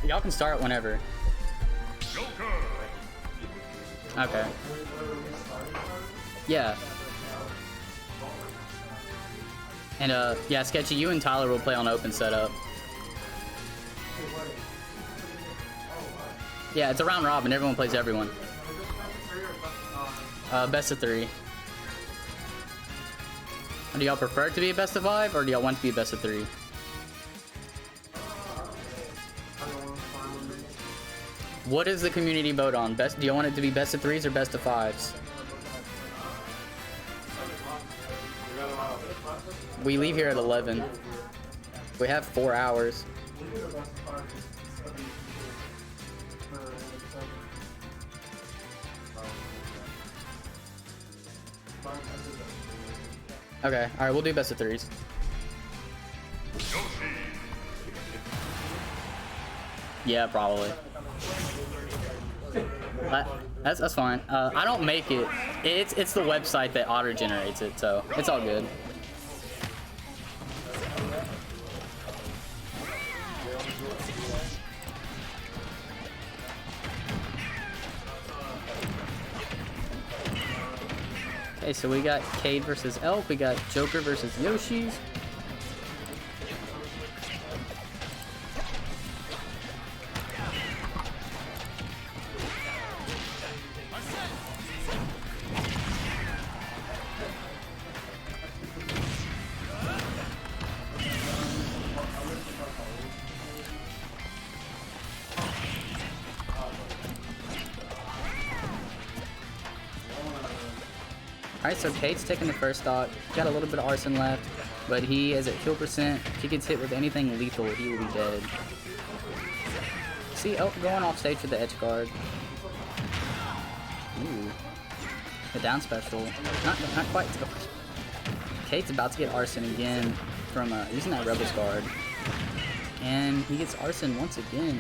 Y'all can start whenever. Okay. Yeah. And yeah, Sketchy, you and Tyler will play on open setup. Yeah, it's a round robin. Everyone plays everyone. Best of 3. Do y'all prefer it to be a best of 5, or do y'all want it to be a best of 3? What is the community vote on? Best? Do you want it to be best of 3s or best of 5s? We leave here at 11. We have 4 hours. Okay, alright, we'll do best of 3s. Yeah, probably. That's fine. I don't make it. It's the website that auto generates it, so it's all good. Okay, so we got Cade versus Elk. We got Joker versus Yoshi's. Alright, so Cade's taking the first stock. Got a little bit of arson left, but he is at kill percent. If he gets hit with anything lethal, he will be dead. See Elk going off stage for the edge guard. Ooh. The down special. Not quite. Cade's about to get arson again from using that Rebels guard. And he gets arson once again.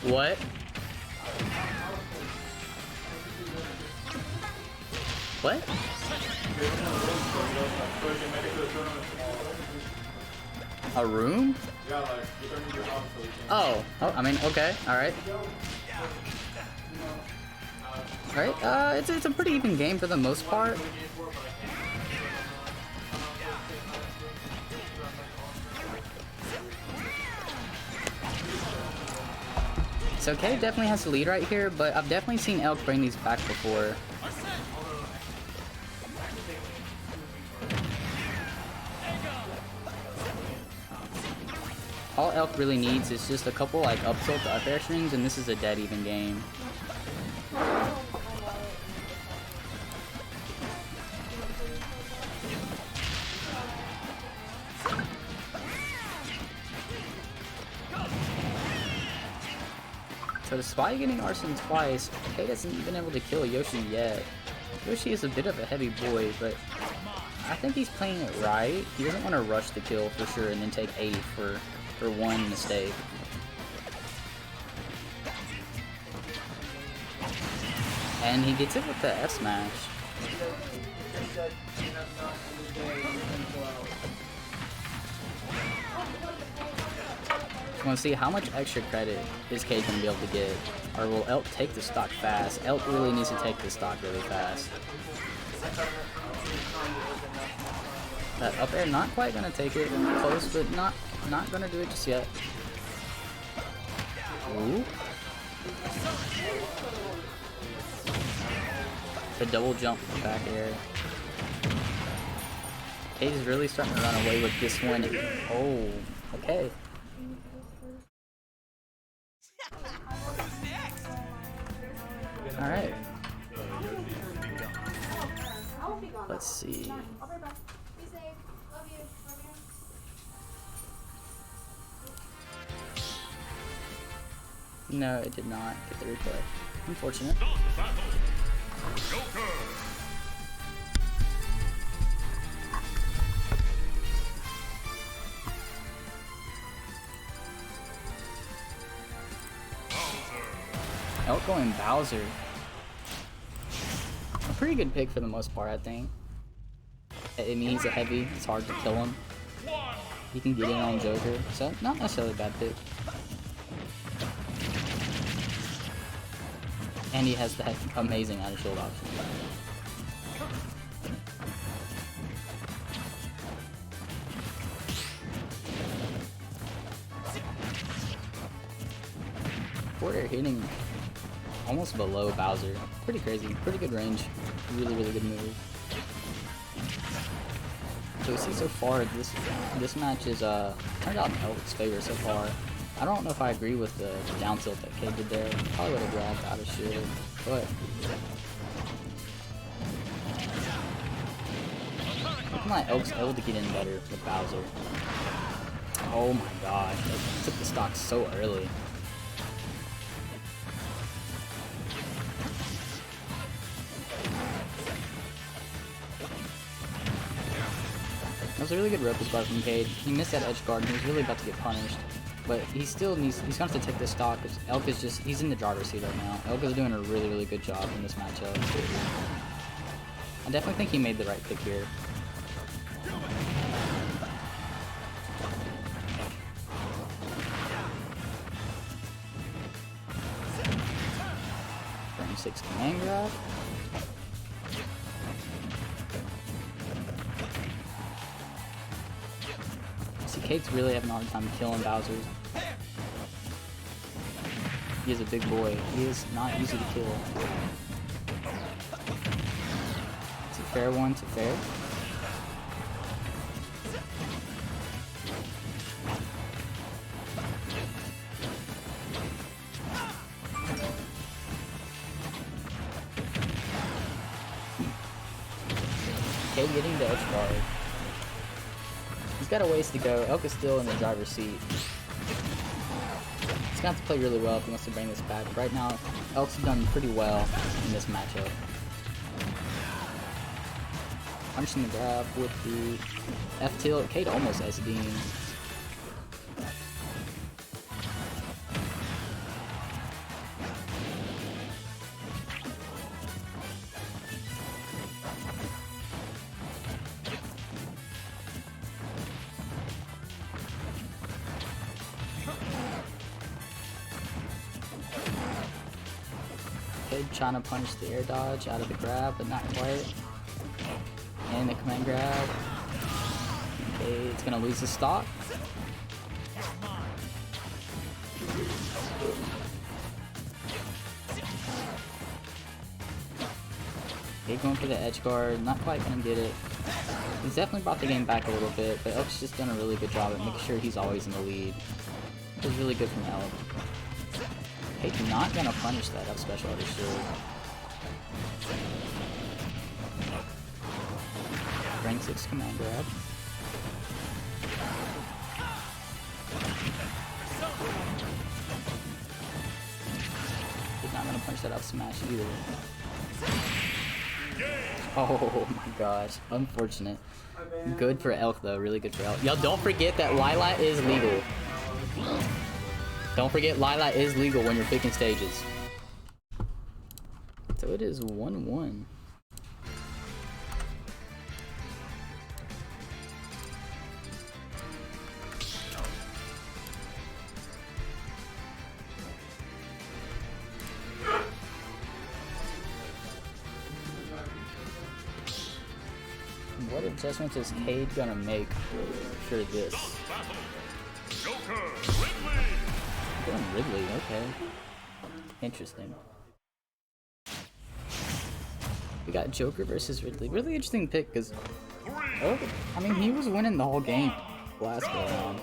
What? What? A room? Oh, I mean, okay, alright. Alright, it's a pretty even game for the most part. So Cade definitely has the lead right here, but I've definitely seen Elk bring these back before. All Elk really needs is just a couple like up tilt to up air strings, and this is a dead even game. So despite getting arson twice, Cade hasn't been able to kill Yoshi yet. Yoshi is a bit of a heavy boy, but I think he's playing it right. He doesn't want to rush the kill for sure and then take 80 for one mistake. And he gets it with the F smash. I want to see how much extra credit is Cade going to be able to get, or will Elk take the stock fast? Elk really needs to take the stock really fast. That up air not quite going to take it, close, but not going to do it just yet. Ooh. The double jump back air. Cade is really starting to run away with this one. Oh, okay. Alright. Let's see. No, it did not get the replay. Unfortunate. Elk going Bowser. A pretty good pick for the most part, I think. I mean, he's a heavy. It's hard to kill him. He can get in on Joker, so not necessarily a bad pick. And he has that amazing out of shield option. Forward hitting almost below Bowser. Pretty crazy. Pretty good range. Really, really good move. So we see so far this match is turned out in Elk's favor so far. I don't know if I agree with the down tilt that Cade did there. Probably would have grabbed out of shield, but looking like Elk's able to get in better with Bowser. Oh my gosh, they took the stock so early. That was a really good rope guard from Cade. He missed that edge guard and he was really about to get punished. But he still needs, he's going to have to take this stock because Elk is just, he's in the driver's seat right now. Elk is doing a really, really good job in this matchup. I definitely think he made the right pick here. Frame 6 command grab. Cade's really having a hard time killing Bowser. He is a big boy. He is not easy to kill. It's a fair one, it's a fair. Cade getting the edge guard. He's got a ways to go. Elk is still in the driver's seat. He's gonna have to play really well if he wants to bring this back. Right now, Elk's done pretty well in this matchup. Punching the grab with the F tilt. Cade almost SD'ing. Trying to punish the air dodge out of the grab, but not quite. And the command grab. Okay, it's gonna lose the stock. Okay, going for the edge guard, not quite gonna get it. He's definitely brought the game back a little bit, but Elk's just done a really good job at making sure he's always in the lead. It was really good from Elk. Cade's not gonna punish that up special out of shield. Rank 6 command grab. He's not gonna punch that up smash either. Oh my gosh, unfortunate. Good for Elk though, really good for Elk. Y'all don't forget that Lilat is legal. Don't forget, Lilat is legal when you're picking stages. So it is 1-1. What adjustments is Cade gonna make for this? Going Ridley, okay. Interesting. We got Joker versus Ridley. Really interesting pick, because I mean, he was winning the whole game last go around.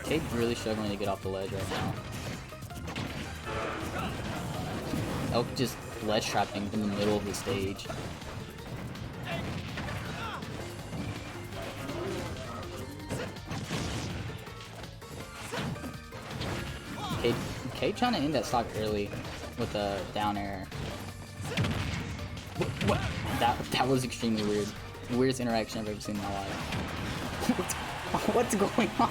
Cade's really struggling to get off the ledge right now. Elk just ledge trapping in the middle of the stage. Cade trying to end that stock early with a down air. What? That was extremely weird. The weirdest interaction I've ever seen in my life. What's going on?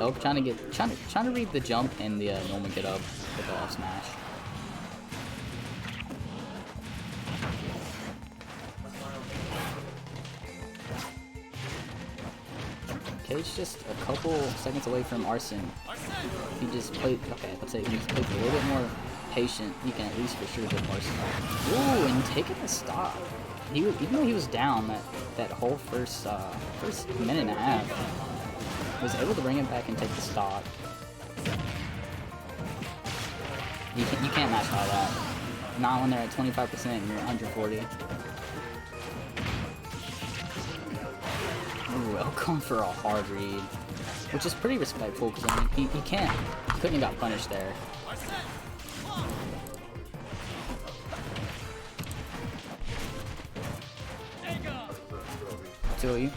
Oh, trying to read the jump and the normal get up with the off smash. Cage just a couple seconds away from Arson. He just played. Okay, let's say he just played a little bit more patient. He can at least for sure get Arson. Ooh, and taking a stop. Even though he was down that whole first minute and a half, was able to bring it back and take the stock. You can't match by that. Not when they're at 25% and you're at 140. Ooh, Elcon for a hard read, which is pretty respectful because I mean he couldn't have got punished there. Two of you.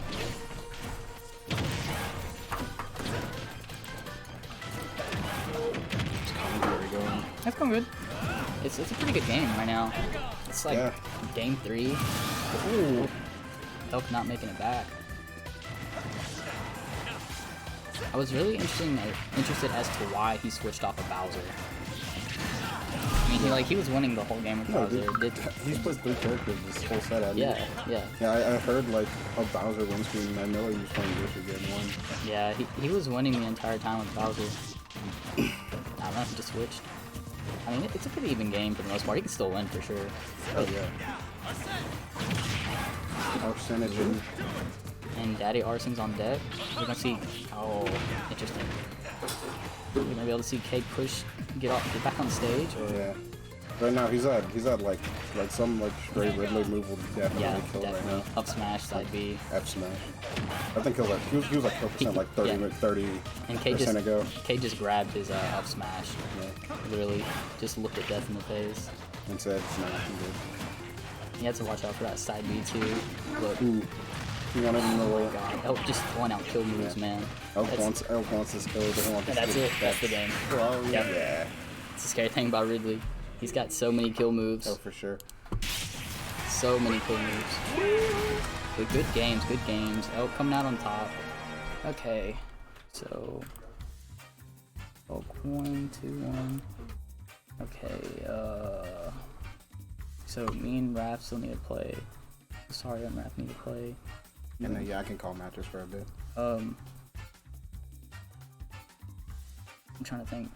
That's going good. It's a pretty good game right now. It's like game 3. Ooh, Elk not making it back. I was really interested as to why he switched off of Bowser. I mean, he was winning the whole game with Bowser. He's played 3 characters this whole set. Yeah. Yeah, I heard like a Bowser win screen, and I know he was playing Yoshi again one. Yeah, he was winning the entire time with Bowser. I don't know, he just switched. I mean, it's a pretty even game for the most part. He can still win for sure. Oh yeah. Percentage and Daddy Arson's on deck. We're gonna see. Oh, interesting. We're gonna be able to see Cade push, get back on stage. Or... Yeah. Right now he's at like some straight Ridley move will definitely kill definitely. right now. Up smash side B. F smash. I think he was like 4% like 30 and Cade just grabbed his up smash. Yeah. Literally just looked at death in the face. And said smash and did. You have to watch out for that side B too. Look. Ooh. You want to know oh my god. Elk just throwing out kill moves, man. Elk wants his kill, doesn't want this that's it. That's the game. Oh yeah. It's the scary thing about Ridley. He's got so many kill moves. Oh, for sure. So many kill moves. But good games, good games. Elk coming out on top. Okay. So... oh, coin, 2-1. Okay, so me and Raph still need to play. Sorry, and Raph need to play. And then, yeah, I can call matches for a bit. I'm trying to think.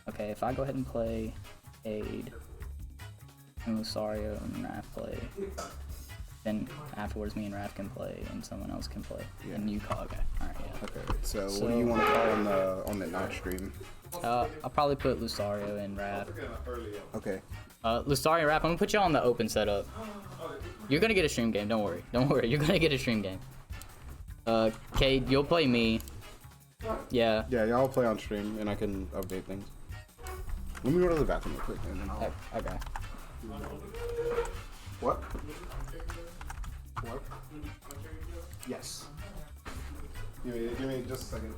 Okay, if I go ahead and play Aid, and Lusario and Raph play, then afterwards me and Raph can play, and someone else can play. Yeah. And you call. Okay. All right. Yeah. Okay. So what do you want to call on the Notch stream? I'll probably put Lusario and Raph. Okay. Lusario and Raph, I'm gonna put you on the open setup. You're gonna get a stream game. Don't worry. Don't worry. You're gonna get a stream game. Cade, you'll play me. Yeah. Yeah, y'all play on stream, and I can update things. Let me go to the bathroom real quick, and then I'll... Okay. What? What? Yes. Give me just a second.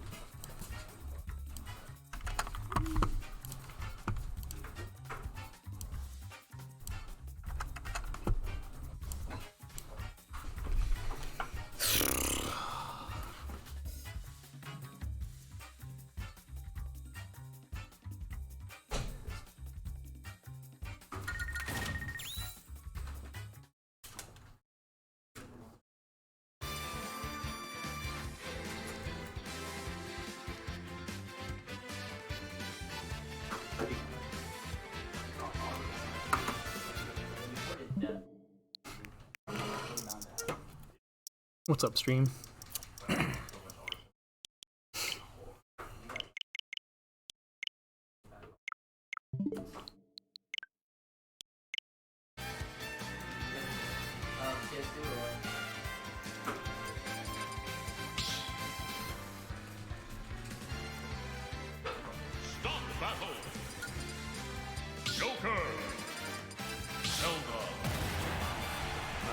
What's up, stream?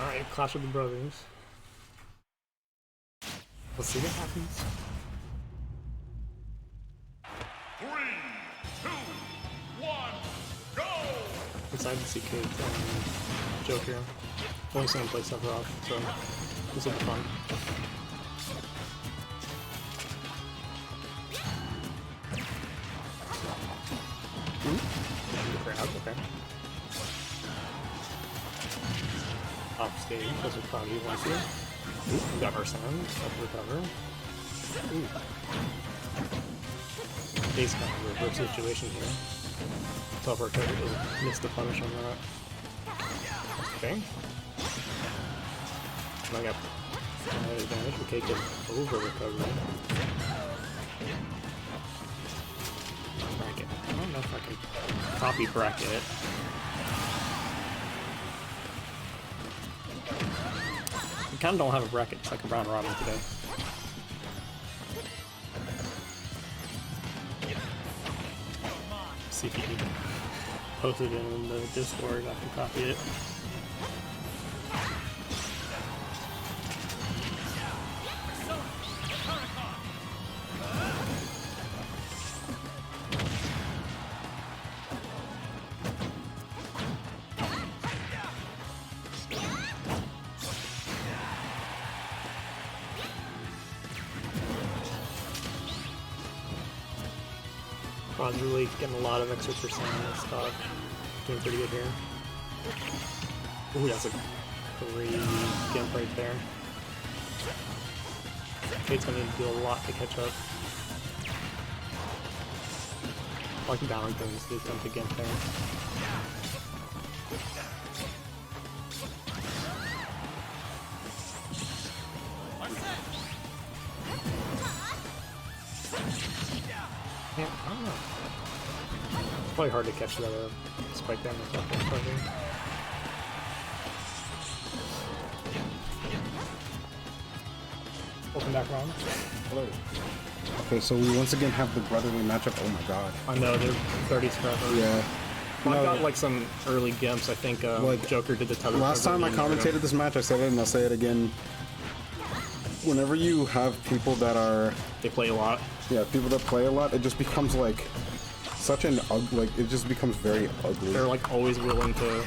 Alright, Clash of the Brothers. Let's see what happens. 3, 2, 1. excited to see Kate and Joker. I've only seen him play stuff off, so this will be fun. Okay. Off stage, those are probably ones here. Ooh, got our sound, up recover. Ooh. Base kind of reverse situation here. Tough recover, missed the punish on that. Okay. I got advantage, okay, can over recovery. Bracket. I don't know if I can copy bracket. We kind of don't have a bracket, it's like a round robin today. See if you can post it in the Discord, I can copy it. Quad's really getting a lot of extra percent on this stock. Doing pretty good here. Ooh, that's a crazy gimp right there. Kate's gonna need to do a lot to catch up. Like down things to attempt to get there. Yeah, I don't know. It's probably hard to catch that spike down the top of the Welcome back, Ron. Hello. Okay, so we once again have the brotherly matchup. Oh my god. I know, they're 30 scrubbers. Yeah. Well, I got like some early gimps. I think like, Joker did the tug. Last time I commentated this match, I said it and I'll say it again. Whenever you have people that are... They play a lot. Yeah, people that play a lot, it just becomes like such an like it just becomes very ugly. They're like always willing to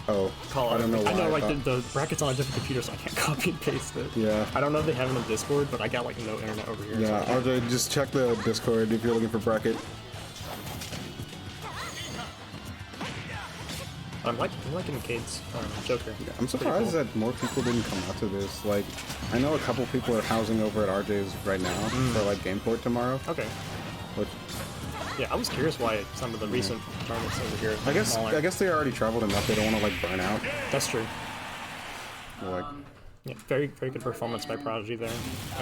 call I don't know why. I know like the bracket's on a different computer, so I can't copy and paste it. Yeah. I don't know if they have it on Discord, but I got like no internet over here. Yeah, so RJ, just check the Discord if you're looking for bracket. I'm liking Cade's Joker. Yeah, I'm surprised that more people didn't come out to this. Like, I know a couple people are housing over at RJ's right now for like game port tomorrow. Okay. Which, yeah, I was curious why some of the recent tournaments over here. I guess they already traveled enough. They don't want to like burn out. That's true. Like, yeah, very good performance by Prodigy there.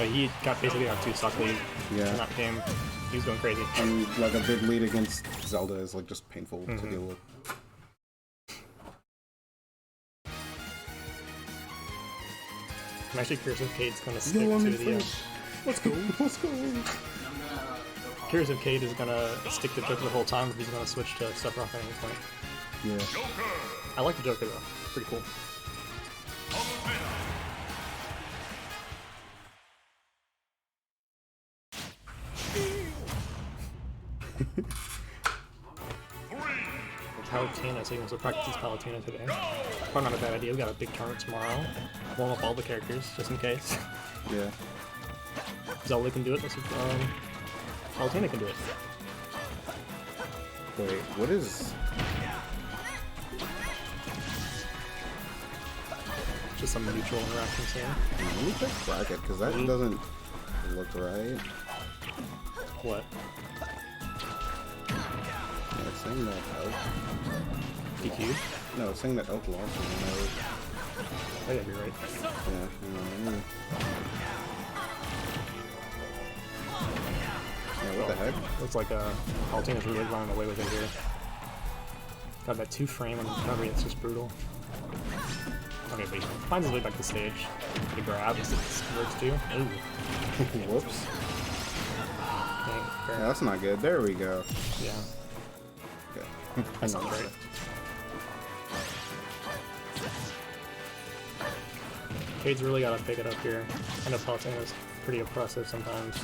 He got basically on 2 stock lead in that game. He was going crazy. and like a big lead against Zelda is like just painful to deal with. I'm actually curious if Cade's gonna stick to the. Let's go. Let's go. Curious if Cade is gonna stick to Joker the whole time, or if he's gonna switch to Sephiroth at any point. Yeah. I like the Joker though. Pretty cool. Palutena, so he wants to practice Palutena today. Probably not a bad idea. We got a big tournament tomorrow. Warm up all the characters, just in case. Yeah. Zelda can do it. Let's see if Palutena can do it. Wait, what is... Just some mutual interactions here. Let me check bracket, because that doesn't look right. What? Yeah, it's saying that Elk... DQ? No, it's saying that Elk lost in the mode. Oh yeah, you're right. Yeah, yeah, what the heck? Looks like Palutena's really running away with it here. Got that 2 frame on the recovery, it's just brutal. Okay, but he finds his way back to the stage. The grab, it works too. Ooh. Whoops. Okay, Yeah, that's not good. There we go. yeah. Okay. That's not great. Cade's really gotta pick it up here. I know Palutena is pretty oppressive sometimes.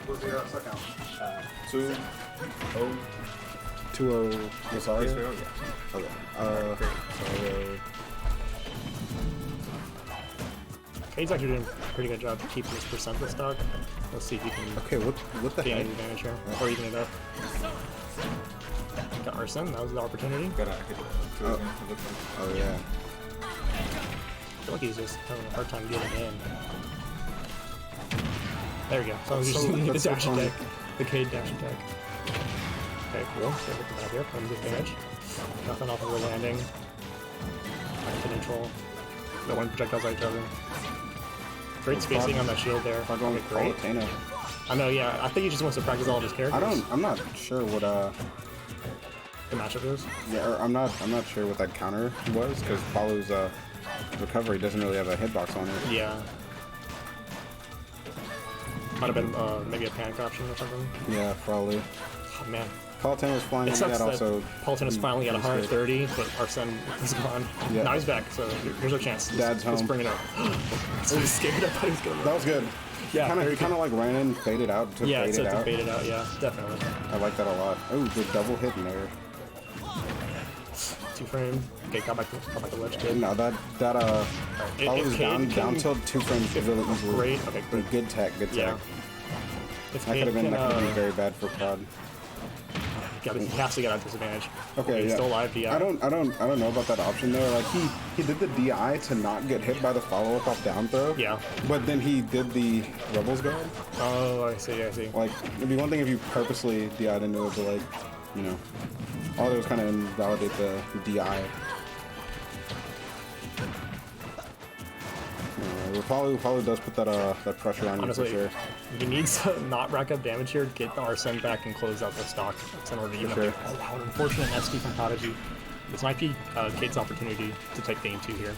What's your second? 2-0. 2-0 Rosario? Yeah. Okay. Rosario. Cade's actually doing a pretty good job keeping his percent of stock. Let's see if he can Okay, what the gain heck? an advantage here. Or even it up. Got Arson, that was the opportunity. Gotta hit it. Oh yeah. I feel like he's just having a hard time getting in. There we go. So he's So- just using the that's so dash funny. attack. The Cade dash attack. Okay, cool. So look at that here. Playing advantage. Nothing off of the landing. Back to neutral. The one projectiles at each other. Great spacing on that shield there. If I go Okay, with great. Volcano. I know, yeah. I think he just wants to practice all of his characters. I'm not sure what The matchup is. yeah, or I'm not sure what that counter was because Palu's recovery doesn't really have a hitbox on it. Yeah. Might have been maybe a panic option or something. Yeah, probably. Oh man. Palutena's flying It on sucks that that also. Palutena's finally at he's good. 130, but Arsene is gone. Yeah. Now he's back, so here's our chance. Dad's Let's home. bring it up. So he's scared. I thought he was going That was good. Yeah, very kind of like ran in, faded out to Yeah, fade it's it to out. bait it out. Yeah, definitely. I like that a lot. Oh, the double hit in there. 2 frame. Okay, got back the ledge. Good. No, that If Palu's Cade down can- tilt 2 frames really easily. Great. Okay, good. Good tech, good tech. Yeah. If That Cade could have been can, very bad for Prod. he has to get out disadvantage. Okay, He's yeah. still alive. Yeah. I don't know about that option there. Like he did the DI to not get hit by the follow up off down throw. Yeah. But then he did the Rebels guard. Oh, I see. I see. Like it'd be one thing if you purposely DI'd into it, but like, you know, all it was kind of invalidate the DI. Palu does put that pressure on Honestly, you for sure. he needs to not rack up damage here, get the Arsene back, and close out the stock. That's in order to even sure. up there. Oh wow, an unfortunate SD from Prodigy. This might be Kate's opportunity to take game 2 here.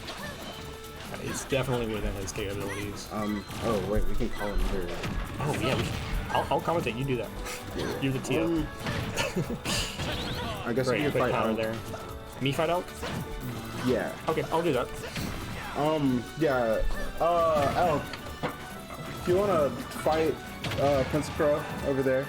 It's definitely within his capabilities. Oh wait, we can call him here. Oh yeah, I'll commentate. You do that. You're the TO. I guess I Great, can quick fight counter Elk. there. Me fight out? Yeah. Okay, I'll do that. Yeah. Elk. Do you want to fight Prince Pro over there?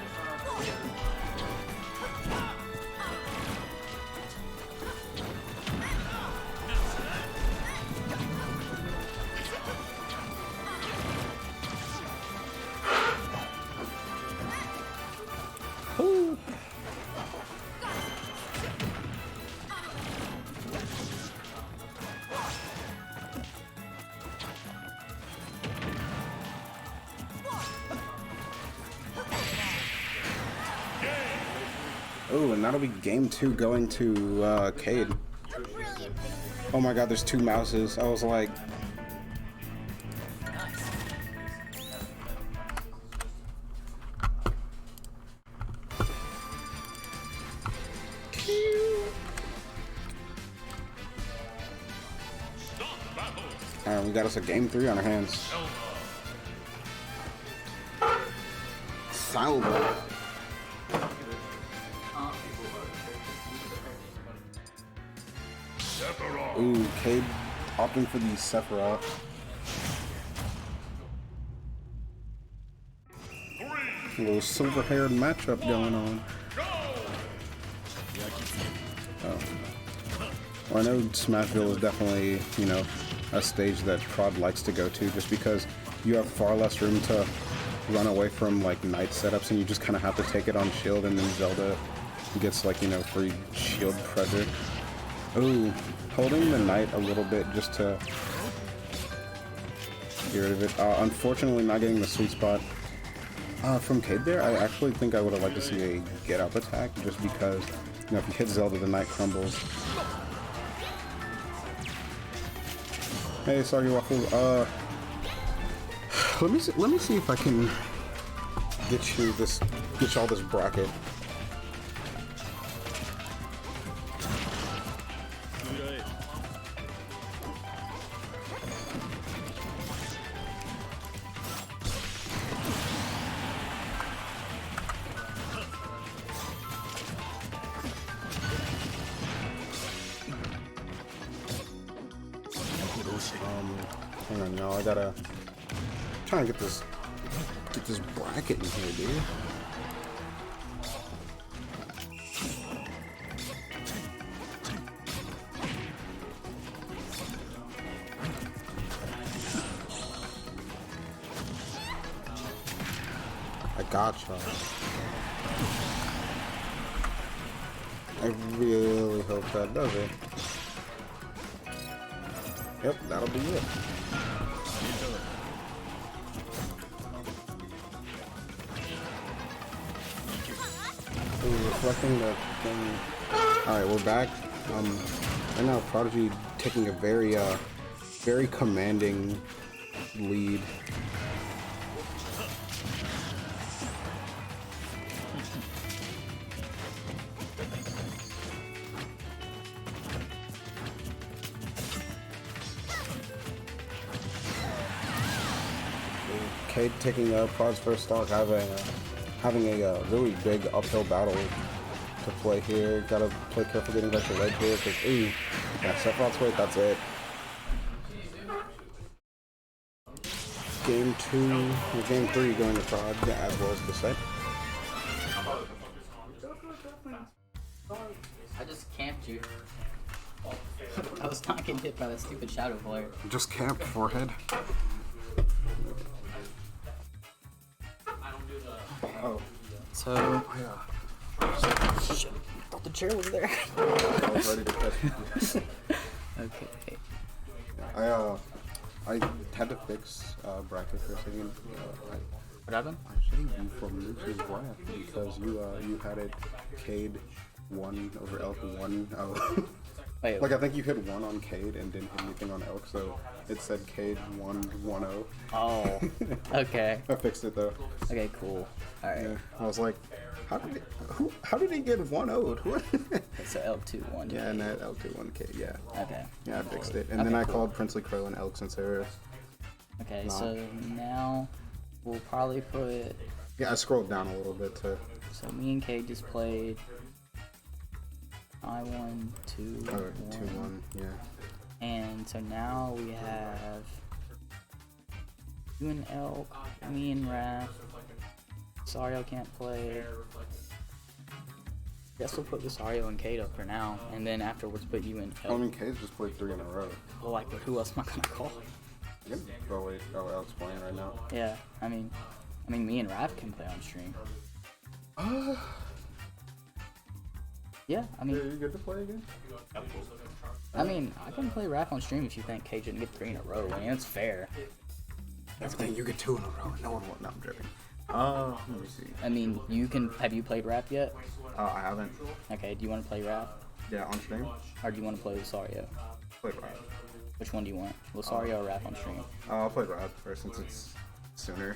Ooh. Oh, and that'll be game 2 going to Cade. Oh my god, there's 2 mouses. I was like... Alright, we got us a game 3 on our hands. Salvo. Ooh, Cade opting for the Sephiroth. A little silver-haired matchup going on. Oh. Well, I know Smashville is definitely, you know, a stage that Prod likes to go to just because you have far less room to run away from, like, Knight setups and you just kind of have to take it on shield and then Zelda gets, like, you know, free shield pressure. Ooh, holding the Knight a little bit just to get rid of it. Unfortunately, not getting the sweet spot. From Cade there, I actually think I would have liked to see a get-up attack just because, you know, if you hit Zelda, the Knight crumbles. Hey, Soggy Waffle. Let me see if I can get you all this bracket. Hang on, y'all. I gotta try and get this bracket in here, dude. I gotcha. I really hope that does it. Yep, that'll be it. Ooh, reflecting the thing. Alright, we're back. Right now Prodigy taking a very commanding lead. Cade taking Prod's first stock, having a really big uphill battle to play here. Gotta play careful getting back to ledge here, because ooh, yeah, Sephiroth's weight, that's it. Game 2, or Game 3 going to Prod, as well as the set. I just camped you. I was not getting hit by that stupid shadow flare. Just camped, forehead. Oh. So, shit, I thought the chair was there. I was ready to catch you. Okay. I had to fix bracket for a second. What happened? I saved you from Lucy's wrath because you had it Cade 1 over Elk 1. Oh. Wait, like I think you hit 1 on Cade and didn't hit anything on Elk, so it said Cade 1-1-0. Oh, okay. I fixed it though. Okay, cool. All right. Yeah, I was like, how did he get 1-0'd? So L2-1. Yeah, and that L2-1K. Yeah. Okay. Yeah, I fixed it, and Okay, then I cool. called Princely Crow and Elk since they were. Okay, Nah. so now we'll probably put. Yeah, I scrolled down a little bit to. So me and Kate just played. I won 2-1. 2-1. Yeah. And so now we have you and Elk, me and Raph. Sario can't play. Guess we'll put Sario and Kate up for now, and then afterwards put you and I Elk. mean, Cade's just played 3 in a row. Well, like, who else am I gonna call? Yeah. Oh wait, Elk's playing right now. Yeah, I mean, me and Raph can play on stream. Yeah, I mean, you good to play again? I can play Raph on stream if you think Kate didn't get 3 in a row. I mean, it's fair. That's the thing, you get 2 in a row. No one won. No, I'm joking. Let me see. I mean, you can. Have you played Raph yet? I haven't. Okay, do you want to play Raph? Yeah, on stream. Or do you want to play Lusario? Played Rap. Which one do you want? Lusario or Raph on stream? I'll play Rap first since it's sooner.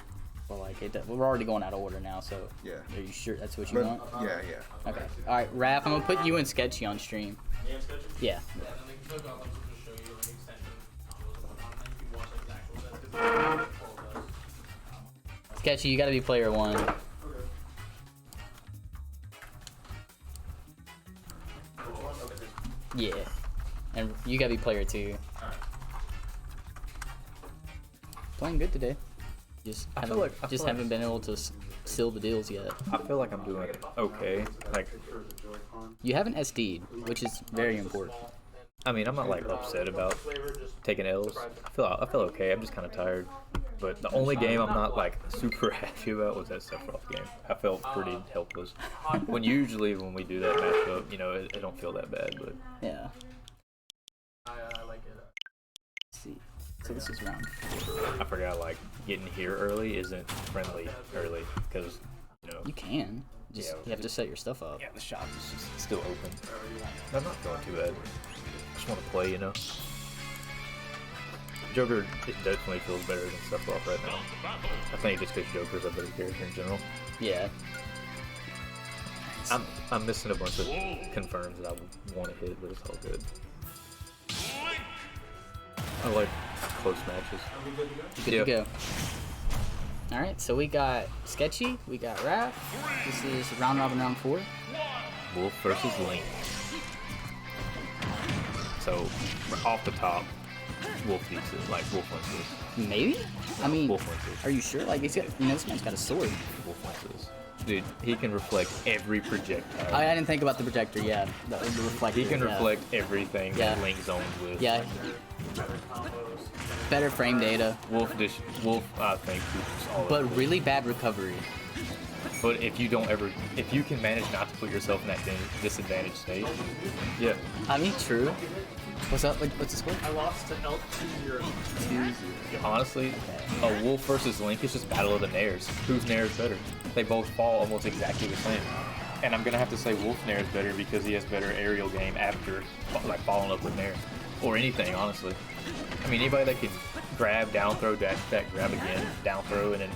Well, like, we're already going out of order now, so. Yeah. Are you sure that's what you But, want? yeah. Okay. Alright, Raph, I'm gonna put you and Sketchy on stream. Yeah. Sketchy, you gotta be player 1. Yeah. And you gotta be player 2. Playing good today. Just haven't been able to seal the deals yet. I feel like I'm doing okay. Like, You haven't SD'd, which is very important. I mean, I'm not like upset about taking L's. I feel okay. I'm just kind of tired. But the only game I'm not like super happy about was that Sephiroth game. I felt pretty helpless. When usually when we do that matchup, you know, it don't feel that bad. But Yeah. Let's see. So this is round 4. I forgot like getting here early isn't friendly early because you know. You can. Just Yeah, you have to set your stuff up. Yeah, the shop is just still open. I'm not feeling too bad. I just want to play, you know. Joker, it definitely feels better than Sephiroth right now. I think just because Joker's a better character in general. Yeah. I'm missing a bunch of confirms that I want to hit, but it's all good. I like close matches. Good to go. Alright, so we got Sketchy, we got Raph. This is round robin round 4. Wolf versus Link. So, off the top, Wolf beats it. Like, Wolf wins this. Maybe? I mean, Wolf wins this. are you sure? Like, he's got, this man's got a sword. Wolf wins this. Dude, he can reflect every projectile. I didn't think about the projector, yeah. The reflector. He can yeah. reflect everything Yeah. that Link zones with. Yeah. Better frame data, Wolf, I think, is just all but over. really bad recovery. But if you can manage not to put yourself in that disadvantaged state, yeah. I mean, true. What's up? What's the score? I lost to Elk 2-0. 2-0. Honestly, a Wolf versus Link is just battle of the Nairs. Whose Nair is better? They both fall almost exactly the same. And I'm gonna have to say Wolf Nair is better because he has better aerial game after like following up with Nair. Or anything, honestly. I mean, anybody that can grab, down throw, dash attack, grab again, down throw, and then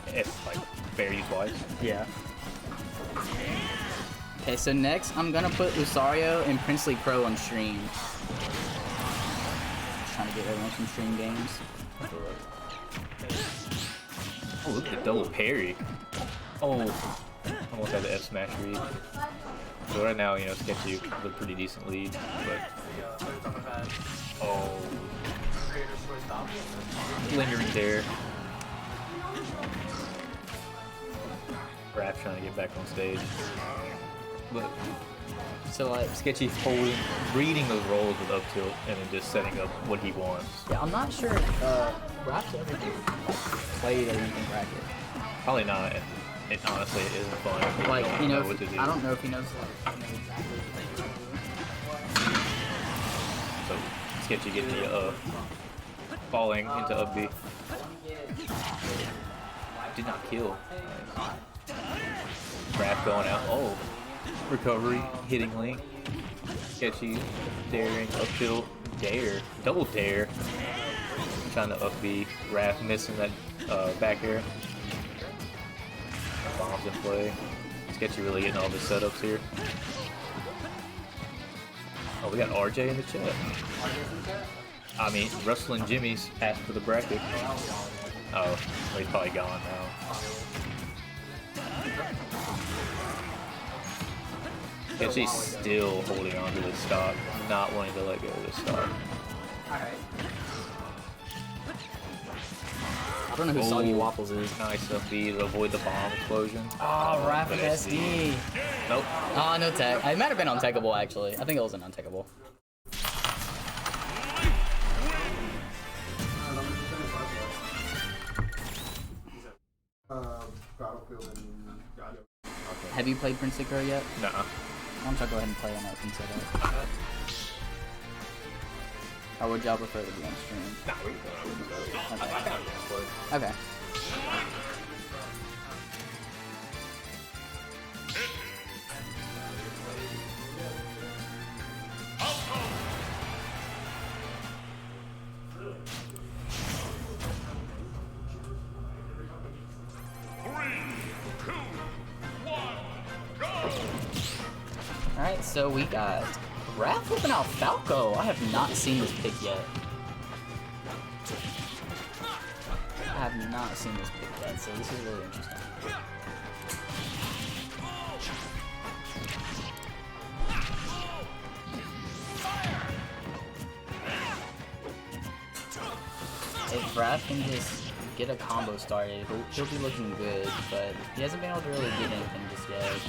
like fair you twice. Yeah. Okay, so next I'm gonna put Lucario and Princely Crow on stream. Just trying to get everyone some stream games. Oh, look at the double parry. Oh, almost had the F smash read. So right now, you know, Sketchy with a pretty decent lead, but oh, lingering there. Raph trying to get back on stage, but So like, Sketchy reading those rolls with up tilt and then just setting up what he wants. yeah, I'm not sure if Rap's ever played a Lincoln bracket. Probably not, and it honestly it isn't fun. If Like, don't you know, what to do. I don't know if he knows like exactly. So Sketchy getting the falling into up B. Did not kill. Nice. Raph going out. Oh, recovery, hitting Link. Sketchy, daring, up tilt, dare, double dare. Trying to up B. Raph missing that back air. Bombs in play. Sketchy really getting all the setups here. Oh, we got RJ in the chat. I mean, Russell and Jimmy's asked for the bracket. Oh, well, he's probably gone now. Sketchy's still holding on to the stock, not wanting to let go of the stock. I don't know who Soggy Waffles is. Nice up B to avoid the bomb explosion. Oh, Rapid But SD. Nope. Oh, no tech. It might have been untechable actually. I think it was an untechable. Have you played Prince Crow yet? Nuh-uh. Why don't I go ahead and play on that instead? Or would y'all prefer to be on stream? Nah, we can go. Okay. Alright, so we got Raph flipping out Falco. I have not seen this pick yet. I have not seen this pick yet, so this is really interesting. If Raph can just get a combo started, he'll be looking good, but he hasn't been able to really get anything just yet.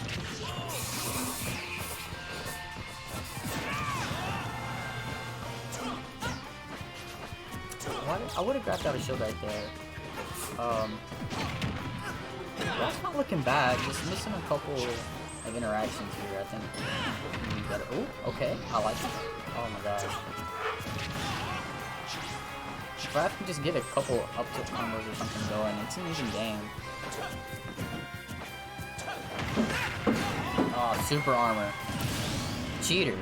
I would have grabbed out a shield right there. That's not looking bad, just missing a couple of interactions here, I think. Oh, okay, I like it. Oh my gosh. If I can just get a couple up tilt combos or something going, it's an even game. Oh, super armor. Cheater.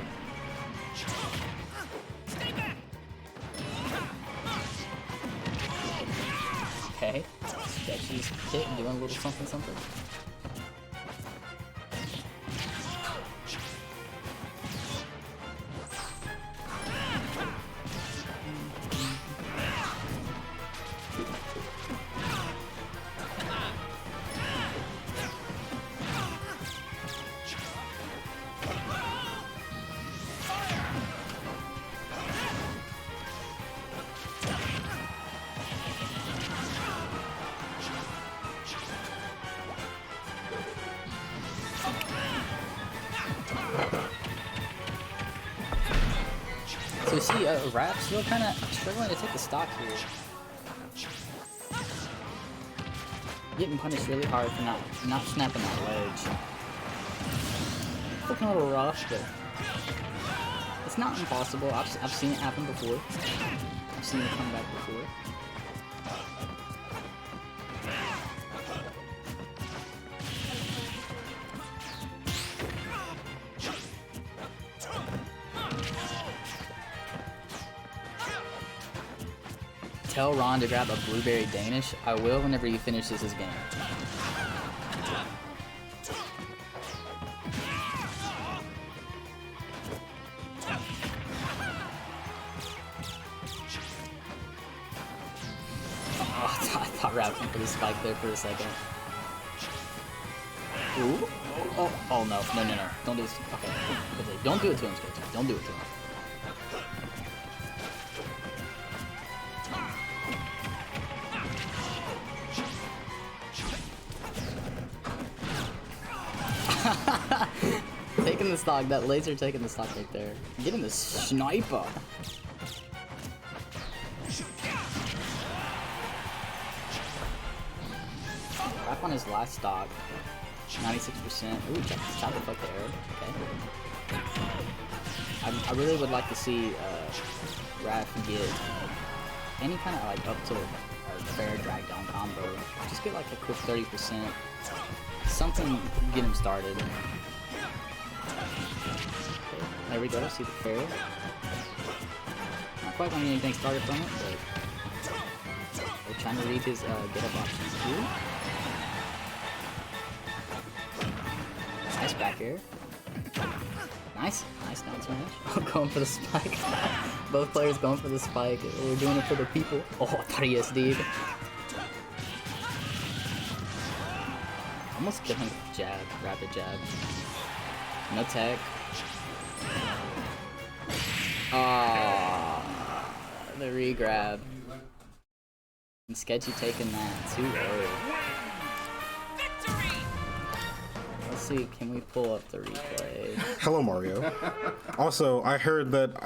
Okay, Sketchy's hit and doing a little something something. So see, Rap's still kind of struggling to take the stock here. Getting punished really hard for not snapping that ledge. Looking a little rough, but it's not impossible. I've seen it happen before. I've seen it come back before. Tell Ron to grab a blueberry Danish. I will whenever he finishes his game. Oh, I thought Raph went for the spike there for a second. Ooh. Oh no. No. Don't do this. Okay. Don't do it to him, Sketchy. Don't do it to him. Taking the stock, that laser taking the stock right there. Getting the sniper. Back on his last stock. 96%. Ooh, chop the fuck there. Okay. I really would like to see Raph get any kind of like up to a fair drag down combo. Just get like a quick 30%. Something to get him started. Okay, there we go, see the fair. Not quite getting anything started from it, but we're trying to read his get up options here. Nice back air. Nice down smash. Going for the spike. Both players going for the spike. We're doing it for the people. Oh, I thought he SD'd. Almost get him jab, rapid jab. No tech. Ah, the re-grab. And Sketchy taking that too early. Let's see, can we pull up the replay? Hello, Mario. Also, I heard that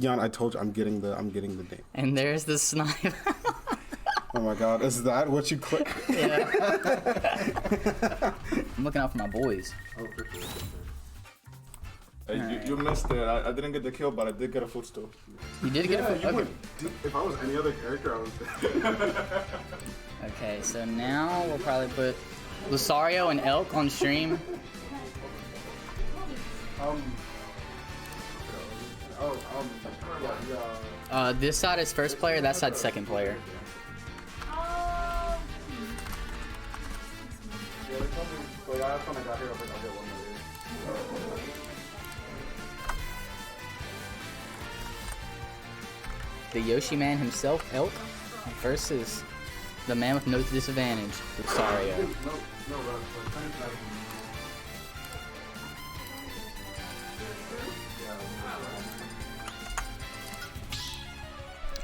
Jan, I told you I'm getting the name. And there's the snipe. Oh my god, is that what you click? Yeah. I'm looking out for my boys. Oh, for sure. Hey, you missed it. I didn't get the kill, but I did get a footstool. You did get a footstool? Okay. If I was any other character, I was Okay, so now we'll probably put Lucario and Elk on stream. This side is first player, that side's second player. The Yoshi man himself, Elk, versus the man with no disadvantage, Lucario.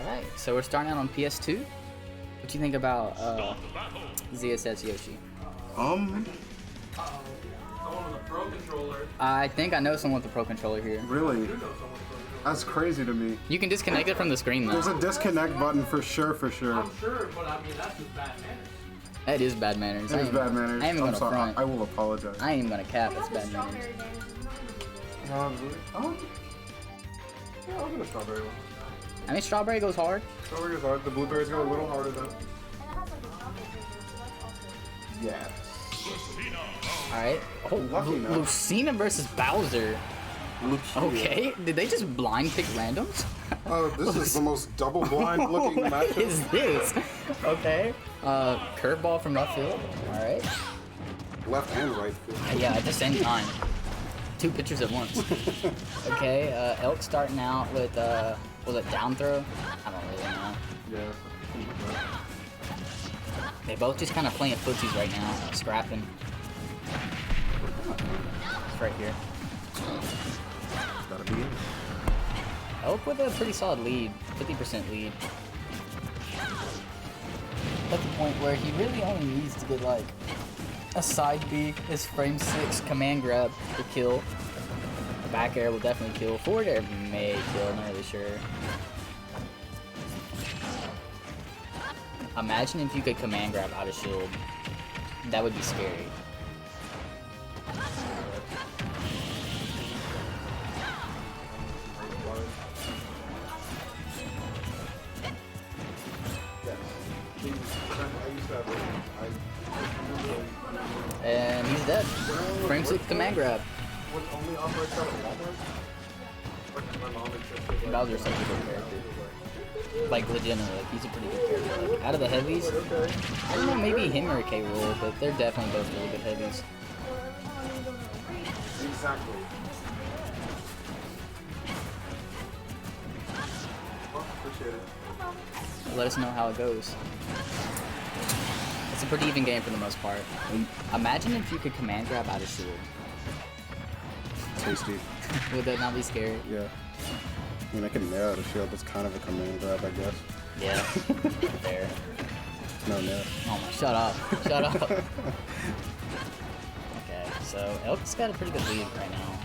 Alright, so we're starting out on PS2. What do you think about ZSS Yoshi? I think I know someone with a pro controller here. Really? That's crazy to me. You can disconnect it from the screen though. There's a disconnect button for sure. I'm sure, but I mean, that's just bad manners. That is bad manners. It is bad manners. I ain't even I'm gonna sorry. front. I will apologize. I ain't even gonna cap. That's bad manners. Yeah, I'll get a strawberry one. I mean, strawberry goes hard. Strawberry is hard. The blueberries go a little harder though. Yes. Alright. Oh, Lucky enough. Lucina versus Bowser. Okay, did they just blind pick randoms? This is the most double blind looking What matchup. is this? Okay. Curveball from left field. Alright. Left and right field. Yeah, at the same time. Two pitchers at once. Okay, Elk starting out with, was it down throw? I don't really know. Yeah. They both just kind of playing footsies right now, scrapping. It's right here. Gotta be it. Elk with a pretty solid lead, 50% lead. At the point where he really only needs to get like a side B, his frame 6 command grab to kill. The back air will definitely kill. Forward air may kill, I'm not really sure. Imagine if you could command grab out of shield. That would be scary. And he's dead. Frame six command grab. Bowser's such a good character. Like, legitimately, like, he's a pretty good character. Like, out of the heavies, I don't know, maybe him or K. Rool, but they're definitely both really good heavies. Exactly. Well, appreciate it. Let us know how it goes. It's a pretty even game for the most part. Imagine if you could command grab out of shield. Tasty. Would that not be scary? Yeah. I mean, I can nail out a shield. That's kind of a command grab, I guess. Yeah. Fair. No, nail. Oh my, shut up. Shut up. Okay, so Elk's got a pretty good lead right now.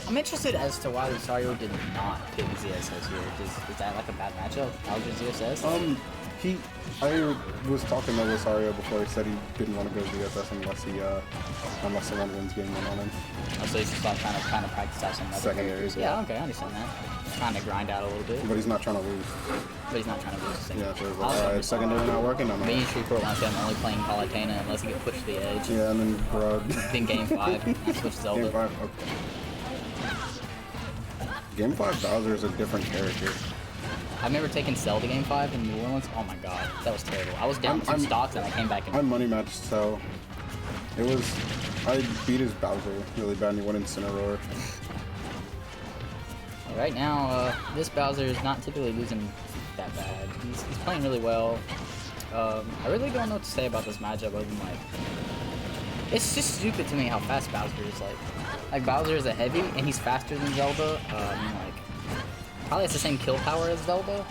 I'm interested as to why Lucario did not pick ZSS here. Is that like a bad matchup? Alger ZSS? I was talking to Lucario before. He said he didn't want to go ZSS unless someone wins game one on him. Oh, so he's just like trying to practice out some other Secondaries, characters. Yeah, okay, I understand that. Trying to grind out a little bit, But he's not trying to lose. but he's not trying to lose the Yeah, so secondary. it's like, alright, secondary not working, I'm Me and out. Shreveport wants him only playing Palutena unless he gets pushed to the edge. Yeah, and then, bro. Then game 5, I switch Zelda. Game 5, okay. Game 5 Bowser is a different character. I've never taken Zelda game 5 in New Orleans. Oh my god, that was terrible. I was down 2 stocks and I came back and I money matched, so it was. I beat his Bowser really bad, and he went Incineroar. right now, this Bowser is not typically losing that bad. He's playing really well. I really don't know what to say about this matchup other than like, it's just stupid to me how fast Bowser is. Like Bowser is a heavy and he's faster than Zelda. Like probably has the same kill power as Zelda.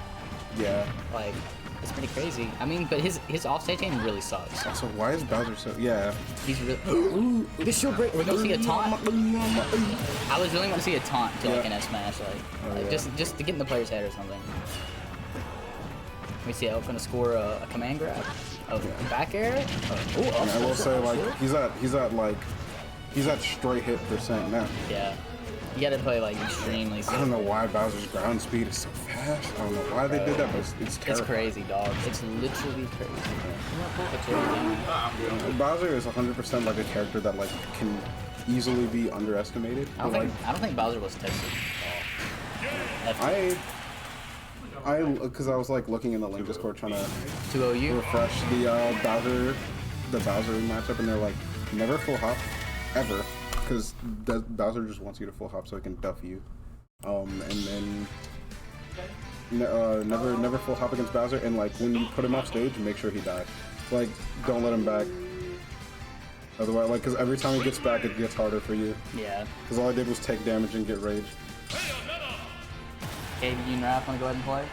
Yeah. Like it's pretty crazy. I mean, but his offstage aim really sucks. Also, why is Bowser so? Yeah. He's really. Ooh, this shield break. We're gonna see a taunt. I was really want to see a taunt to like an S smash, like just to get in the player's head or something. We see Elk gonna score a command grab, a back air. And I will say, like, he's at straight hit percent now. Yeah, you gotta play like extremely. I don't know why Bowser's ground speed is so fast. I don't know why they did that, but it's terrible. It's crazy, dog. It's literally crazy. Bowser is 100% like a character that like can easily be underestimated. I don't think Bowser was tested at all. Because I was like looking in the link Discord trying to 2-0U. refresh the Bowser matchup, and they're like never full hop ever, because Bowser just wants you to full hop so he can duff you, and then never full hop against Bowser, and like when you put him off stage, make sure he dies. Like don't let him back. Otherwise, like, because every time he gets back, it gets harder for you. Yeah. Because all I did was take damage and get raged. Okay, you and Raph want to go ahead and play?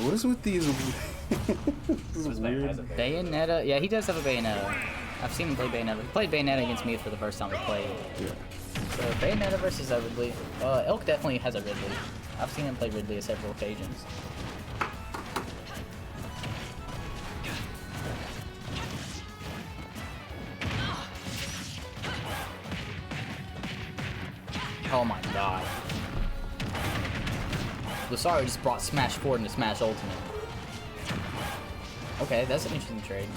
What is with these? This is weird. Bayonetta? Yeah, he does have a Bayonetta. I've seen him play Bayonetta. He played Bayonetta against me for the first time we played. Yeah. So Bayonetta versus a Ridley. Elk definitely has a Ridley. I've seen him play Ridley on several occasions. Oh my god. Lucario just brought Smash Forward into Smash Ultimate. Okay, that's an interesting trade.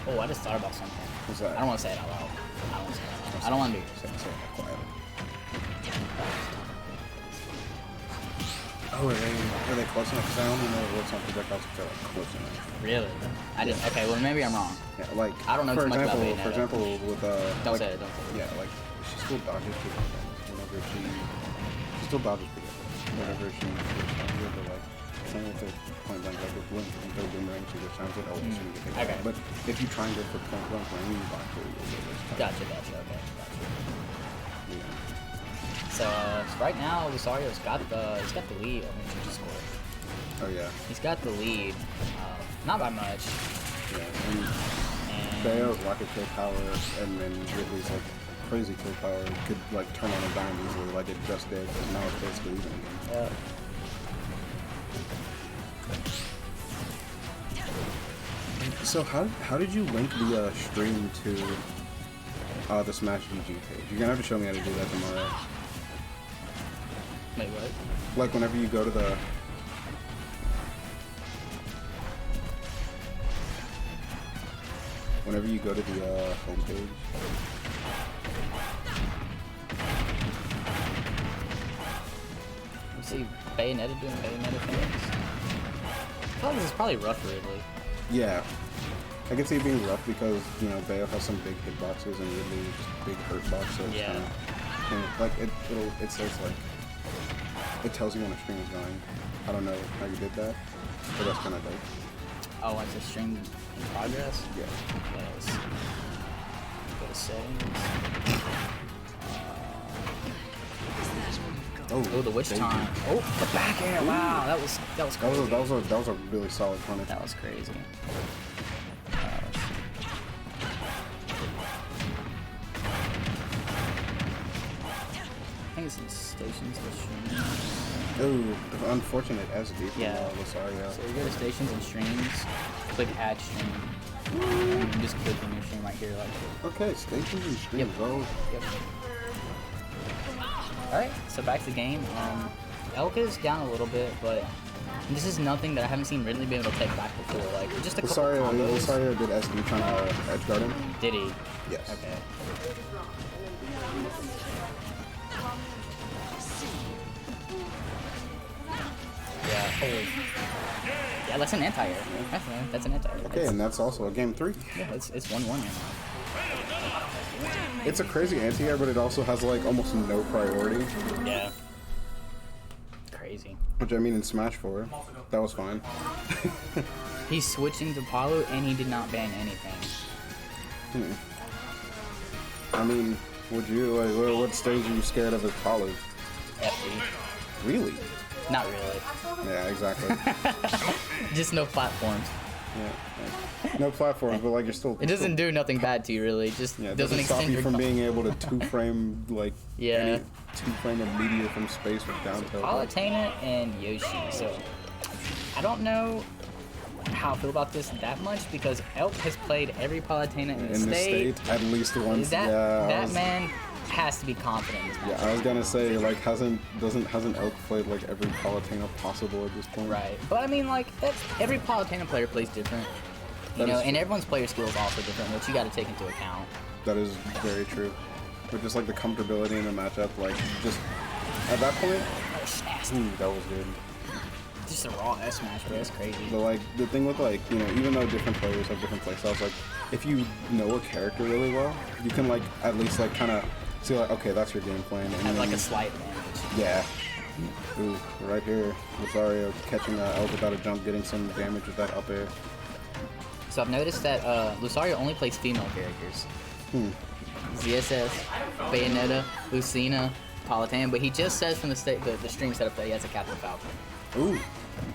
Oh, I just thought about something. What's that? I don't want to say it out loud. I don't want to do it. Quiet. Oh, are they close enough? Because I only know it works on projectiles if they're like close enough. Really? I didn't. Okay, well maybe I'm wrong. Yeah, like I don't know too much about Bayonetta. For example, with Don't like, say it. Don't say it. Yeah, like she still dodges people whenever she still dodges people whenever she but like same with the point blank, like with Blink, when they're boomerang, she just sounds it. Oh, as soon as you take it. Okay. But if you try and go for point blank range, you block her, you'll get this. Gotcha. Okay. Gotcha. Yeah. So right now, Lucario's got the lead. I mean, he just scored. Oh yeah. He's got the lead. Not by much. Yeah. And Bayo's rocket kill power, and then Ridley's like crazy kill power could like turn on a dime easily, like it just did. Because now it's basically even again. Yeah. So how did you link the stream to the Smash GG page? You're gonna have to show me how to do that tomorrow. Wait, what? Like whenever you go to the homepage. You see Bayonetta doing Bayonetta things? I feel like this is probably rough, Ridley. Yeah. I can see it being rough because, you know, Bayo has some big hitboxes and Ridley just big hurt box, so it's Yeah. kinda, like it says like it tells you when a stream is going. I don't know how you did that, but that's kinda dope. Oh, it's a stream in progress? Yeah. Yes. Go to settings. Oh, the witch thank time. you. Oh, the back air. Wow, that was crazy. That was a really solid punish. That was crazy. I think it's in stations and streams. Oh, the unfortunate SD from Yeah. Lusario. So you go to stations and streams, click add stream. And you just click on your stream right here like this. Okay, stations and streams. Yep. Oh, Yep. Alright, so back to the game. Elk is down a little bit, but this is nothing that I haven't seen Ridley be able to take back before. Like, just a couple combos. Lusario did SD trying to edge guard him. Did he? Yes. Okay. Yeah, holy. Yeah, that's an anti-air. That's an anti-air. Okay, and that's also a game 3. Yeah, it's 1-1 right now. It's a crazy anti-air, but it also has like almost no priority. Yeah. Crazy. Which I mean in Smash 4, that was fine. He's switching to Palu and he did not ban anything. I mean, would you, like, what stage are you scared of as Palu? FD. Really? Not really. Yeah, exactly. Just no platforms. Yeah. No platforms, but like you're still. It doesn't do nothing bad to you, really. It just Yeah, it doesn't stop extend you your from com- being able to 2-frame like Yeah. any 2-frame of media from space with down tilt. Palutena and Yoshi. So I don't know how I feel about this that much because Elk has played every Palutena in the state. at least once. That yeah, that man has to be confident in this match. Yeah, I was gonna say like hasn't Elk played like every Palutena possible at this point? Right, but I mean like every Palutena player plays different, you That know, is and true. everyone's player skill is also different, which you got to take into account. That is very true. But just like the comfortability in the matchup, like just at that point, That was nasty. that was good. Just a raw S smash, bro. That's crazy. But like the thing with like, you know, even though different players have different playstyles, like if you know a character really well, you can like at least like kind of see like, okay, that's your game plan. And Have then like a slight advantage. yeah. Ooh, right here, Rosario catching Elk without a jump, getting some damage with that up air. So I've noticed that Lusario only plays female characters. ZSS, Bayonetta, Lucina, Palutena, but he just says from the stream setup that he has a Captain Falcon. Ooh,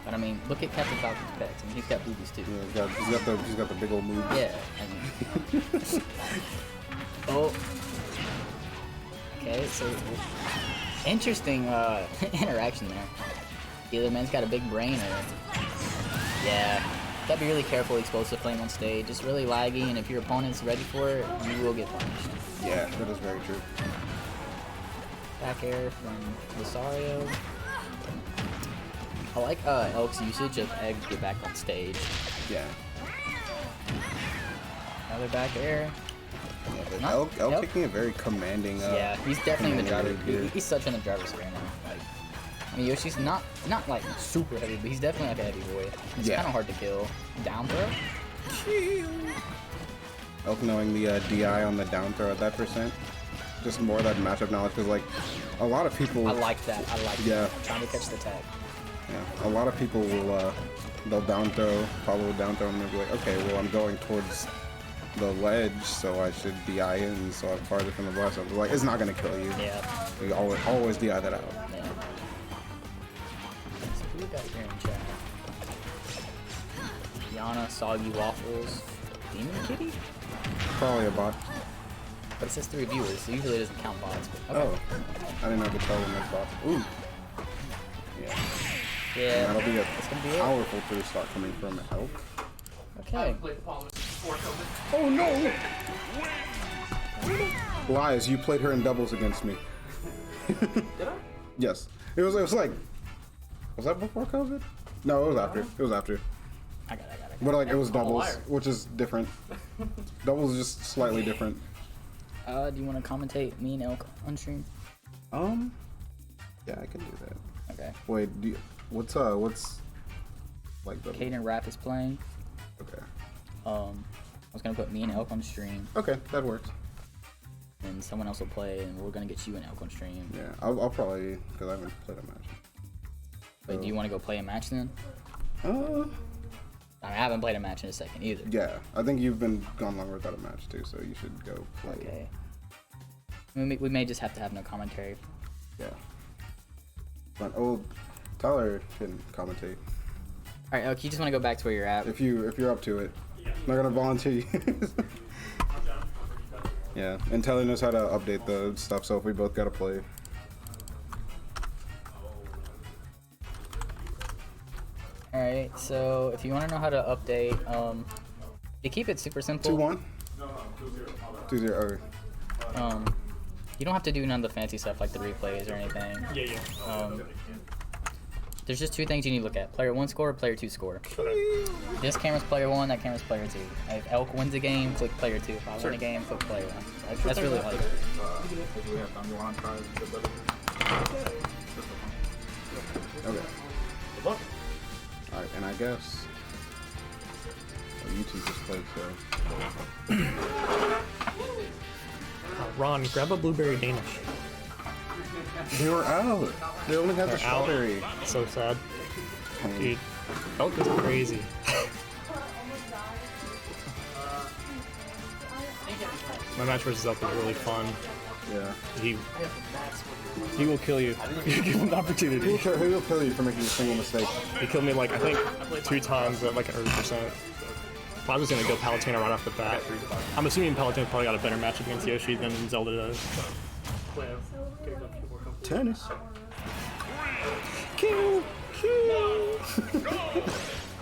But I mean, look at Captain Falcon's pets. I mean, he's got boobies too. yeah, he's got the big old move. Yeah. I mean. Oh. Okay, so interesting interaction there. Either man's got a big brain or yeah. Gotta be really careful with explosive flame on stage. It's really laggy, and if your opponent's ready for it, you will get punished. Yeah, that is very true. Back air from Lusario. I like Elk's usage of egg to get back on stage. Yeah. Another back air. Yeah, but Not- Elk Elk- taking a very commanding. Yeah, he's definitely in the driver. commanding lead here. He's such in the driver's seat right now. Like, I mean, Yoshi's not like super heavy, but he's definitely like a heavy boy. It's Yeah. kind of hard to kill. Down throw. Elk knowing the DI on the down throw at that percent. Just more of that matchup knowledge, because like a lot of people. I like that. I like Yeah. that. Trying to catch the tag. Yeah, a lot of people will they'll down throw, follow down throw, and they'll be like, okay, well I'm going towards the ledge, so I should DI in, so I'm farther from the blast. I'm like, it's not gonna kill you. Yeah. You always DI that out. Yeah. So who we got here in chat? Yana, Soggy Waffles, Demon Kitty? Probably a bot. But it says 3 viewers, so usually it doesn't count bots. But okay. Oh, I didn't know I could tell when there's bots. Ooh. Yeah. Yeah. That'll be a That's gonna be it. powerful 3 stock coming from Elk. Okay. Oh no! Lies, you played her in doubles against me. Did I? Yes. It was like, was that before COVID? No, it was after. It was after. I got it. But like, it was I'm a doubles, liar. which is different. Doubles is just slightly different. Do you want to commentate me and Elk on stream? Yeah, I can do that. Okay. Wait, what's like the... Caden Rap is playing. Okay. I was gonna put me and Elk on stream, Okay, that works. and someone else will play, and we're gonna get you and Elk on stream. Yeah, I'll probably, because I haven't played a match. But do you want to go play a match then? I haven't played a match in a second either. Yeah, I think you've been gone longer without a match too, so you should go play. Okay. We may just have to have no commentary. Yeah. But Tyler can commentate All right, Elk, you just want to go back to where you're at. if you're up to it. I'm not gonna volunteer you. Yeah, and Tyler knows how to update the stuff, so if we both gotta play. All right, so if you want to know how to update, you keep it super simple. 2-1. 2-0. Okay. You don't have to do none of the fancy stuff like the replays or anything. Yeah. There's just two things you need to look at: player 1 score, player 2 score. This camera's player 1, that camera's player 2. If Elk wins a game, click player 2. If I win a game, click player 1. That's really like. Okay. Alright, and I guess you two just played, so Ron, grab a blueberry Danish. they were out. They only had the They're out. strawberry. So sad. Dude, Elk is crazy. My match versus Elk was really fun. Yeah. He will kill you. You give him the opportunity. Who will kill you for making a single mistake? He killed me like I think 2 times at like an 30%. Well, I was gonna go Palutena right off the bat. I'm assuming Palutena probably got a better matchup against Yoshi than Zelda does. Tennis. Kill!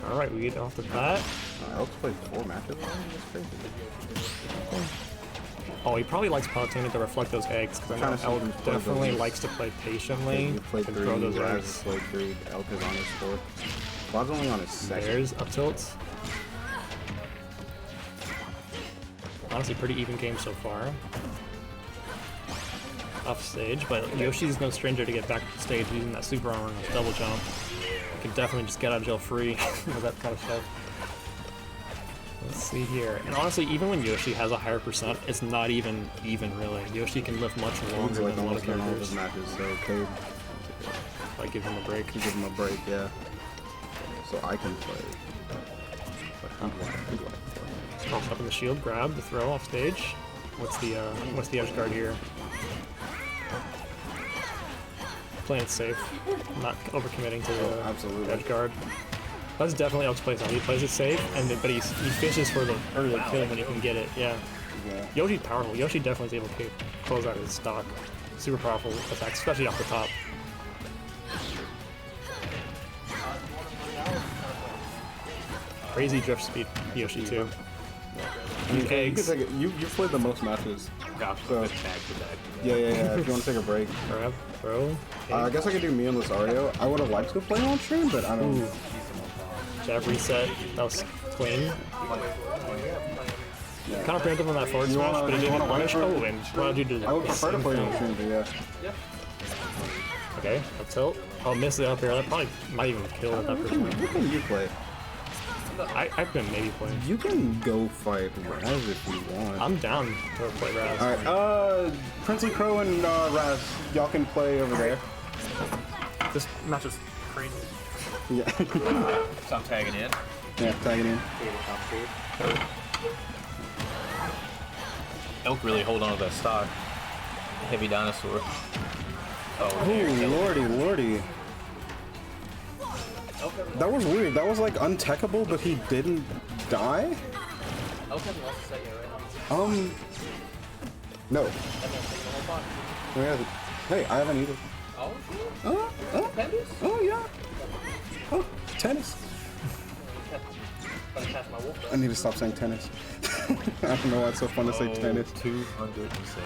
Alright, we get off the bat. Elk's played 4 matches. That's crazy. Oh, he probably likes Palutena to reflect those eggs, because I know Kinda Elk seems like definitely those- likes to play patiently You played and 3, throw those Raz eggs. played 3, Elk is on his 4th. Bob's only on his 2nd. There's up tilts. Honestly, pretty even game so far. Off stage, but Yoshi's no stranger to get back to the stage using that super armor and double jump. You can definitely just get out of jail free with that kind of stuff. Let's see here. And honestly, even when Yoshi has a higher percent, it's not even really. Yoshi can live much He's longer like than a lot of almost in all of his characters. matches, so Cade, Like, give him a break. give him a break, yeah. So I can play. But he'd like to play. Toss up in the shield, grab the throw off stage. What's the edge guard here? Playing it safe, not overcommitting to the absolutely. edge guard. That's definitely Elk's play style. He plays it safe, but he fishes for the early kill when he can get it. Yeah. Yeah. Yoshi's powerful. Yoshi definitely is able to close out his stock. Super powerful attacks, especially off the top. Crazy drift speed, Yoshi too. These eggs. You've played the most matches. Gosh, So- back to back. Yeah. If you want to take a break, Grab, throw. I guess I could do me and Lusario. I would have liked to play on stream, but I don't. Ooh. Jab reset. That was clean. Kind of preemptive on that forward smash, wanna- but it you didn't wanna punish. wait for Oh, it? and allowed you to do I would the prefer to same play on thing. stream, but yeah. Okay, up tilt. Oh, miss the up air. That probably might even kill at that percent. Who can you play? I've been maybe playing. You can go fight Raz if you want. I'm down to play Raz. Alright, Princey Crow and Raz, y'all can play over there. This match is crazy. Yeah. So I'm tagging in. Yeah, tag it in. Elk really hold on to that stock. Heavy dinosaur. Oh, Ooh, lordy. That was weird. That was like untechable, but he didn't die? No. Hey, I haven't either. Oh, yeah. Oh, tennis. I need to stop saying tennis. I don't know why it's so fun to say tennis. 207.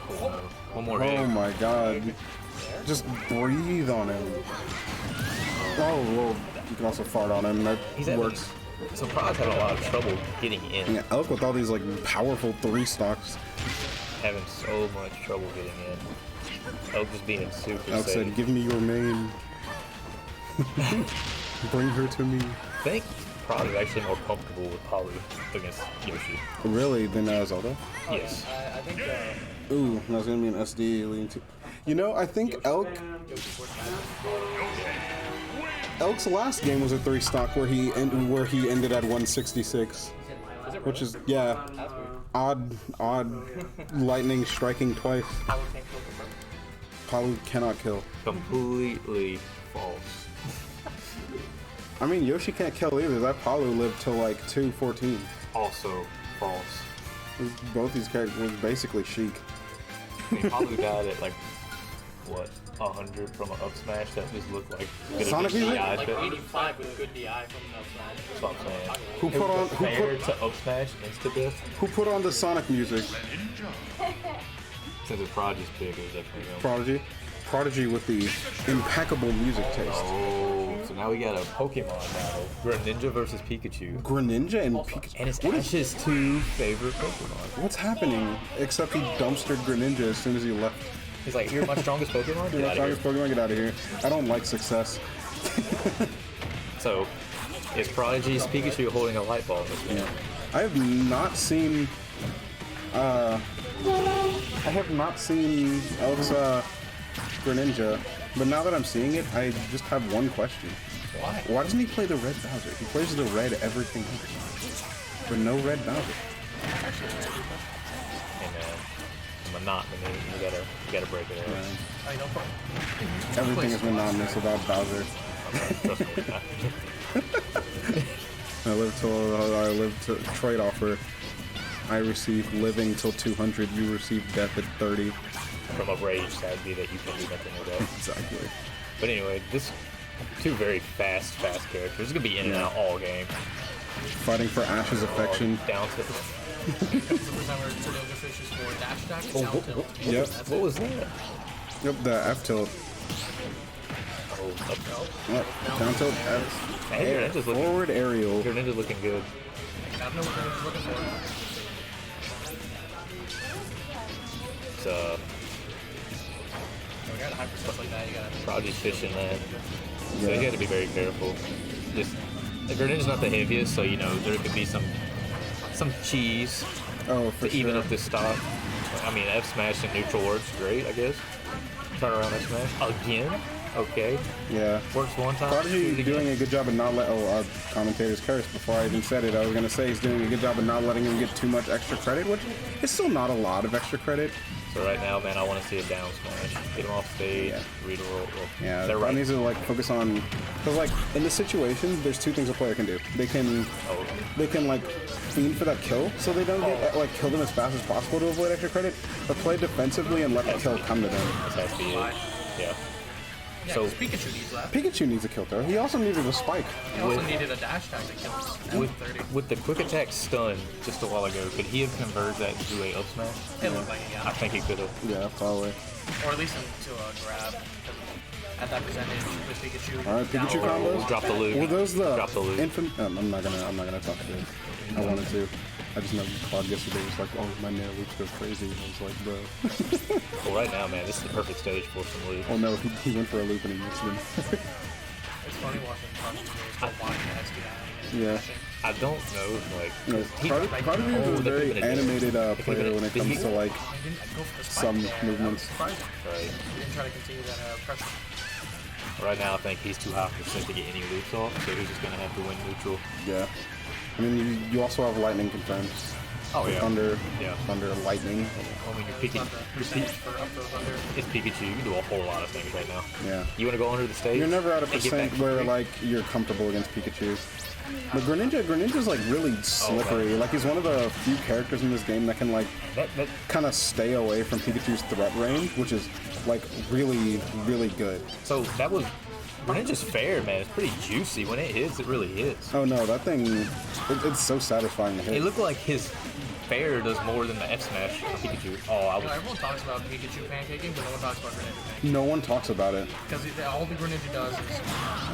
Oh, no. One more hit. Oh my god. Just breathe on him. Oh, well, you can also fart on him. That works. So Prod's having a lot of trouble getting in. Yeah, Elk with all these like powerful 3-stocks. Having so much trouble getting in. Elk just being super Elk safe. said, give me your main. Bring her to me. I think Prod is actually more comfortable with Palu against Yoshi. Really? Than Zelda? Yes. I think Ooh, that's gonna be an SD leading to. You know, I think Elk's last game was a 3-stock where he ended at 166, which is odd lightning striking twice. Palu cannot kill. Completely false. I mean, Yoshi can't kill either. That Palu lived till like 214. Also false. Both these characters were basically chic. I mean, Palu died at like, what, 100 from an up smash that just looked like Sonic music? DI. like 85 with good DI from the outside. That's what I'm saying. Who put on Fair to up smash insta death. who put on the Sonic music? Since it's Prodigy's pick, it was definitely him. Prodigy. Prodigy with the impeccable music taste. Oh, so now we got a Pokemon battle. Greninja versus Pikachu. Greninja and Pikachu. And it's Ash's 2 favorite Pokemon. What's happening? Except he dumpstered Greninja as soon as he left. He's like, you're my strongest Pokemon? You're Get my out of here. strongest Pokemon, get out of here. I don't like success. So, is Prodigy's Pikachu holding a light ball in this game? I have not seen Elk's Greninja, but now that I'm seeing it, I just have one question. Why? Why doesn't he play the red Bowser? He plays the red everything else, but no red Bowser. Hey man, the monotony, you gotta break it up. Everything is monotonous without Bowser. Trust me. I live to trade offer. I receive living till 200. You receive death at 30. From a rage sadly that you can do nothing with that. Exactly. But anyway, this 2 very fast characters. It's gonna be in and out all game. Fighting for Ash's affection. Down to Yep. what was that? Yep. The F tilt. Oh, up. Yep. Down tilt. F. Man, Greninja's looking, Forward aerial. Greninja's looking good. It's Prodigy's fishing that. So you got to be very careful. Just the Greninja's not the heaviest, so you know there could be some cheese Oh, for to even sure. up this stock. I mean, F smash and neutral works great, I guess. Turn around F smash again. Okay, Yeah. works one time. Prodigy do it doing again. a good job of not our commentators cursed before I even said it. I was gonna say he's doing a good job of not letting him get too much extra credit, which is still not a lot of extra credit. So right now, man, I want to see a down smash. Get him off stage. Yeah. Read a roll. Yeah, they're Prod right. needs to like focus on, because like in this situation, there's 2 things a player can do. They can like fiend for that kill, so they don't get like kill them as fast as possible to avoid extra credit, or play defensively and let the kill come to them. This has to be it. Yeah. Yeah, So 'cause Pikachu needs that. Pikachu needs a kill throw. He also needed a spike. He also needed a dash tag to kill him. with, 30. with the quick attack stun just a while ago, could he have converted that into a up smash? It looked like it, I yeah. think he could have. Yeah, probably. Or at least into a grab. 'Cause at that percentage with Pikachu. All right, Pikachu down low. combos. Drop the loop. Were those the Drop the loop. infant? I'm not gonna talk to it. I wanted to. I just know Claude yesterday was like, oh, my nail loops go crazy. And I was like, bro. Well, right now, man, this is the perfect stage for some loop. Oh no, he went for a loop and he missed him. It's funny watching Prodigy still watching the SDI. Yeah. I don't know, like, No, he- Prodigy is a Oh, very they could've been a animated different- player when it Did comes he- to like He didn't go for the spike. some movements. Surprising. right. He didn't try to continue that pressure. Right now, I think he's too high percent to get any loops off, so he's just gonna have to win neutral. Yeah. I mean, you also have lightning confirmed. Oh, yeah. Thunder. Yeah. Thunder, lightning. Well, when you're picking, Percentage for up those under. it's Pikachu. You can do a whole lot of things right now. Yeah. You want to go under the stage? You're never at a and get back percent to where three? like you're comfortable against Pikachu. But Greninja's like really slippery. Like he's one of the few characters in this game that can like that kind of stay away from Pikachu's threat range, which is like really, really good. So that was Greninja's fair, man. It's pretty juicy. When it hits, it really hits. Oh no, that thing, it's so satisfying to hit. It looked like his fair does more than the F smash for Pikachu. Oh, I You know, was. everyone talks about Pikachu pancaking, but no one talks about Greninja pancaking. No one talks about it. Because all the Greninja does is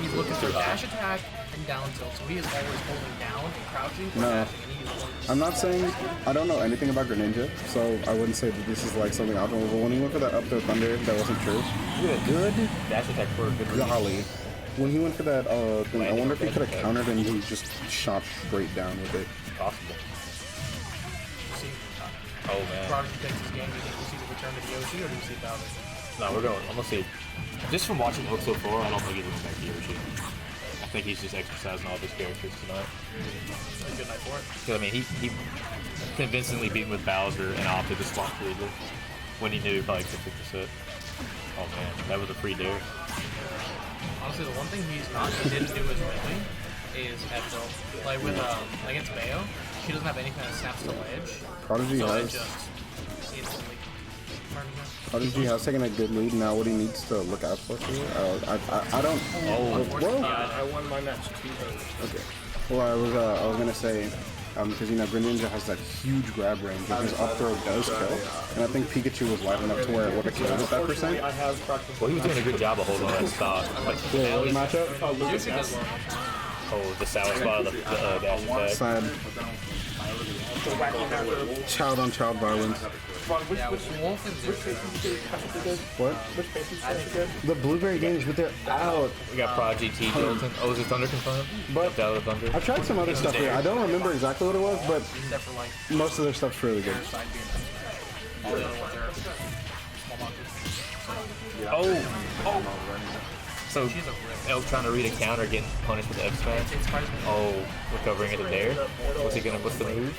he's looking for dash attack and down tilt, so he is always holding down and crouching for No. dashing, and he is always... I'm not saying, I don't know anything about Greninja, so I wouldn't say that this is like something out there. But when he went for that up throw thunder, that wasn't true. Good dash attack for a good reason. Golly. When he went for that thing, I wonder if he could have countered and he just shot straight down with it. Possible. See, Oh man. Prodigy takes his game. Do you think we see the return to the Yoshi, or do we see Bowser? No, we're going. I'm gonna say, just from watching Hook so far, I don't think he's back to Yoshi. I think he's just exercising all of his characters tonight. Really good night for it. 'Cause, I mean, he convincingly beat with Bowser and opted to swap Friedel when he knew he probably could pick the set. Oh man, that was a free dare. Honestly, the one thing he didn't do as Ridley is head tilt. Like with against Mayo, she doesn't have any kind of snaps to ledge. Prodigy So it has, just instantly. Prodigy has taken a good lead. Now what he needs to look out for here, I don't. Oh, Whoa. I won my match 2-0. Okay. Well, I was gonna say, because you know Greninja has that huge grab range, and his up throw does kill. And I think Pikachu was light enough to where it would have killed at that percent. I have practiced. well, he was doing a good job of holding that stock. Like, Yeah, what matchup? Yoshi does well. oh, the sour spot of the dash attack. Sad. Child on child violence. Yeah, Wolf and Zuko. What? The blueberry games, but they're out. We got Prodigy, T. Jolton. Oh, is it Thunder confirmed? But- Jumped out of the Thunder. I've tried some other stuff here. I don't remember exactly what it was, but Except for like most of their stuff's really good. side being all the other ones are small monsters. Oh! So, She's a rip. Elk trying to read a counter, getting punished with the F smash. It surprised me. Oh, recovering it to there. What's the move?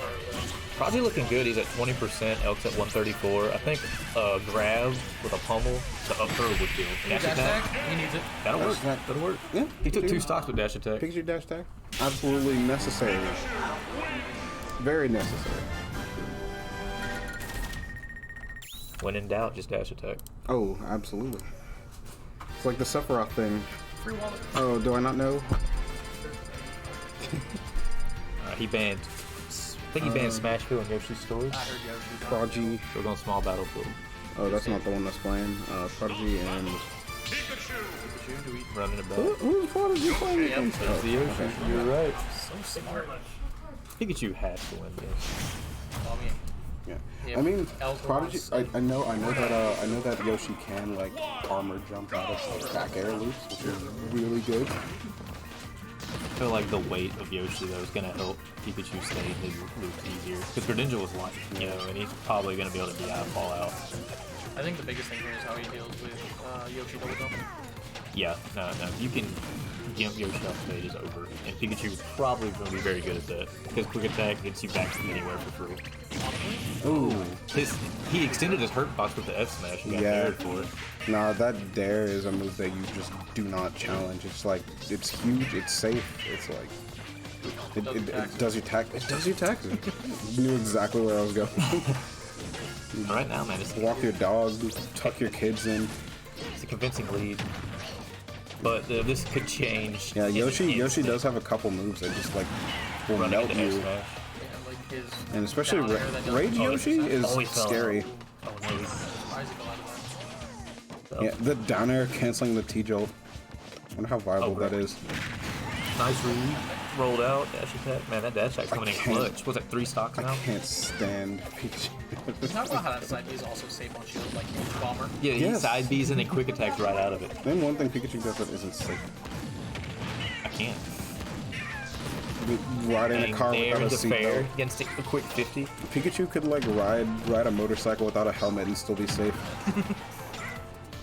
Prodigy looking good. He's at 20%. Elk's at 134. I think grab with a pummel to up throw would kill. Dash Dash attack. attack, he needs it. That'll work. That'll work. Yeah. He took 2 stocks with dash attack. Pikachu dash tag? Absolutely necessary. Very necessary. When in doubt, just dash attack. Oh, absolutely. It's like the Sephiroth thing. Free wallet. Oh, do I not know? He banned. I think he banned Smashville and Yoshi's stores. I heard Yoshi. Prodigy. So we're going small battlefield. Oh, that's not the one that's playing. Prodigy and... Running about. Who's Prodigy playing against? It's the Yoshi. okay. You're right. So smart. Pikachu has to win this. Well, I mean, Yeah. Yeah, I mean, Elk Prodigy. wants- I know that Yoshi can like armor jump out of back air loops, which is really good. I feel like the weight of Yoshi though is gonna help Pikachu stay in his loops easier. Because Greninja was light, you know, and he's probably gonna be able to be out of Fallout. I think the biggest thing here is how he deals with Yoshi double jump. Yeah, no. You can gimp Yoshi off stage is over, and Pikachu probably gonna be very good at that. Because quick attack gets you back from anywhere for free. Ooh. He extended his hurt box with the F smash. He got Yeah. dared for it. Nah, that dare is a move that you just do not challenge. It's like, it's huge, it's safe, it's like, it does your tax. It does your taxes. You knew exactly where I was going. Right now, man, it's Walk your dog, tuck your kids in. a convincing lead. But this could change. Yeah, in Yoshi an does instant. have a couple moves that just like will Running melt into F you. smash. Yeah, like his And especially down air that doesn't- Rage Yoshi is Oh, he fell scary. out. Oh, no. Why is he go out of that? Yeah, the down air canceling the T-jolt. I wonder how viable right. that is. Nice read. Rolled out. Dash attack. Man, that dash attack coming in can't- clutch. What's that, 3 stocks I now? can't stand Pikachu. Talk about how that side B is also safe on shield, like huge bomber. Yeah, he Yes. side Bs and then quick attacks right out of it. Then one thing Pikachu does that isn't safe. I can't. Riding a And car there without a the fair seatbelt. against a quick 50. Pikachu could like ride a motorcycle without a helmet and still be safe.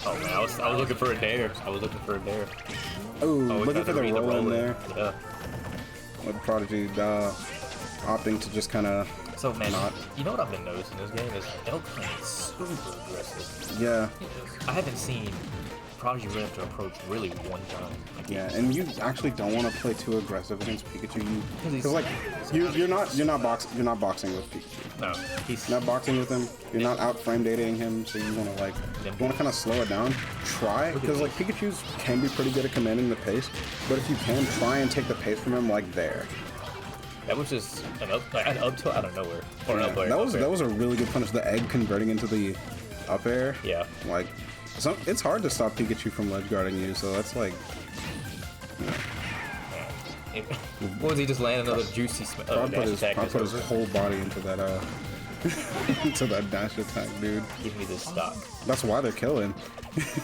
Oh man, I was looking for a dare. I was looking for a dare. Ooh, Oh, we looking tried for to the read roll in roll there. Yeah. With Prodigy opting to just kind of, So man, Not. you know what I've been noticing in this game is Elk playing super aggressive. yeah. I haven't seen Prodigy really have to approach really one time. Like, Yeah, and you actually don't want to play too aggressive against Pikachu. Because like you're not boxing with Pikachu. No, he's You're not boxing with him. You're not out frame dating him. So you want to kind of slow it down. Try, because like Pikachu's can be pretty good at commanding the pace. But if you can, try and take the pace from him like there. that was just an up tilt out of nowhere, or an up air. That was a really good punish. The egg converting into the up air. Yeah. Like, it's hard to stop Pikachu from ledge guarding you. So that's like. What was he just land another juicy I'd dash attack? put his whole body into that into that dash attack, dude. Give me this stock. That's why they're killing.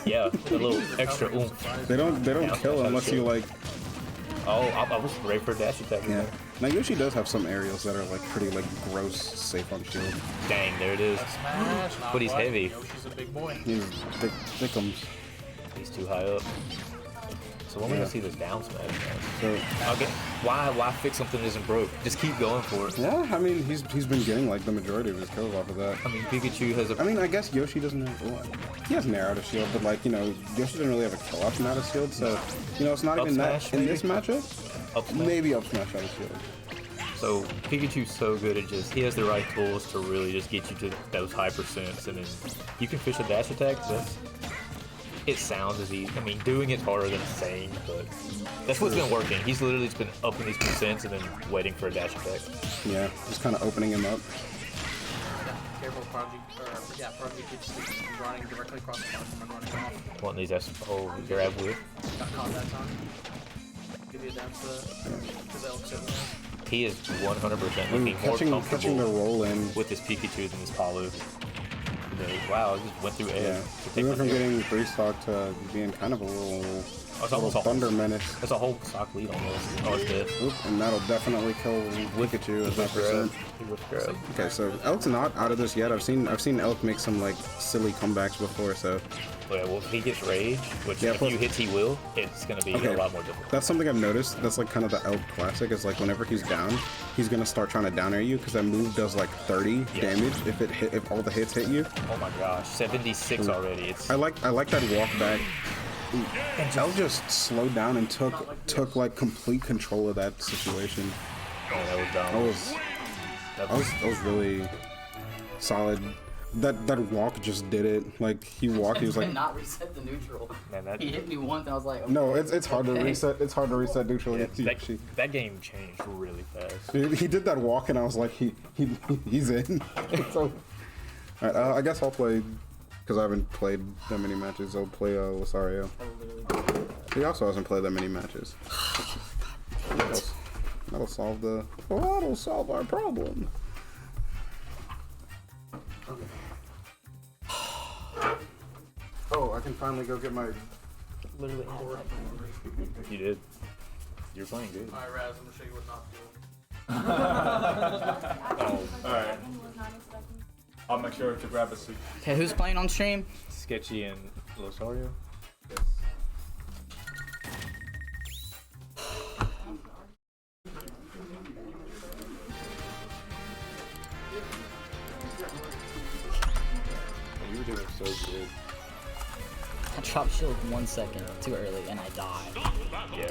Yeah, a little extra oomph. They don't kill unless you like. Oh, I was ready for a dash attack. Yeah. Now Yoshi does have some aerials that are like pretty like gross safe on shield. Dang, there it is. Smash, not But he's quite. heavy. Yoshi's a big boy. He's thickums. He's too high up. So when we gonna see this down smash, man? So Okay, why fix something that isn't broke? Just keep going for it. yeah, I mean he's been getting like the majority of his kills off of that. I mean, Pikachu has a. I mean, I guess Yoshi doesn't have what? He has Nair out of shield, but like, you know, Yoshi doesn't really have a kill option out of shield, so you know it's not Up even that smash, in maybe? this matchup. Up smash. Maybe up smash out of shield. So Pikachu's so good at he has the right tools to really just get you to those high percents, and then you can fish a dash attack. It sounds as easy. I mean, doing it's harder than saying, but that's what's been working. He's literally just been upping these percents and then waiting for a dash attack. Yeah, just kind of opening him up. Yeah, careful, Prodigy. Prodigy keeps running directly across the platform and running off. One of these grab whip. Got caught that time. Give you a dance to the elk sitting there. He is 100% Ooh, looking more catching the comfortable roll in. with this Pikachu than this Palu. Wow, it just went through air. Yeah, we went from getting 3-stock to being kind of a little thunder menace. That's a whole stock lead almost. Oh, it's dead. Oop, and that'll definitely kill Pikachu at that percent. He whipped grab. Okay, so Elk's not out of this yet. I've seen Elk make some like silly comebacks before, so Yeah, well, if he gets rage, which Yeah, if plus- you hits he will, it's going to be Okay. a lot more difficult. that's something I've noticed. That's like kind of the Elk classic. Is like whenever he's down, he's gonna start trying to down air you because that move does like 30 Yeah. damage if all the hits hit you. Oh my gosh, 76 already. It's I like that walk back. And Elk just slowed down and took like complete control of that situation. that was dumb. That was really solid. That walk just did it. Like he walked, he was like, not reset the neutral. Man, that- He hit me once, and I was like, no, it's hard to okay. reset. It's hard to reset neutral against Yoshi. that game changed really fast. He did that walk, and I was like, he's in. So, all right, I guess I'll play because I haven't played that many matches. I'll play Lucario. He also hasn't played that many matches. That'll solve our problem. Oh, I can finally go get my. Literally. You did. You're playing good. Alright, Raz, I'm gonna show you what not to do. Alright. I'll make sure to grab a seat. okay, who's playing on stream? Sketchy and Lucario. You were doing so good. I dropped shield 1 second too early, and I died. Yeah.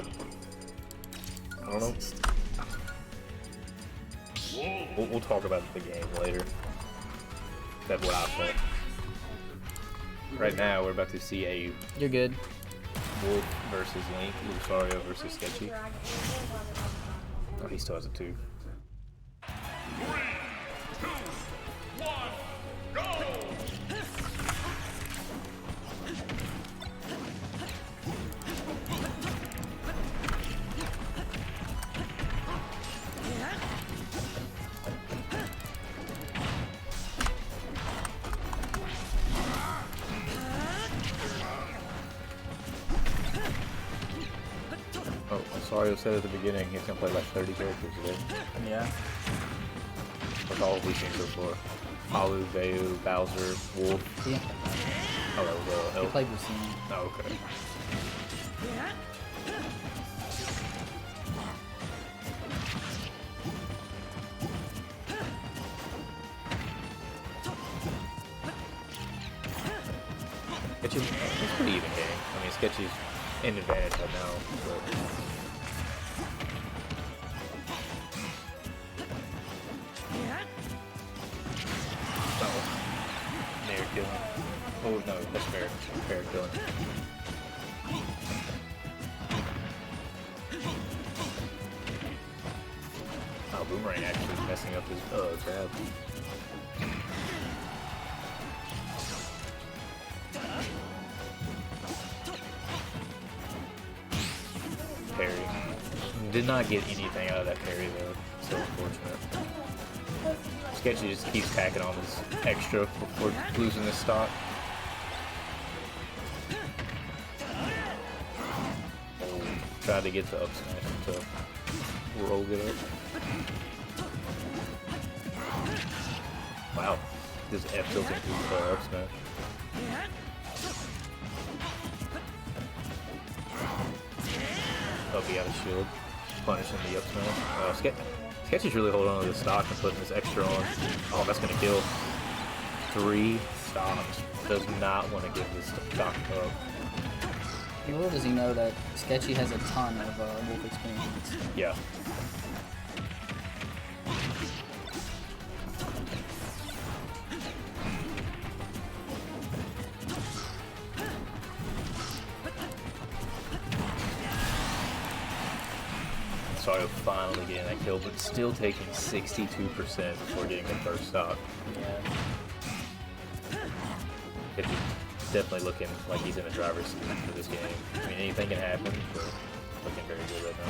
I don't know. We'll talk about the game later. That's what I thought. Right now, we're about to see a You're good. Wolf versus Link, Lucario versus Sketchy. Oh, he still has a 2. Oh, Lucario said at the beginning he's gonna play like 30 characters today. Yeah. That's all we've seen so far. Malu, Bayu, Bowser, Wolf. Yeah. Oh, that was He Elf. played Lucina. Oh, okay. It's a pretty even game. I Sketchy's in advantage right now. But... Oh, Nair killing. Oh no, that's fair. Fair killing. Oh, Boomerang actually messing up his grab. Parry. Did not get anything out of that parry though. So unfortunate. Sketchy just keeps tacking on this extra before losing this stock. Oh, tried to get the up smash to roll it up. Wow, this F tilting through up smash. Up he out of shield, punishing the up smash. Sketchy's really holding on to the stock and putting this extra on. Oh, that's gonna kill. 3 stocks. Does not want to give this stock up. Little does he know that Sketchy has a ton of wolf experience. Yeah. Sario finally getting that kill, but still taking 62% before getting the first stock. Yeah. It's definitely looking like he's in the driver's seat for this game. I mean, anything can happen, but looking very good right now.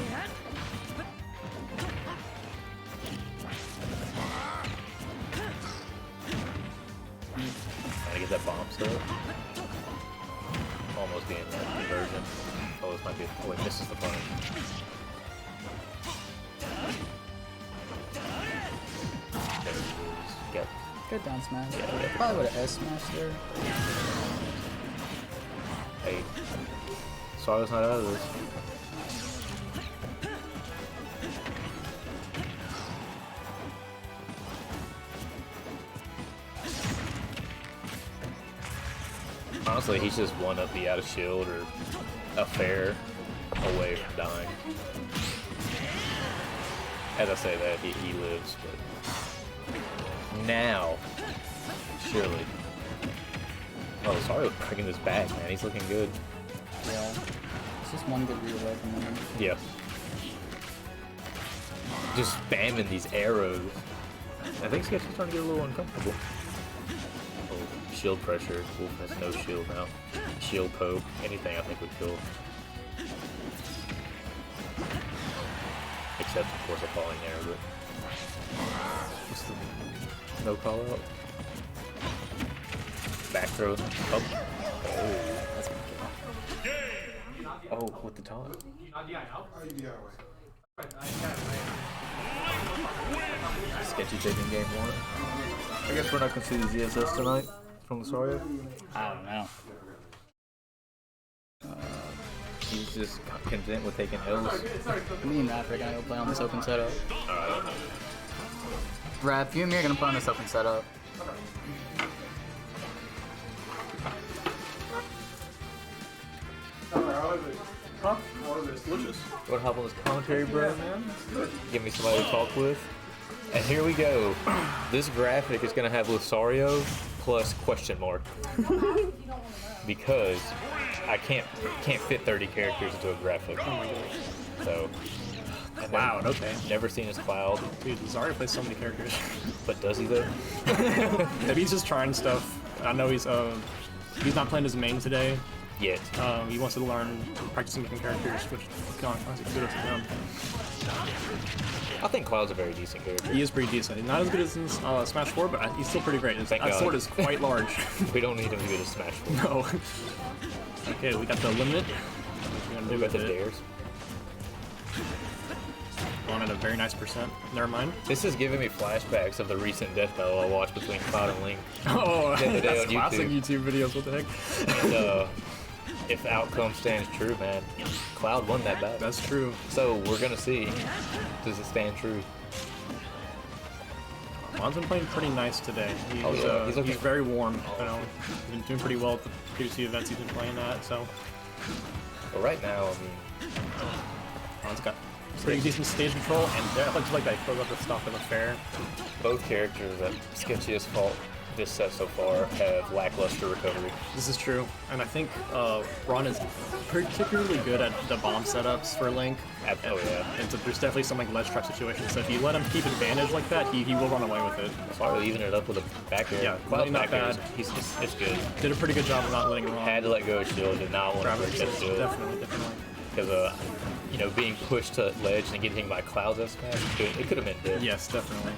Trying to get that bomb still. Almost getting that conversion. Oh, this might be. Oh, he misses the punish. There he is. Yep. Good down smash. Yeah, Probably would have S smashed there. Hey, Sario's not out of this. Honestly, he's just one up the out of shield or a fair away from dying. As I say that, he lives, but now, surely. Oh, Sario's breaking this back, man. He's looking good. Yeah. It's just one good read away from him. Yeah. Just spamming these arrows. I think Sketchy's starting to get a little uncomfortable. Oh, shield pressure. Wolf has no shield now. Shield poke. Anything I think would kill. Except, of course, a falling arrow, but... Just the no call out. Back throw. Up. Oh, that's gonna kill. Oh, with the taunt. Sketchy taking game 1. I guess we're not gonna see the ZSS tonight from the Sario. I don't know. He's just content with taking L's. Me and Raph are gonna go play on this open setup. Alright. Raph, you and me are gonna play on this open setup. Huh? Oh, it's delicious. You wanna hop on this commentary, bro? Give me somebody to talk with. And here we go. This graphic is gonna have Lucario plus question mark. Because I can't fit 30 characters into a graphic. Oh my god. So Cloud, okay. never seen his Cloud. Dude, Zario plays so many characters. But does he though? Maybe he's just trying stuff. I know he's not playing his main today. Yet. He wants to learn practicing different characters, which honestly kudos to him. I think Cloud's a very decent character. He is pretty decent. He's not as good as in Smash 4, but he's still pretty great. Thank That God. sword is quite large. We don't need him to go to Smash 4. No. Okay, we got the limit. We're gonna do We got with the it. dares. On at a very nice percent. Never mind. This is giving me flashbacks of the recent death battle I watched between Cloud and Link. Oh, The other day that's on classic YouTube videos. What the heck? And, if the outcome stands true, man, Cloud won that battle. That's true. So we're gonna see. Does it stand true? Juan's been playing pretty nice today. He's, Oh, yeah. He's looking- he's very warm. You know, he's been doing pretty well at the previous events he's been playing at. So But right now, I mean, Ron's got pretty decent stage control, and I like that he throws up the stuff in the fair. both characters at Sketchiest Fault this set so far have lackluster recovery. This is true, and I think Ron is particularly good at the bomb setups for Link. Oh yeah. And so there's definitely some like ledge trap situations. So if you let him keep advantage like that, he will run away with it. Sorry to even it up with a back air. Yeah, Cloud's not back air bad. it's good. Did a pretty good job of not letting Ron Had to let go of shield, did not want grab to it. let shield. Definitely. Because, you know, being pushed to ledge and getting hit by Clouds S smash, it could have been dead. Yes, definitely.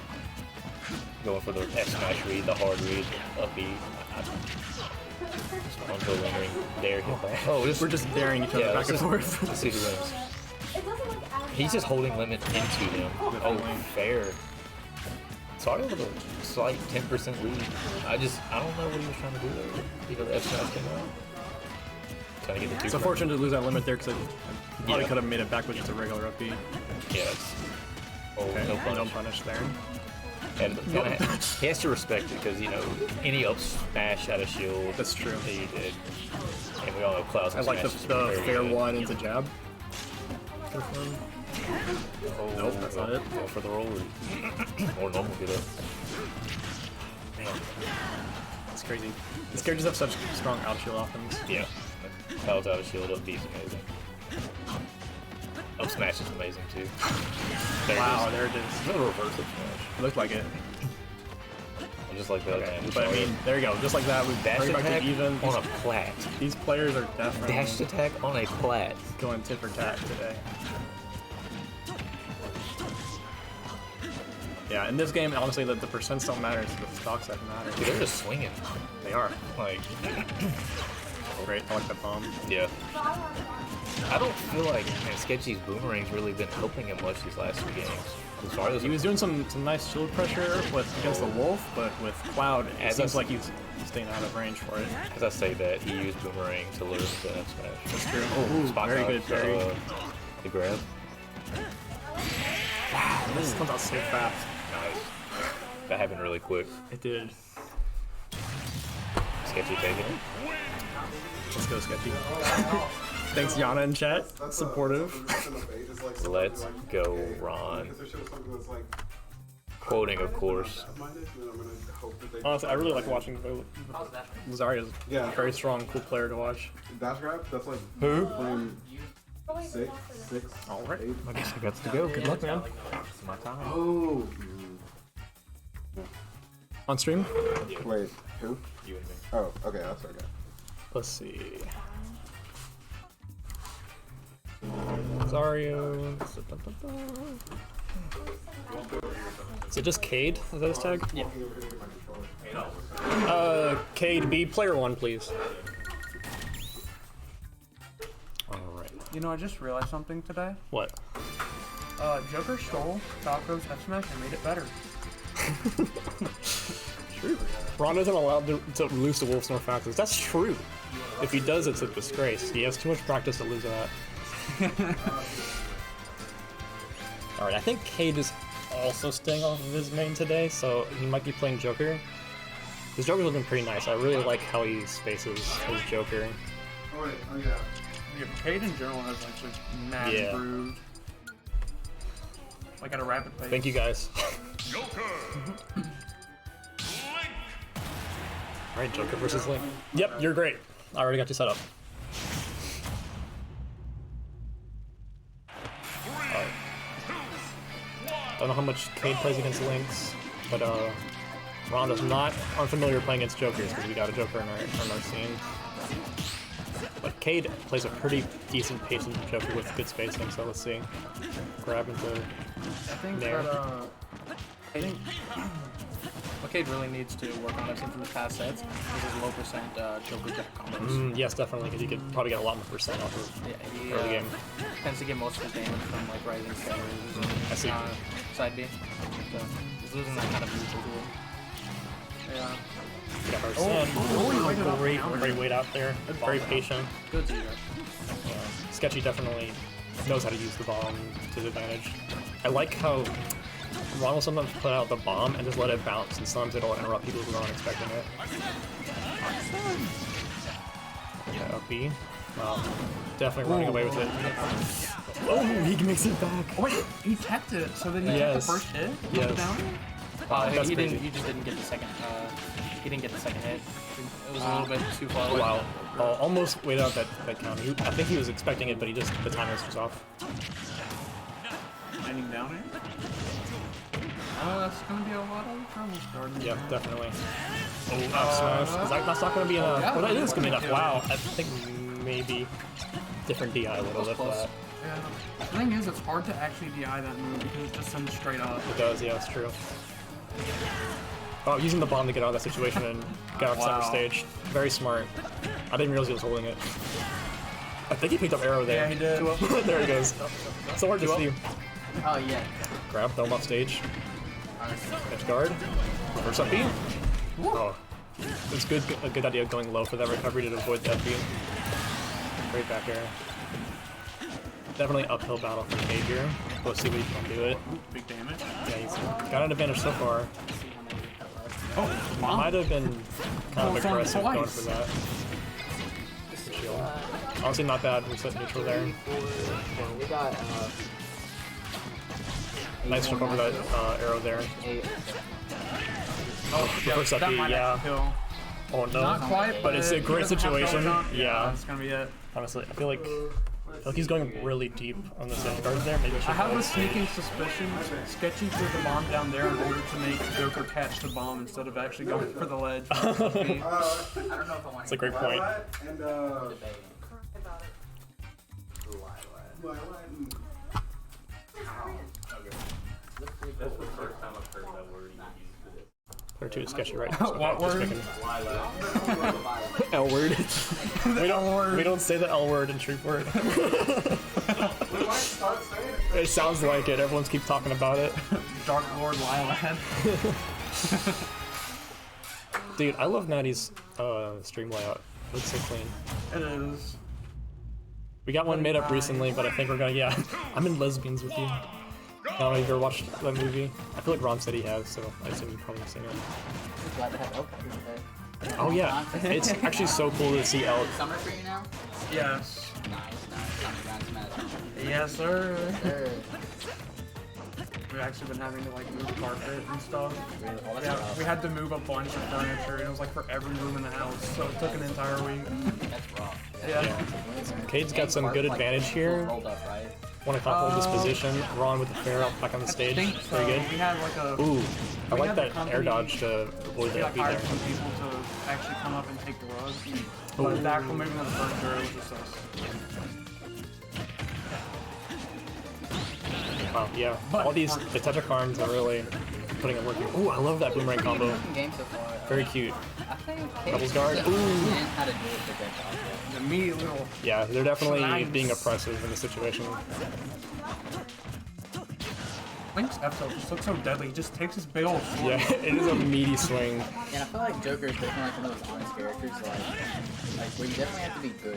Going for the S smash read, the hard read, up B. Just onto a lingering dare hit by. Oh, We're just daring each other yeah, back and forth. Let's see who wins. He's just holding limit into them. Oh, fair. Sorry with a slight 10% lead. I don't know what he was trying to do there. You know, the F smash came out. Trying to get the two. It's unfortunate to lose that limit there because I probably could have made it back with just a regular up B. Yeah, it's. Oh, Okay, no punish. no punish there. And he has to respect it because, you know, any up smash out of shield. That's true. He did. And we all know Clouds. I like the fair one into jab. Oh, Nope, that's not it. Go for the roll. Or normal get up. Man. It's crazy. These characters have such strong out shield offense. Yeah. Clouds out of shield, up B is amazing. Up smash is amazing too. Wow, there it It's is. a reverse up smash. It looked like it. Just like that. Okay. Man. But I mean, there you go. Just like that, we've dash bring back attack to even. on a plat. These players are definitely Dash attack on a plat. going tit for tat today. Yeah, in this game, honestly, the percents don't matter. It's the stocks that matter. Dude, they're just swinging. They are. Like, Great. I like that bomb. yeah. I don't feel like Sketchy's boomerang's really been helping him much these last two games. As far as He was doing some nice shield pressure against the Wolf, but with Cloud, it As seems I- like he's staying out of range for it. as I say that, he used boomerang to lure the F smash. That's true. Oh, Spot very dodge, good, very. the grab. This comes out so fast. Nice. That happened really quick. It did. Sketchy taking it. Let's go, Sketchy. Thanks, Yana in chat. Supportive. Let's go, Ron. Quoting, of course. Honestly, I really like watching Lazaria's Yeah. a very strong, cool player to watch. Dash grab? That's like Who? frame 6. All right. I guess I got to go. Good luck, man. It's my time. Oh. On stream? Wait, who? You and me. Oh, okay, that's okay. Let's see. Zario. Is it just Cade? Is that his tag? Yeah. Cade, be player 1, please. Alright. You know, I just realized something today. What? Joker stole Falco's F smash and made it better. True. Ron isn't allowed to lose to Wolves nor Falcons. That's true. If he does, it's a disgrace. He has too much practice to lose that. Alright, I think Cade is also staying off of his main today, so he might be playing Joker. His Joker's looking pretty nice. I really like how he spaces his Joker. Oh, wait, oh yeah. Yeah, Cade in general has like just mad Yeah. Brew. Like at a rapid pace. Thank you guys. Alright, Joker versus Link. Yep, you're great. I already got you set up. Don't know how much Cade plays against Lynx, but Ron is not unfamiliar playing against Jokers because we got a Joker in our scene. But Cade plays a pretty decent patient Joker with good spacing, so let's see. Grab into I think there. that I think what Cade really needs to work on, I've seen from the past sets, is his low percent Joker Jack combos. Yes, definitely, because you could probably get a lot more percent off of Yeah, he early game. tends to get most of his damage from like rising shadows I see. and side B. So he's losing that kind of neutral to him. Yeah. Got our son. Great weight out there. Very patient. Good zero. Sketchy definitely knows how to use the bomb to his advantage. I like how Ron will sometimes put out the bomb and just let it bounce, and sometimes it'll interrupt people who aren't expecting it. Yeah, up B. Wow. Definitely running away with it. Oh, he makes it back. Oh, wait, he teched it, so then he took the first hit? Yes. Down? That's he crazy. didn't. He just didn't get the second. He didn't get the second hit. It was a little bit too far away. Wow. Almost waited out that count. I think he was expecting it, but the timer was off. Ending down here. Oh, that's gonna be a lot of trouble starting. Yeah, definitely. Oh, up smash. That's not gonna be enough. yeah, Well, that is gonna be enough. yeah. Wow. I think maybe different DI would have left close. that. Yeah. The thing is, it's hard to actually DI that move because it just sends straight up. It does, yeah, it's true. Oh, using the bomb to get out of that situation and get off center stage. Very smart. I didn't realize he was holding it. I think he picked up arrow there. Yeah, he did. There he goes. So hard to see. Oh, yeah. Grab, throw him off stage. Edge guard. Reverse up B. Oh. It's a good idea going low for that recovery to avoid that B. Great back air. Definitely uphill battle for Cade here. Let's see what he can do it. Big damage. Yeah, he's got an advantage so far. Oh, Might have been kind of it's on aggressive twice. going for that. Shield. Honestly, not bad. Reset neutral there. We got, Nice jump over that arrow there. Oh, Reverse up that B, might yeah. have to kill. Oh no. Not quite, But it's a he great doesn't have situation. double jump. Yeah. That's gonna be it. Honestly, I feel like he's going really deep on this edge guard there. Maybe I should I have go. a sneaking suspicion Sketchy threw the bomb down there in order to make Joker catch the bomb instead of actually going for the ledge. That's a great point. Or two sketchy right. What word? L word. we don't say the L word in Shreveport. It sounds like it. Everyone's keep talking about it. Dark Lord Lilac. Dude, I love Natty's stream layout. It looks so clean. It is. We got one made up recently, but I think we're gonna. Yeah, I'm in Lesbians with you. I don't know if you ever watched that movie. I feel like Ron said he has, so I assume you've probably seen it. glad to have elk here today. Oh yeah, it's actually so cool to see elk. Summer for you now? Yes. Nice. Summer ground smash. Yes, sir. Sure. We've actually been having to like move carpet and stuff. Really? Oh, that's Yeah, rough. we had to move a bunch of furniture, and it was like for every room in the house, so it took an entire week. That's rough. Yeah. Cade's got some good advantage here. Rolled up, right? Want to hold this position. Ron with the fair up back on the stage. I think so. Very good. We had like a. Ooh, I we like had the that air company- dodge to avoid We that like B hired there. some people to actually come up and take the rug. But the actual moving of the furniture, it was just us. Wow, yeah. But- All these the Tetra arms are really putting it working. Ooh, I love that boomerang combo. Game so far. Very cute. I think Doubles guard. Ooh. And how to do it for good dodge. The meaty little. Yeah, they're definitely Nice. being oppressive in this situation. Link's F tilt just looks so deadly. He just takes his big old sword. Yeah, it is a meaty swing. And I feel like Joker is definitely like one of those honest characters, like where you definitely have to be good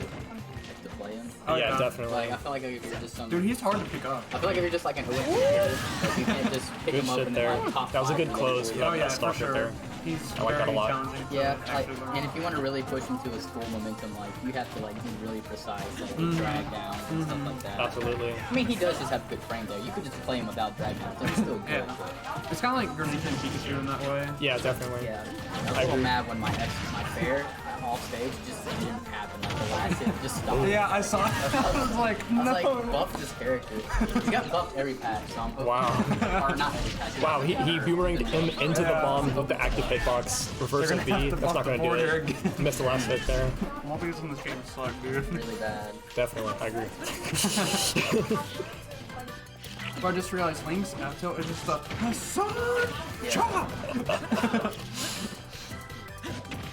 to play him. Oh, Yeah, yeah. definitely. Like I feel like if you're just some, Dude, he's hard to pick up. I feel like if you're just like an OS player, like you can't just pick Good him up shit and there. like top That was a good five close. and Yeah, Oh yeah, that for stock right sure. there. He's I like that a very lot. challenging. to Yeah, like, actually learn. and if you want to really push into his full momentum, like you have to like be really precise, like Mm-hmm. drag down and stuff like that. Absolutely. I mean, he does just have good frame though. You could just play him without drag down, so he's still good. Yeah. It's kind of like Greninja and Pikachu in that way. Yeah, definitely. Yeah, I was a little mad when my fair off stage just didn't happen. Like the last hit just stopped. Yeah, I saw it. I was like, I was no. like, buff this character. He's got buffed every patch, so I'm hoping. Wow. Or not every patch. Wow, he boomeranged him into the bomb with the active hitbox, reverse They're and gonna B. have to That's buff not the gonna do border it. again. Missed the last hit there. Multis in this game suck, dude. Really bad. Definitely, I agree. But I just realized Link's F tilt is just a Hassan chop.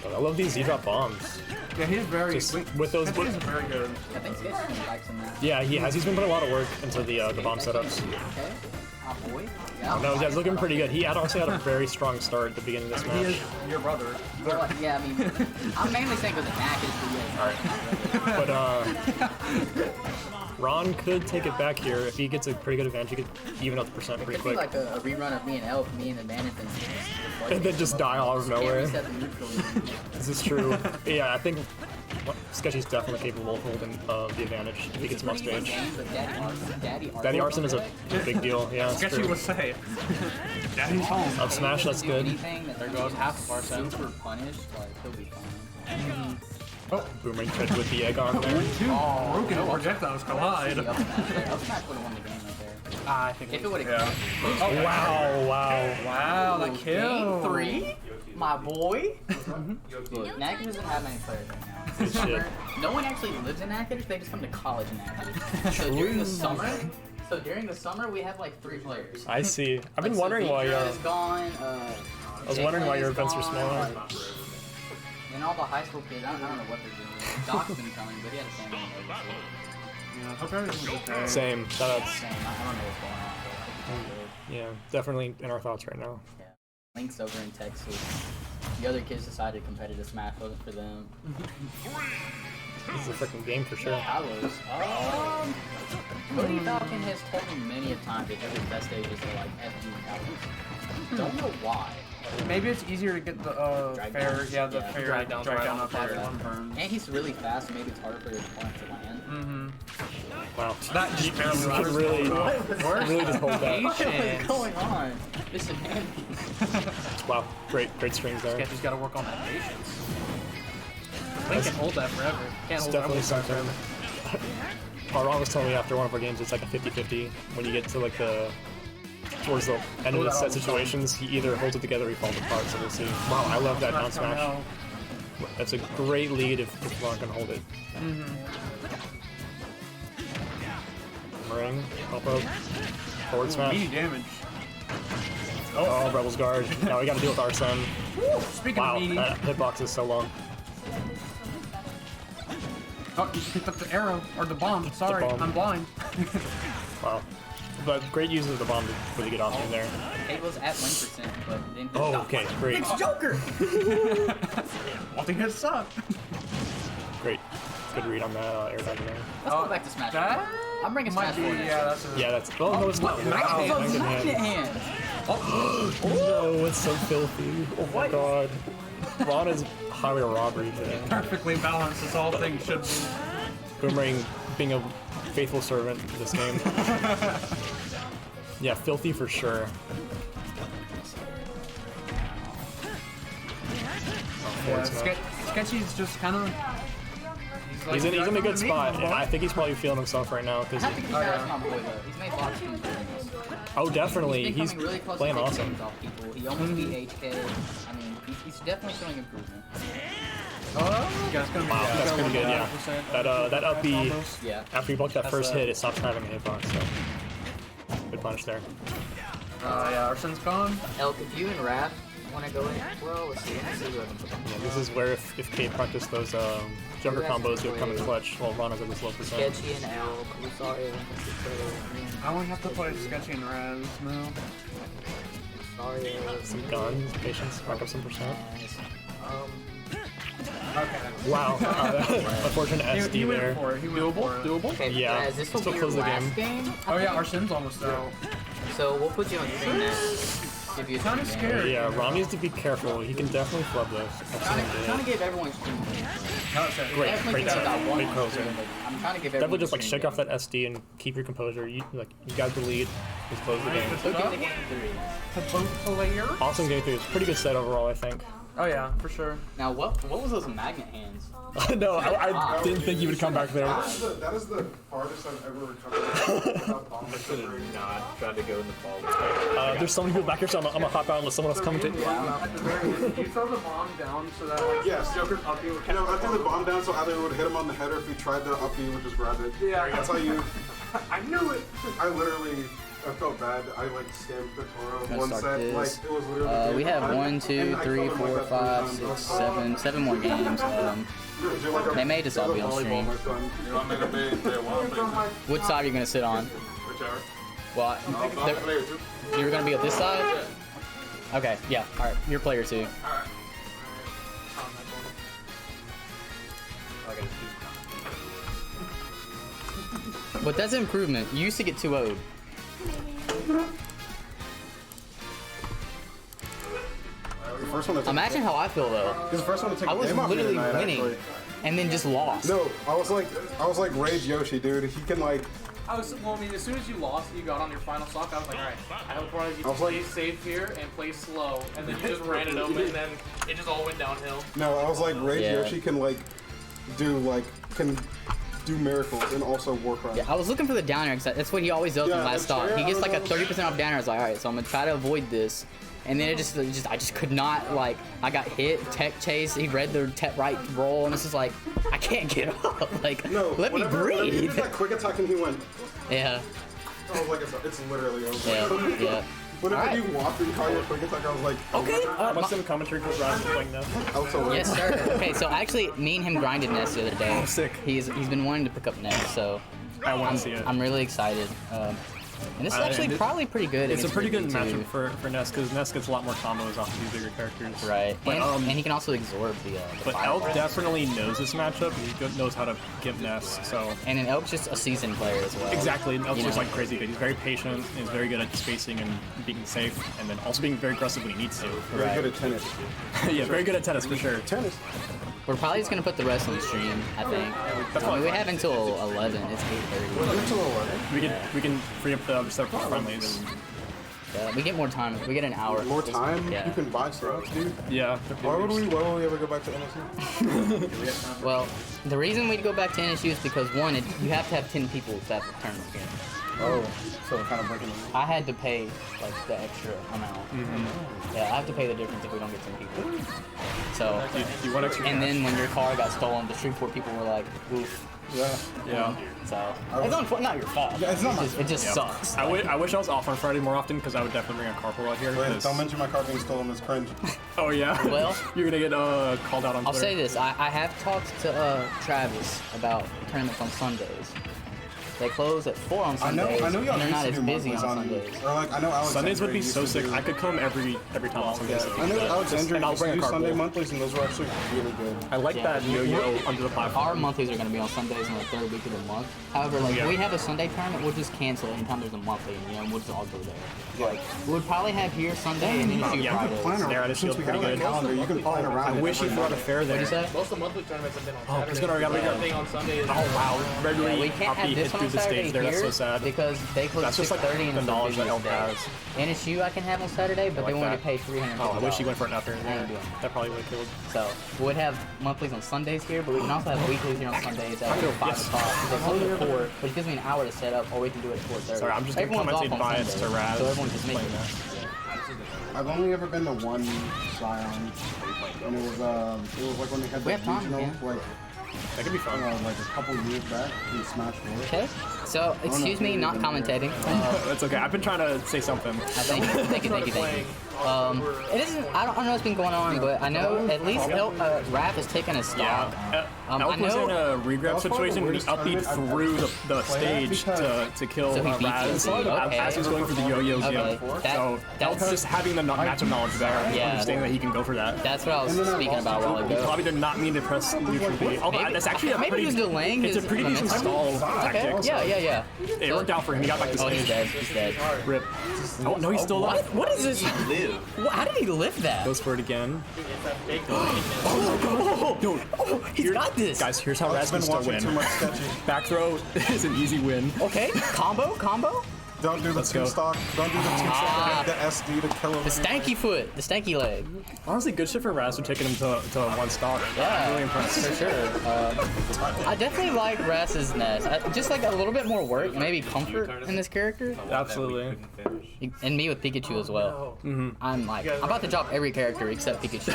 But I love these Z-drop bombs. Yeah, he's very. Just Link, with those- He's very good. I think Sketchy likes him now. Yeah, he has. He's been putting a lot of work into the bomb setups. Okay. Oh boy. Yeah. No, he's looking pretty good. He had also had a very strong start at the beginning of this He is match. your brother. Well, yeah, I mean, I'm mainly saying because attack is the But Ron could take it back here. If he gets a pretty good advantage, he could even up the percent It pretty could be quick. like a rerun of me and Elf, me and the bandits, And then just die all out of Can't nowhere. reset the neutral even. This is true. Yeah, I think Sketchy's definitely capable of holding the advantage if he gets him off Pretty good stage. game, but Daddy Arson is a big deal. Yeah, it's Sketchy true. would say it. Daddy's home. Up smash, that's good. There goes half of our super punished. Like he'll be fine. Oh, Boomerang tried with the egg on there. Oh, broken projectiles collide. Up smash would have won the game right there. I think If it would have. Oh, wow, wow. Wow, that kill. Game 3, my boy. Look, Natchitoches doesn't have many players right now. It's the Good summer. shit. No one actually lives in Natchitoches. They just come to college in Natchitoches. So during the summer, we have like 3 players. I see. I've been Like, wondering why Savitra is gone. I was wondering why your events were smaller. And all the high school kids, I don't know what they're doing. Doc's been coming, but he had a family emergency. Yeah, hope everything's okay. Same. That's, Same, I don't know what's going on. But I think it's all good. yeah, definitely in our thoughts right now. Yeah. Link's over in Texas. The other kids decided competitive Smash wasn't for them. This is a freaking game for sure. Kalos. Cody Falcon has told me many a time that every best stages are like FU Kalos. Don't know why. Maybe it's easier to get the Drag fair, downs. yeah, the Yeah, fair drag downs drag right down on the up fair. on burn. And he's really fast, so maybe it's harder for his opponent to land. Wow. That just barely You can really just hold that. What is going on? This is handy. Wow. Great strings there. Sketchy's got to work on that patience. Link can hold that forever. Can't It's hold definitely that something. Ron was telling me after one of our games it's like a 50-50 when you get to like towards the end of the set situations, he either holds it together or he falls apart, so we'll see. Wow, I love that down smash. That's a great lead if Ron can hold it. Ring, up, forward smash. Meaty damage. Oh, Rebel's Guard. Now we gotta deal with Arsene. Speaking Wow, of meaty, that hitbox is so long. oh, you picked up the arrow or the bomb. Sorry, bomb. I'm blind. Wow. But great use of the bomb to really get off in there. Cable's at 1%, but then Oh, okay, great. It's Joker! Multi hits suck. Great. Good read on that airbag there. Let's go back to Smash. That I'm bringing might Smash be, 4 yeah, that's a... Yeah, that's. Oh, no, it's not. Wow, Magnet Magnet hand. hand. No, it's so filthy. Oh my god. Ron is highway robbery today. perfectly balanced as all things should be. Boomerang being a faithful servant to this game. Yeah, filthy for sure. Yeah, Sketchy's just kind of... He's in a good spot. Yeah, I think he's probably feeling himself right now I because. have to give shout out to my boy though. He's made lots of things during this. Oh, definitely. He's He's been coming really close playing to taking awesome. games off people. He almost beat HK. I mean, he's definitely showing improvement. Yeah, it's gonna be... Wow, that's pretty good. Yeah. That up B Yeah. after you block that first hit, it stops having a hitbox. So good punish there. yeah, Arsen's gone. Elk, if you and Raph want to go in, well, let's see. Let's see who I can put on. Yeah, this is where if Kate practiced those Joker combos, it would come in clutch. Well, Ron is at this low percent. Sketchy and Elk. Lusario and I won't have to play Sketchy and Raz now. Lusario. Some guns, patience, rack up some percent. Okay. Wow, unfortunate SD He went there. for it. He went for it. Doable? Okay, Yeah, guys, this will still be your close the last game. Oh yeah, Arsen's almost out. So we'll put you on screen next. Give you a Kinda screen scared. game. Yeah, Ron needs to be careful. He can definitely flub this. Trying to give everyone screen game. Great, Definitely great think about one great pose screen, there. but I'm trying to give Definitely everyone just like screen shake game. off that SD and keep your composure. You got the lead. Just close the game. So give the game 3. To both players? Awesome game 3. It's a pretty good set overall, I think. Oh yeah, for sure. Now what was those magnet hands? No, I didn't think you would come back there. That is the farthest I've ever recovered. I should have not tried to go in the ball. There's so many people back here, so I'm gonna hop out and let someone else come to. At the very end, you throw the bomb down so that like, Yes, Joker. up you would You know, I threw the bomb down so either it would hit him on the head or if he tried to up, he would just grab it. Yeah. That's how you. I knew it! I literally. I felt bad. I like scammed the Toro one start set. this. Like it was literally. We have game 1, 2, and I 3, killed him 4, like that 5, 3 6, times. 7 more games. You're like a- They made this all be on volleyball, stream. my son. You want me to be the one What side are you gonna sit on? Whichever. Well, you're gonna be at this side. Okay, yeah. All right, you're player 2. But that's an improvement. You used to get 2-0'd. the first one to take Imagine how I feel though. He's the first one to take I a was game off me literally tonight, winning, actually. and then just lost. No, I was like Rage Yoshi, dude. He can like. Well, I mean, as soon as you lost, you got on your final stock. I was like, all right, I hope you I was play like- safe here and play slow, and then you just ran it open, and then it just all went downhill. No, I was like Rage Yeah. Yoshi can do miracles and also Warcraft. Yeah, I was looking for the downer because that's what he always does in Yeah, last that's stop. fair. He I gets don't like a know. 30% off downer. I was like, all right, so I'm gonna try to avoid this. And then I just could not, like, I got hit, tech chase, he read the right roll, and it's just like, I can't get up. Like, No, let me whenever he breathe. did that quick attack and he went. Yeah, I was like, it's literally over. yeah. Whenever Alright. he walked and caught your quick attack, I was like, Okay. What's some commentary for Raz playing now? I was so ready. Yes, sir. Okay, so actually, me and him grinded Nest the other day. Oh, sick. He's been wanting to pick up Nest, so I want to see it. I'm really excited. And this is actually and it- probably pretty good. It's a against pretty good Ruby, too. matchup for Ness because Ness gets a lot more combos off of these bigger characters. Right, But, and he can also absorb the But fireballs. Elk definitely knows this matchup. He knows how to get Ness. So And then Elk's just a seasoned player as well. exactly, Elk's You just know? like crazy good. He's very patient. He's very good at spacing and being safe, and then also being very aggressive when he needs to. Very Right. good at tennis. Yeah, very good at tennis for sure. Tennis. We're probably just gonna put the rest on the stream, I think. I mean, we have until 11. It's 8:30. We can free up the separate friendlies. We get more time. We get an hour. More time? Yeah. You can buy slots, dude. Yeah. Why would we ever go back to NSU? Well, the reason we'd go back to NSU is because one, you have to have 10 people to have the tournament here. Oh, so kind of breaking the rules. I had to pay like the extra amount. Yeah, I have to pay the difference if we don't get 10 people. So, You want extra? and then when your car got stolen, the Shreveport people were like, oof. Yeah. So, it's not your fault. Yeah, it's not my It just sucks. I wish I was off on Friday more often because I would definitely bring a carpool out here. Wait, 'cause- don't mention my car being stolen. It's cringe. Oh yeah. Well- you're gonna get called out on I'll Twitter. say this, I have talked to Travis about tournaments on Sundays. They close at 4 on I know Sundays, y'all and they're used not to as do busy on monthlies Sundays. Or like I know Alexandria Sundays would be used so to sick. do- I could come every time on Sundays. I know Alexandria And I'll used to bring a do Sunday carpool. monthlies, and those were actually really good. I like Yeah. that yo-yo under the platform. Our monthlies are going to be on Sundays in the third week of the month. However, like Yeah. we have a Sunday tournament, we'll just cancel it anytime there's a monthly, and we'll just all go there. Like we would probably have here Sunday and then Oh, do yeah, we Fridays. could Plan There, I around, just since feel we have pretty that good. calendar, you can plan around I it wish he every threw out a month. fair there. What'd you say? Most of the monthly tournaments have been on Oh, Saturday. he's gonna gotta be Everything on Sunday is Oh wow, regularly Yeah, we can't have hit this one through on the Saturday stage there. That's so here sad. because they close That's just like 6:30 and the it's knowledge the that Elk busiest day. has. NSU I can have on Saturday, but they like want me that. to pay $300. Oh, I wish he went for an after I ain't there. doing it. That probably would have killed. So we would have monthlies on Sundays here, but we can also have weeklies here on Sundays at 5 o'clock. They close at 4, which gives me an hour to set up, or we can do it at 4:30. Sorry, I'm just gonna Everyone's commentate off on bias to Sunday, Raz so everyone just make playing it. that. I've only ever been to one Scion, and it was like when they had We the have time, regional, man. like That could be fun. like a couple years back in Smash 4. Okay, so excuse me, not commentating. That's okay. I've been trying to say something. Thank you. It isn't. I don't know what's been going on, but I know at least Raph has taken a stock. Yeah. Elk I was know. in a regrab was probably the situation when he weirdest tournament upbeat I've through ever the played at stage because- to kill So he beat Raz. you. Okay. As he was going for the yo-yos, Okay. yeah. That- So Elk that's- just having the matchup knowledge there, Yeah. understanding that he can go for that. That's what I was speaking about a while He ago. probably did not mean to press neutral B. Although Maybe- that's actually a maybe pretty, he was delaying it's a his pretty decent momentum. stall Okay. tactic. Yeah. It worked out for him. He got back to Oh, he's stage. dead. He's dead. Rip. Oh no, he's still alive. What is this? How did he lift that? Goes for it again. Dude, he's got this. Guys, here's how Raz I've can been still watching too win. much sketchy. Back throw is an easy win. Okay, combo. Don't do the go. two stock. Don't do the two stock. The SD to kill him. The stanky foot, the stanky leg. Honestly, good shit for Raz for taking him to one stock. Yeah, I'm really impressed. for sure. I definitely like Rass's Nest. Just like a little bit more work, maybe comfort in this character, Absolutely. and me with Pikachu as well. I'm about to drop every character except Pikachu.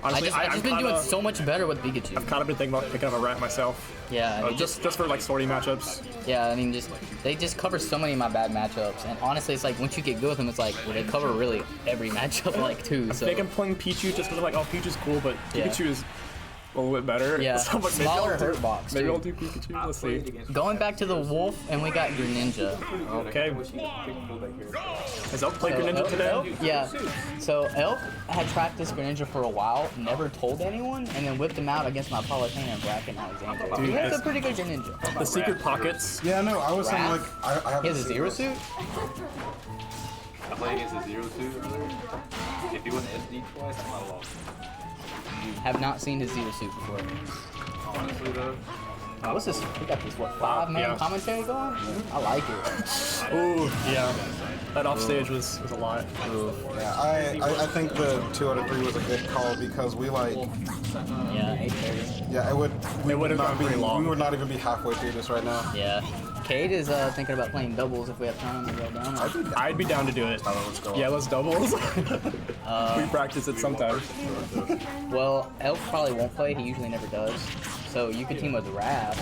Honestly, I've just been doing so much better with Pikachu. Kind of been thinking about picking up a rat myself. Yeah, I mean, Just for like sorting matchups. yeah. I mean, they just cover so many of my bad matchups, and honestly, it's like once you get good with them, it's like well, they cover really every matchup like too. I So think I'm playing Pichu just because I'm like, oh, Pichu's cool, but Yeah. Pikachu is a little bit better. yeah, So I'm like, smaller hurt box. Maybe too. I'll do Pikachu. Let's see. Going back to the wolf, and we got Greninja. Okay. Has Elk played Greninja Elk- today? Elk- yeah. So Elk had practiced Greninja for a while, never told anyone, and then whipped him out against my Palutena bracket in Alexandria. Dude, He has it's- a pretty good Greninja. The secret pockets. Yeah, no, I was saying Raph? like I have He has the a zero secret. suit. I played against the Zero Suit earlier. If he wasn't SD twice, I might have lost. Have not seen his Zero Suit before. Honestly, though. What's this? We got this, what, 5-man Yeah. commentary going? I like it. Ooh, yeah. That offstage was a lot. Yeah, I think the 2 out of 3 was a good call because we like, Yeah, 8:30. yeah, it would have not gone be, pretty long. we would not even be halfway through this right now. Yeah. Cade is thinking about playing doubles if we have time to go down. I'd be down to do it. Let's go. Yeah, let's doubles. We practice it sometimes. Well, Elk probably won't play. He usually never does. So you could team with Raph.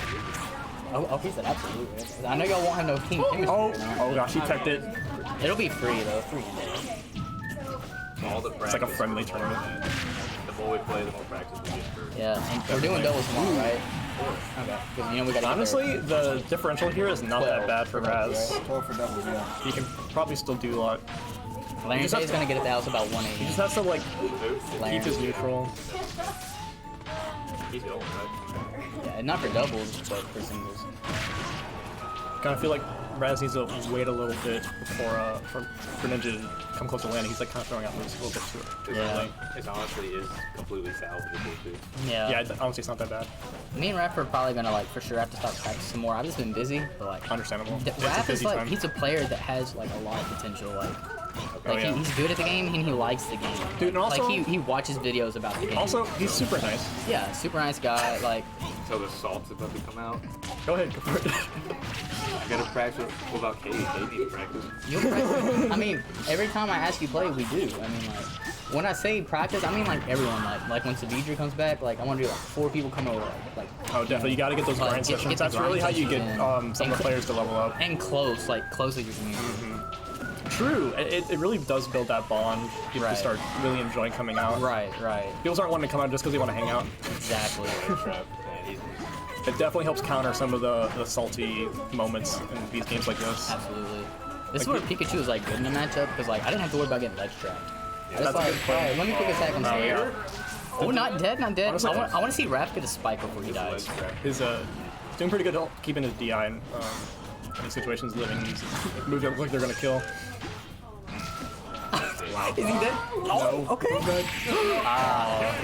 Oh, he said absolutely. I know y'all won't have no team chemistry. Oh, right now. oh gosh, he teched it. It'll be free though. Free. All the It's like a friendly tournament. The more we play, the more practice we get for. Yeah, and we're doing doubles tomorrow, right? Okay. Because you know we got. Honestly, the differential here is not that bad for Raz. 12 for doubles, yeah. He can probably still do a lot. Larry is gonna get it to house about He 180. just has to like Larry. keep his neutral. He's going, right? Yeah, not for doubles, but for singles. Kind of feel like Raz needs to wait a little bit before for Ninja to come close to landing. He's like kind of throwing out moves a little bit too early. It honestly is completely salvageable, too. Yeah. Yeah, honestly, it's not that bad. Me and Raph are probably gonna like for sure have to start practicing some more. I've just been busy, but like Understandable. It's a Raph is busy like time. he's a player that has like a lot of potential. Like yeah. he's good at the game and he likes the game. Dude, and also- like he watches videos about the game. Also, he's super nice. Yeah, super nice guy. Like So the salt's about to come out. Go ahead, go for it. I gotta practice. What about Katie? Katie needs to practice. you'll practice. I mean, every time I ask you play, we do. I mean, like when I say practice, I mean like everyone. Like when Savidra comes back, like I want to do like 4 people come over. Like Oh, definitely. You got to get those grind get sessions. the That's really how grind you get sessions some of the players to level up. and close, like close with your community. True. It really does build that bond. People Right. start really enjoying coming out. Right, right, People aren't wanting to come out just because they want to hang out. exactly. Trap. Man, he's It definitely helps counter some of the salty moments in these games like this. Absolutely. This is where Pikachu is like good in a matchup because like I didn't have to worry about getting ledge trapped. that's Just a like, good point. alright, let me quick attack and save. yeah. Oh, not dead, not dead. Honestly, I want to see Raph get a spike before he dies. He's doing pretty good at keeping his DI in situations living. These moves that look like they're gonna kill. Is he dead? Oh, okay. Ah,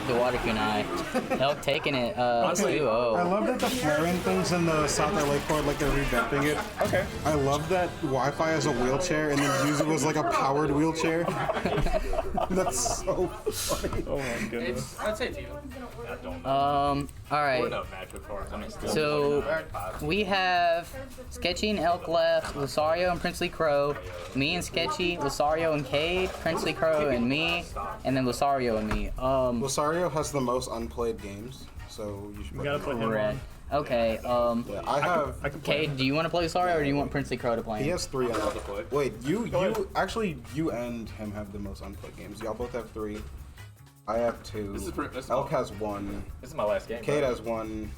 the water kunai. Elk taking it. Honestly, 2-0. I love that the flaring things in the South LA port, like they're revamping it. Okay. I love that Wi-Fi as a wheelchair and then use it as like a powered wheelchair. That's so funny. Oh my goodness. I'd say it's even. All right. enough matchup for us. I mean, still So we have Sketchy and Elk left, Lusario and Princely Crow, me and Sketchy, Lusario and Cade, Princely Crow and me, and then Lusario and me. Lusario has the most unplayed games, so you should We gotta put him Red. on. Okay. Yeah, I have. I can play. Cade, do you want to play Lusario or do you want Princely Crow to play him? He has 3 to unplayed. play. Wait, you actually you and him have the most unplayed games. Y'all both have 3. I have 2. this is Elk has 1. This is my last game. Cade right? has 1.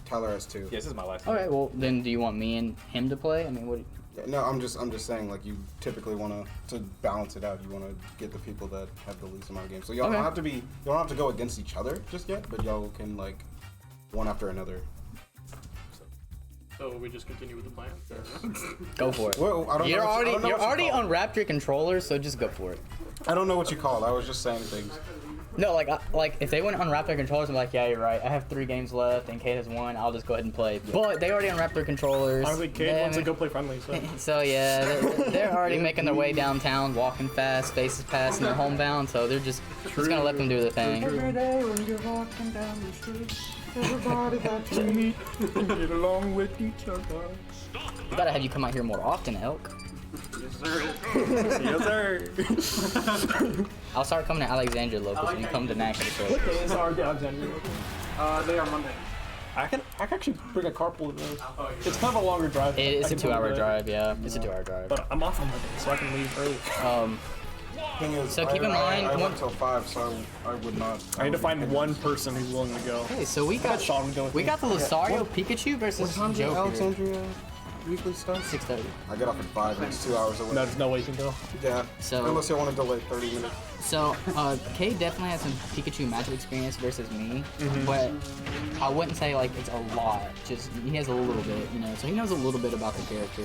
Tyler has 2. Yeah, this is my last All game. right. Well, then do you want me and him to play? I mean, what? Yeah, no, I'm just saying like you typically want to balance it out. You want to get the people that have the least amount of games. So y'all Okay. you don't have to go against each other just yet, but y'all can like one after another. So we just continue with the plan. Go for it. Well, I don't You're know what you- I don't know you're what you already call on Raptor controllers, so just go for it. I don't know what you call it. I was just saying things. No, like if they went on Raptor controllers, I'm like, yeah, you're right. I have 3 games left, and Kate has 1. I'll just go ahead and play. But they already on Raptor controllers. Honestly, Cade wants to go play friendly, so. So yeah, they're already making their way downtown, walking fast, faces passing, they're homebound. So they're just gonna let them do their thing. Every day when you're walking down the street, everybody that you meet, Get along with each other. We gotta have you come out here more often, Elk. Yes, sir. I'll start coming to Alexandria local, so you come to Natchitoches. What days are the Alexandria? They are Monday. I can actually bring a carpool to those. It's kind of a longer drive. It's I a can totally 2-hour do it. drive, yeah. It's a 2-hour drive. But I'm off on Monday, so I can leave early. Thing is, So keep in mind, I one- went till 5, so I would not. I need to find one person who's willing to go. Okay, so we got Sean would go with me. the Lusario Pikachu versus What time does Joker. Alexandria weekly start? 6:30. I get off at 5, and it's 2 hours away. No, there's no way you can go. Yeah. So- Unless you want to delay 30 minutes. So, Kay definitely has some Pikachu magic experience versus me, Mm-hmm. but I wouldn't say like it's a lot. Just he has a little bit, you know. So he knows a little bit about the character.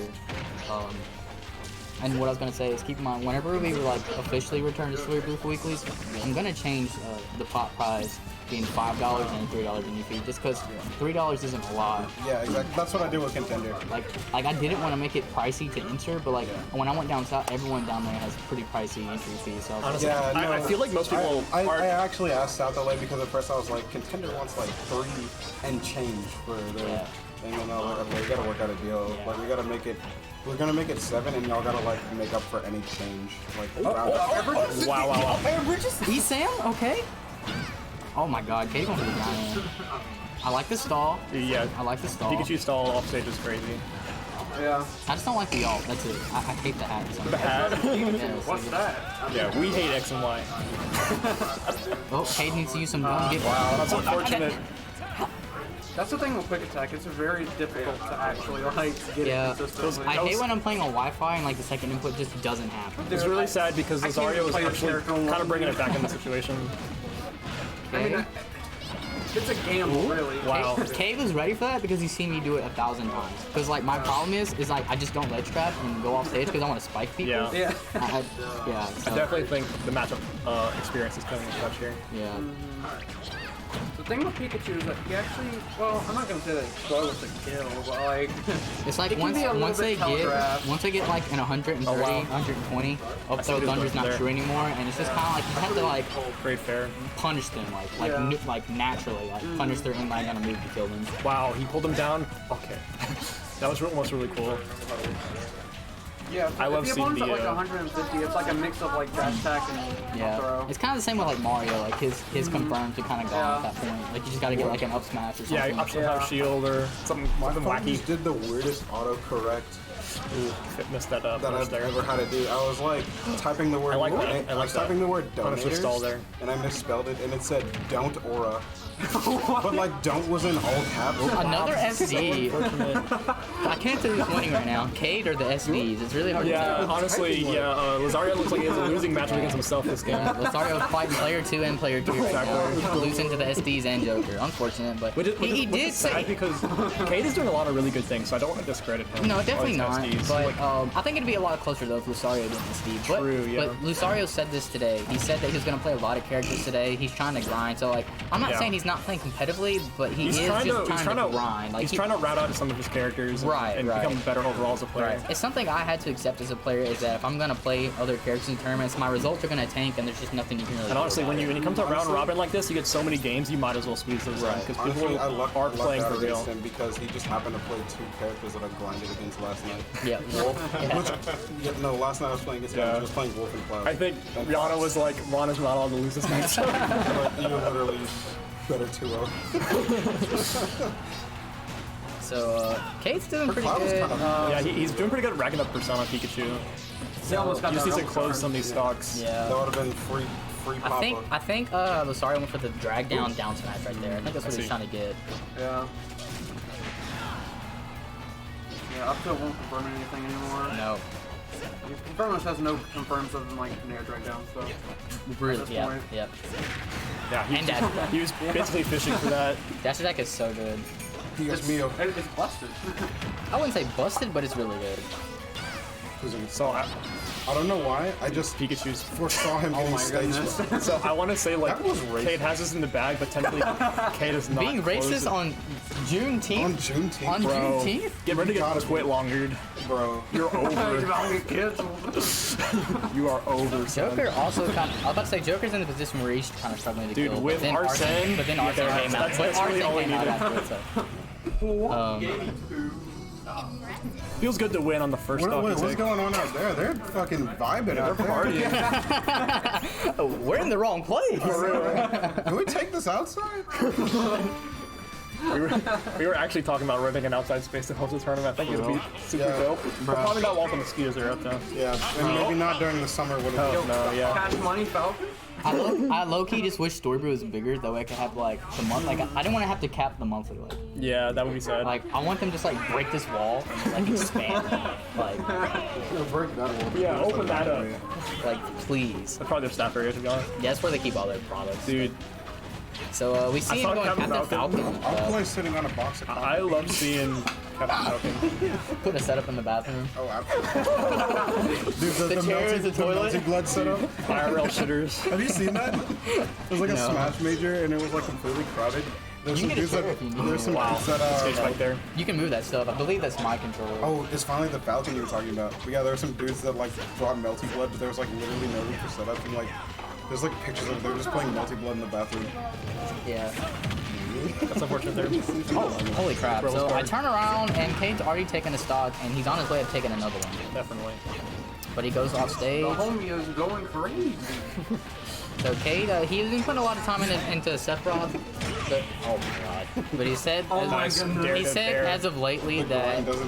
And what I was gonna say is keep in mind, whenever we like officially return to Story Brew for weeklies, I'm gonna change the pot prize being $5 and $3 in your fee, just because $3 isn't a lot. Yeah, exactly. That's what I do with Contender. Like I didn't want to make it pricey to enter, but like when I went down south, everyone down there has pretty pricey entry fees. So I was Honestly, like, Yeah, no, I feel like most people I are. actually asked South LA because at first I was like, Contender wants like 3 and change for their Yeah. thing, and I was like, okay, we gotta work out a deal. Yeah. Like we gotta make it. We're gonna make it 7, and y'all gotta like make up for any change. Like round Wow. E Sam, okay. Oh my God, Katie going for the giant. I like the stall. Yeah. I like the stall. Pikachu stall off stage is crazy. Yeah. I just don't like the alt. That's it. I hate the hat. The hat. What's that? Yeah, we hate X and Y. Oh, Kate needs to use some gun. Get Wow, that's unfortunate. That's the thing with quick attack. It's very difficult to actually like get Yeah. it consistently. I hate when I'm playing on Wi-Fi and like the second input just doesn't happen. It's really sad because I can't Lazario is play the actually character on kind of one. bringing it back in the situation. I mean, Okay. it's a gamble, really. Wow. Cave is ready for that because he's seen me do it 1,000 times. Because like my problem is like I just don't ledge trap and go off stage because I want to spike people. Yeah. Yeah. Yeah. I So, definitely think the matchup experience is coming in clutch here. yeah. The thing with Pikachu is that he actually, well, I'm not gonna say that he struggles to kill, but like, It's like It can once be a little once they bit get telegraphed. once they get like an 130, Oh, wow. 120, up see throw what thunder's he's not doing true anymore, and it's just kind of like you have to like Great fair. punish them like Yeah. like naturally like punish their inline on a move to kill them. Wow, he pulled him down. Okay. That was almost really cool. yeah. I love if the seeing opponent's the, at like 150, it's like a mix of like dash attack and Yeah, throw. it's kind of the same with like Mario. Like his confirmed to kind of gone Yeah. at that point. Like you just got to get like an up smash or Yeah, something. optional have shield or something phone wacky. just did the weirdest autocorrect Ooh, missed that that punish I've there. ever had to do. I was like typing the word. I like that. donate- I like was that. typing the word Punish the donators, stall there. and I misspelled it, and it said don't aura. But like don't was in all caps. Another SD. I can't tell who's winning right now, Cade or the SDs. It's really hard to Yeah, tell. honestly, yeah, Lazario looks like he has a losing matchup against himself this game. Yeah, Lothario fighting player 2 and player 2 right now, losing to the SDs and Joker. Unfortunate, but Which he did is sad say. because Cade is doing a lot of really good things, so I don't want to discredit him. No, definitely or not. his SDs. But Like, I think it'd be a lot closer though if Lucario didn't SD. But, True, yeah. but Lucario said this today. He said that he was going to play a lot of characters today. He's trying to grind. So like, I'm not Yeah. saying he's not playing competitively, but he's is trying just to trying to grind. Like he's trying to route out some of his characters and, Right, and right. become better overall as a player. Right. It's something I had to accept as a player is that if I'm gonna play other characters in tournaments, my results are gonna tank, and there's just nothing you can really. And do honestly, about when you come to a round robin like this, you get so many games, you might as well squeeze those in because Honestly, people I lucked are playing out for real. against him because he just happened to play 2 characters that I grinded against last night. it. Yeah. Yeah, no, last night I was playing against him. I Yeah. was just playing Wolf and Cloud. I think And Rihanna Fox. was like, Ron is not allowed to lose this match. But you literally better 2-0. So Kate's doing pretty Cloud was good. kind of- Yeah, he's doing pretty good at racking up Persona Pikachu. He almost got He just that needs to round close card. some of these stocks. Yeah. That would have been free I pop-up. think Lucario went for the drag down smash right there. I think that's what I he's see. trying to get. Yeah. Yeah, up to it won't confirm anything anymore. No. He pretty much has no confirms other than like Nair drag down stuff. Really? this Yeah. point. Yep. Yeah, And Dash Attack. he was basically fishing for that. Dash Attack is so good. Dios mío. It's busted. I wouldn't say busted, but it's really good. So I don't know why. I just Pikachu's. foresaw him getting my stage goodness. left. So I want to say like That was racist. Cade has this in the bag, but technically Cade is not. Being close. racist on Juneteenth? On Juneteenth, On Bro, Juneteenth? get ready to gotta get be. twit longered. bro. You're He's over. about to get canceled. You are over. son. Joker also kind of, I was about to say Joker's in the position where he's kind of struggling to Dude, kill. with but then Arsene, but then yeah, Arsene that's- came out. that's But really all Arsene we came out needed. after it, so. Feels good to win on the first stock. What's you take. going on out there? They're fucking vibing out there. Partying. Oh, we're in the wrong place. Can we take this outside? We were actually talking about renting an outside space to host the tournament. I think it would be super Yeah. dope. But probably not while the mosquitoes are out though. Yeah, and maybe not during the summer when Oh it's no, yeah. Cash money, Falcon. I low-key just wish Story Brew was bigger, that way I could have like the month. Like I didn't want to have to cap the monthly. Yeah, that would be sad. Like I want them just like break this wall and just like expand. Like break that wall. Yeah, open that up. please. That's probably their staff area to be honest. Yeah, that's where they keep all their products. Dude, So we see him saw going Captain Captain Falcon. Falcon. I'll play sitting on a box of I love seeing Captain Falcon. Put a setup in the bathroom. Oh, absolutely. Dude, The chair is a toilet? multi-blood setup. IRL shitters. Have you seen that? It was like a No. Smash major, and it was like completely crowded. There's You some can dudes get a that chair if you need there's some Wow. dudes that Stage back there. You can move that stuff. I believe that's my controller. Oh, it's finally the Falcon you were talking about. But yeah, there were some dudes that like brought Melty Blood, but there was like literally no room for setup, and like there's like pictures of them just playing Melty Blood in the bathroom. Yeah. That's unfortunate there. Oh, holy crap. Bro, So it's I hard. turn around and Cade's already taken a stock and he's on his way to taking another one. Definitely. But he goes off stage. The homie is going crazy. So Cade, he's been putting a lot of time into Sephiroth. But, oh my god. But he said, Oh my Nice. goodness. Dare he to said bear. as of lately The grind doesn't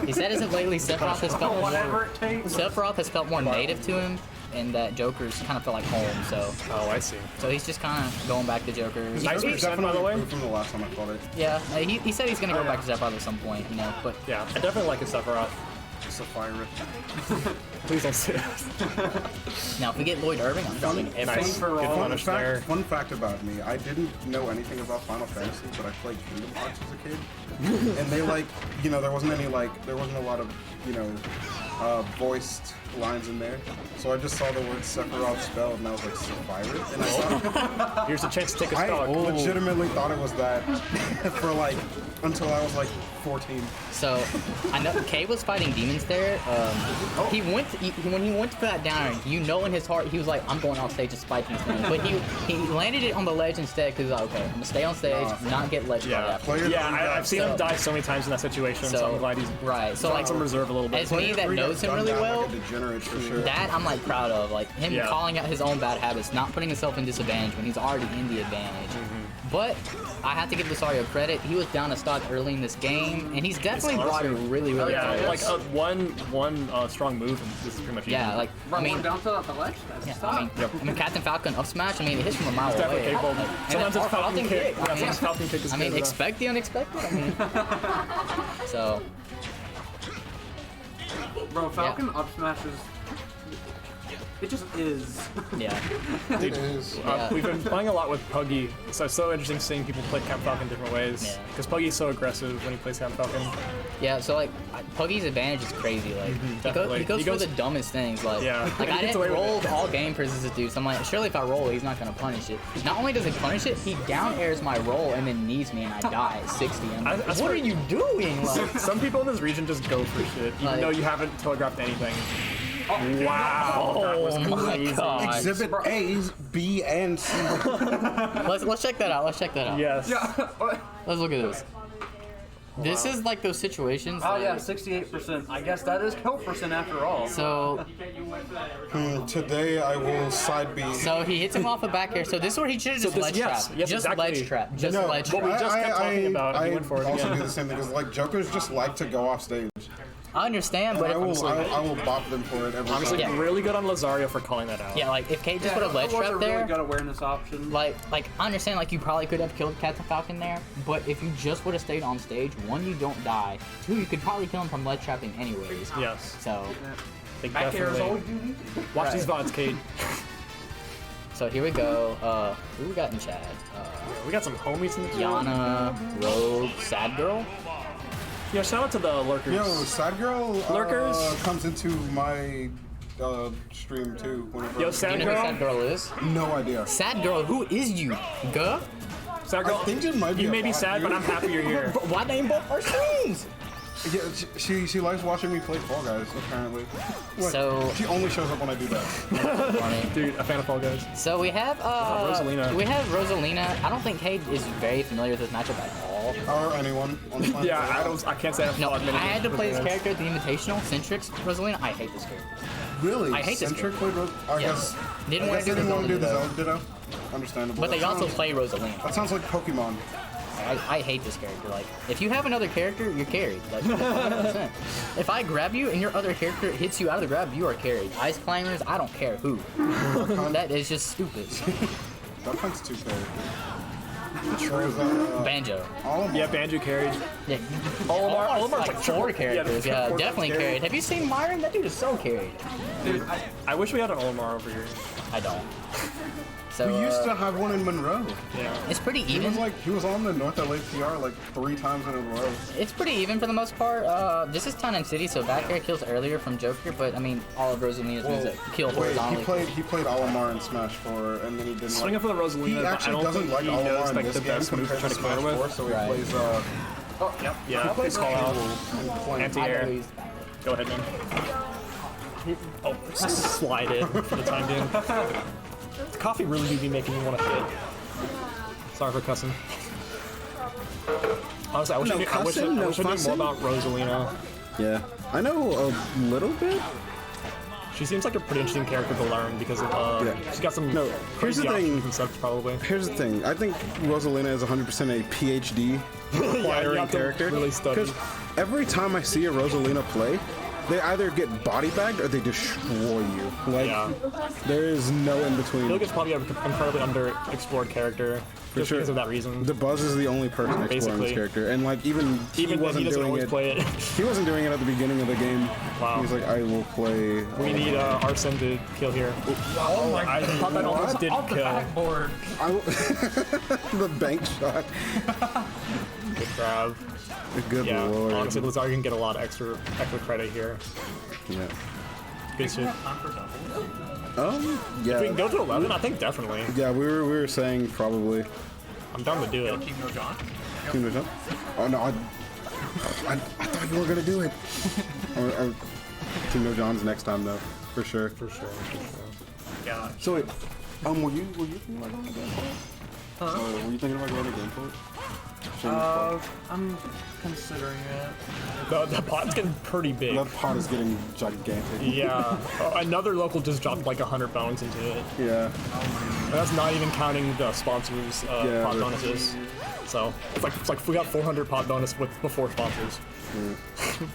he said as of lately Sephiroth has felt Whatever more it takes. Sephiroth has felt more native to him and that Joker's kind of felt like home. Oh, I see. So he's just kind of going back to Joker. Nice It percent, by the way. improved from the last time I fought it. Yeah, he said he's gonna go back to Sephiroth at some point, you know. But Yeah, I definitely like a Sephiroth. Sapphire. Please don't say that. now if we get Lloyd Irving, I'm dropping Nice. everything. for Good all. punish there. Fun fact about me, I didn't know anything about Final Fantasy, but I played Kingdom Hearts as a kid. And they like, you know, there wasn't a lot of, you know, voiced lines in there. So I just saw the word Sephiroth spelled and I was like, Sapphire? And I thought, Here's a chance to take a I stock. legitimately thought it was that for like, until I was like 14. So I know Kay was fighting demons there. He went when he went to that down. You know, in his heart, he was like, "I'm going off stage to fight these things." But he landed it on the ledge instead because like, okay, I'm gonna stay on stage, not get ledge Yeah, after. Players I've seen him So- die so many times in that situation, so, I'm glad he's right. So like some reserve a little bit. as me that knows him really well, Like a degenerate for sure. that I'm like proud of. Like him Yeah. calling out his own bad habits, not putting himself in disadvantage when he's already in the advantage. But I have to give Lucario credit. He was down a stock early in this game, and he's definitely brought it really, really yeah, close. like one strong move, and this is pretty much Yeah, even. like Bro, I mean, we're down to the ledge. yeah, I mean, Captain Falcon up smash. I mean, it hits from a mile definitely away. capable. And Sometimes then it's Falcon kick. Yeah, I mean, sometimes Falcon kick is I mean, good enough. expect the unexpected. I mean, so Bro, Falcon up smashes. It just is. yeah, It is. Yeah. We've been playing a lot with Puggy, so it's so interesting seeing people play Captain Falcon different ways. Yeah. Because Puggy's so aggressive when he plays Captain Falcon. yeah. So like, Puggy's advantage is crazy. Like definitely. he goes He for goes- the dumbest things. Like, Yeah. like He I gets didn't away with roll it. all game versus this dude. So I'm like, surely if I roll, he's not gonna punish it. Not only does he punish it, he down airs my roll and then knees me and I die at 60. I'm like, I what swear- are you doing? Like, Some people in this region just go for shit, even Like- though you haven't telegraphed anything. Wow, that was oh my crazy. god. Exhibit A's, B, and C. Let's check that out. Let's check that out. Yes. Let's look at this. This is like those situations. Oh like- yeah, 68%. I guess that is kill percent after all. So Today I will side B. So he hits him off a back air. So this is where he should have just this- ledge yes, trap. yes, Just exactly. ledge trap. Just No, ledge what we trap. just kept talking about, he I went for it also again. do the same thing because like jokers just like to go off stage. I understand, but I will, if, I will bop them for it every Honestly, time. Yeah. really good on Lazario for calling that out. yeah, like if Kate just put a ledge that was trap a really there, good awareness option. like I understand like you probably could have killed Captain Falcon there, but if you just would have stayed on stage, one, you don't die. Two, you could probably kill him from ledge trapping anyways. Yes. So They Back air is definitely. always unique. Watch these VODs, Cade. so here we go. Who we got in chat? We got some homies in the chat. Yana, Rogue, Sad Girl. Yeah, shout out to the lurkers. Yo, Sad Girl Lurkers? comes into my stream too. Whenever Yo, You Sad know Girl. who Sad Girl is? No idea. Sad Girl, who is you? Guh? Sad Girl. I think it might be You a may be bot, sad, but dude. I'm happy you're here. But why name both our streams? Yeah, she likes watching me play Fall Guys. Apparently. What? So- She only shows up when I do that. Dude, a fan of Fall Guys. So we have Rosalina? We have Rosalina. I don't think Cade is very familiar with this matchup at all. Or anyone on the planet. Yeah, I can't say I've No, fought I many had to with play this guys. character at the Invitational, Centrix Rosalina. I hate this character. Really? I hate this Centric game. played I Yes. guess. Didn't I want guess to do they the didn't want to do the Zelda. Zelda Ditto. Understandable. But they That also sounds- play Rosalina. That sounds like Pokemon. I hate this character. Like, if you have another character, you're carried. Like, 100%. If I grab you and your other character hits you out of the grab, you are carried. Ice climbers, I don't care who. That is just stupid. That one's too character. Or is that, Banjo. Olimar? Yeah, Banjo carried. Yeah. Olimar's like like four triple- characters. yeah, Yeah, four definitely carried. carried. Have you seen Myron? That dude is so carried. Dude, I wish we had an Olimar over here. I don't. So We used to have one in Monroe. Yeah. it's pretty He even. was on the North LA PR like 3 times in a row. It's pretty even for the most part. This is Town and City, so back air kills earlier from Joker, but I mean, all of Rosalina's moves that kill Wait, horizontally. he played Olimar in Smash 4, and then he didn't Swinging for the Rosalina, He but I actually don't doesn't think like he knows Olimar in like this the game best move to compared try to to counter Smash 4, with. so he Right. plays Yep. Yeah. Please call out. Anti-air. Go ahead, man. Oh, slide it for the time being. The coffee really do be making me want to fit. Sorry for cussing. Honestly, I wish I knew more about Rosalina. Yeah, I know a little bit. She seems like a pretty interesting character to learn because of, she's got some No, here's crazy the thing. options and stuff probably. Here's the thing. I think Rosalina is 100% a PhD acquiring have to character. really study. Because every time I see a Rosalina play, they either get body bagged or they destroy you. Like, Yeah. there is no in I between. feel like it's probably an incredibly underexplored character just sure. because of that reason. The Buzz is the only person exploring Basically. this character, and like even he Even then, he wasn't doesn't doing always it. play it. He wasn't doing it at the beginning of the game. Wow. He was like, I will play. We need Arsene to kill here. Oh my I thought that almost did Off the kill. backboard. the bank shot. Good grab. Good Yeah, lord. honestly, Lazar can get a lot of extra credit here. Yeah. Good shit. Yeah. If we can go to 11, I think definitely. Yeah, we were saying probably. I'm down to do it. Team No John. Team No John? Oh no, I thought you were gonna do it. or Team No John's next time though, for sure. For sure. Yeah. So wait, were you thinking about going to game for it? Were you thinking about going to game for it? I'm considering it. The pot's getting pretty big. That pot is getting gigantic. Yeah. Another local just dropped like 100 bones into it. Yeah. And that's not even counting the sponsors' Yeah, pot the- bonuses. So it's like we got 400 pot bonus before sponsors.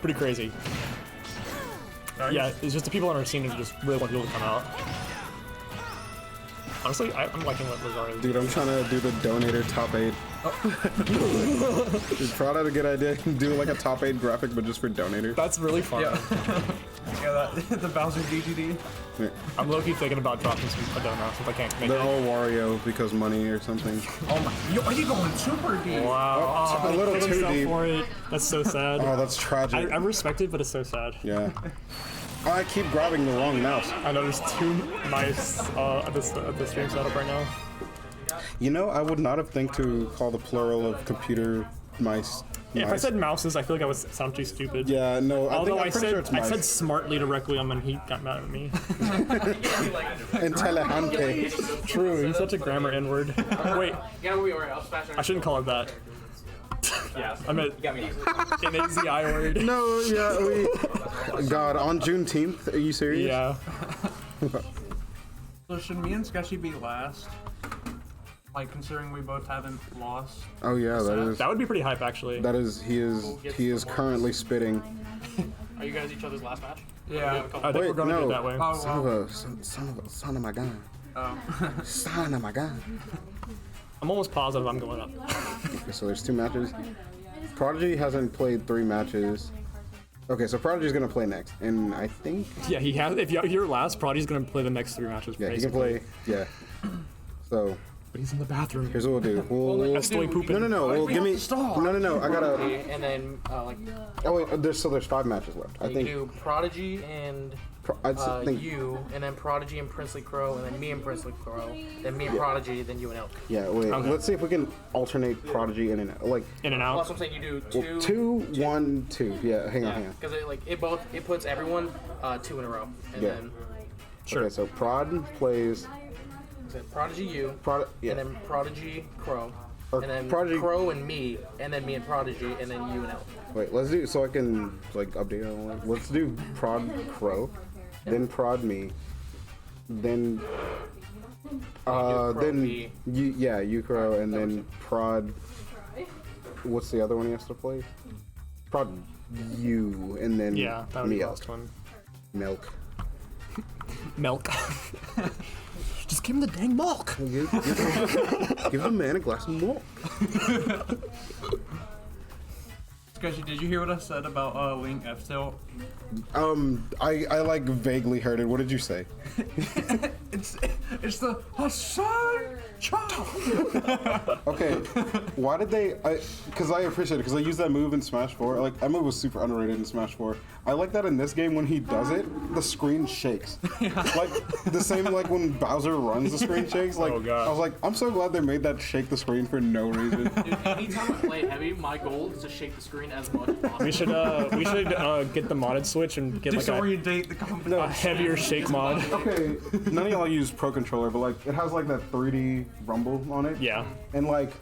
Pretty crazy. Yeah, it's just the people on our scene who just really want people to come out. Honestly, I'm liking what Lazar is. Dude, I'm trying to do the donator top 8. Dude, Prada had a good idea. Do like a top 8 graphic, but just for donators. That's really fun. Yeah, the Bowser DGD. Yeah. I'm low-key thinking about dropping some Adona since I can't make They're it. all Wario because money or something. Oh my! Are you going super deep? Wow. A little Kill too himself deep. for it. That's so sad. Oh, that's tragic. I respect it, but it's so sad. Yeah. I keep grabbing the wrong mouse. I know there's 2 mice at the stream setup right now. You know, I would not have think to call the plural of computer mice. If I said mouses, I feel like I would sound too stupid. Yeah, no, Although I'm pretty sure it's I mice. said smartly directly, and then he got mad at me. Intelligente. True, he's such a grammar N-word. Wait, Yeah, we were. I was faster. I shouldn't call it that. Yeah. I meant Got me. an AZI word. No, yeah, God, on Juneteenth, are you serious? Yeah. So should me and Sketchy be last? Like considering we both haven't lost. Oh yeah, That would be pretty hype, actually. he is currently spitting. Are you guys each other's last match? Yeah. I think we're Wait, gonna do no. it that way. Oh, well. Son of my gun. Oh. Son of my gun. I'm almost positive I'm going up. Okay, so there's 2 matches. Prodigy hasn't played 3 matches. Okay, so Prodigy's gonna play next, and I think Yeah, he has. If you're last, Prodigy's gonna play the next 3 matches. yeah, he can basically. play. Yeah. So But he's in the bathroom. here's what we'll do. We'll That's still pooping. no. Well, give me. No. I gotta. And then like Oh wait, there's 5 matches left. I you think. do Prodigy and I think. you, and then Prodigy and Princely Crow, and then me and Princely Crow, then me and Prodigy, then you and Elk. Yeah. Wait. Okay. Let's see if we can alternate Prodigy in and out. Like In and Well, out. that's what I'm saying. You do well, 2. 2, 1, 2. Yeah. Hang on. Because it puts everyone 2 in a row, and Yeah. then Sure. Okay, so Prod plays. so Prodigy you, Yeah. and then Prodigy Crow, Or and then Prodigy- Crow and me, and then me and Prodigy, and then you and Elk. Wait, let's do so I can like update it. Let's do Prod Crow, then Prod me, then Crow, then me. you Crow, and then Prod. What's the other one he has to play? Prod you, and then Yeah, that would be me the Elk. last one. Milk. Milk. Just give him the dang milk. Give the man a glass of milk. Sketchy, did you hear what I said about Link F tilt? I like vaguely heard it. What did you say? It's the Hassan Chop. Okay, why did they? Because I appreciate it because I use that move in Smash 4. Like that move was super underrated in Smash 4. I like that in this game when he does it, the screen shakes. Like the same like when Bowser runs, the screen shakes. Like Oh, God. I was like, I'm so glad they made that shake the screen for no reason. Dude, anytime I play heavy, my goal is to shake the screen as much as possible. We should get the modded Switch and get like Disorientate the company. a heavier shake mod. Okay, none of y'all use Pro Controller, but like it has like that 3D rumble on it. Yeah. And like,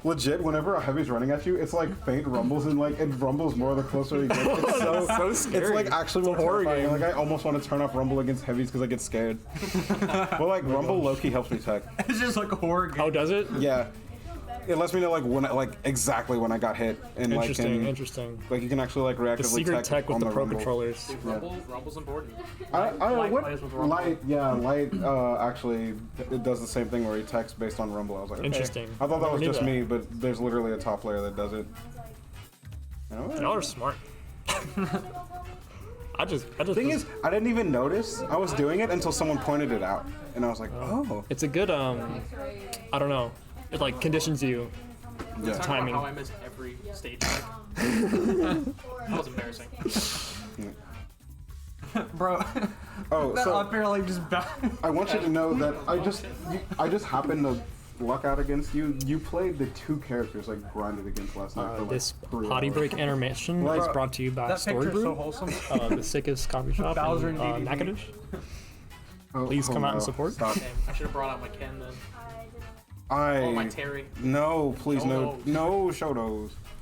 legit, whenever a heavy's running at you, it's like faint rumbles, and like it rumbles more the closer you get. It's So scary. It's like actually more It's a horror terrifying. game. Like I almost want to turn off rumble against heavies because I get scared. Well, like rumble low-key helps me tech. It's just like a horror game. Oh, does it? Yeah, it lets me know like when, exactly when I got hit, and like Interesting. like you can actually like reactively The secret tech with on the Pro rumble. controllers. Rumble's important. I Light what plays with rumble. light actually it does the same thing where he texts based on rumble. I was like, okay. Interesting. I thought that was Never knew just that. me, but there's literally a top player that does it. Y'all are smart. I just. Thing is, I didn't even notice I was doing it until someone pointed it out, and I was like, oh. It's a good I don't know. It like conditions you. Yeah. Talk Timing. about how I missed every stage check. That was embarrassing. Bro. Oh, That so apparently just I want you to know that I just happened to luck out against you. You played the two characters like grinded against last night for like This 3 potty hours. break intermission Like- is brought to you by That Story picture's so Brew, wholesome. the sickest coffee shop Bowser in and DDD. Natchitoches. Oh, Please come out and no. support. Stop. Damn, I should have brought out my Ken then. Oh, my Terry. No, please no, Shotos. no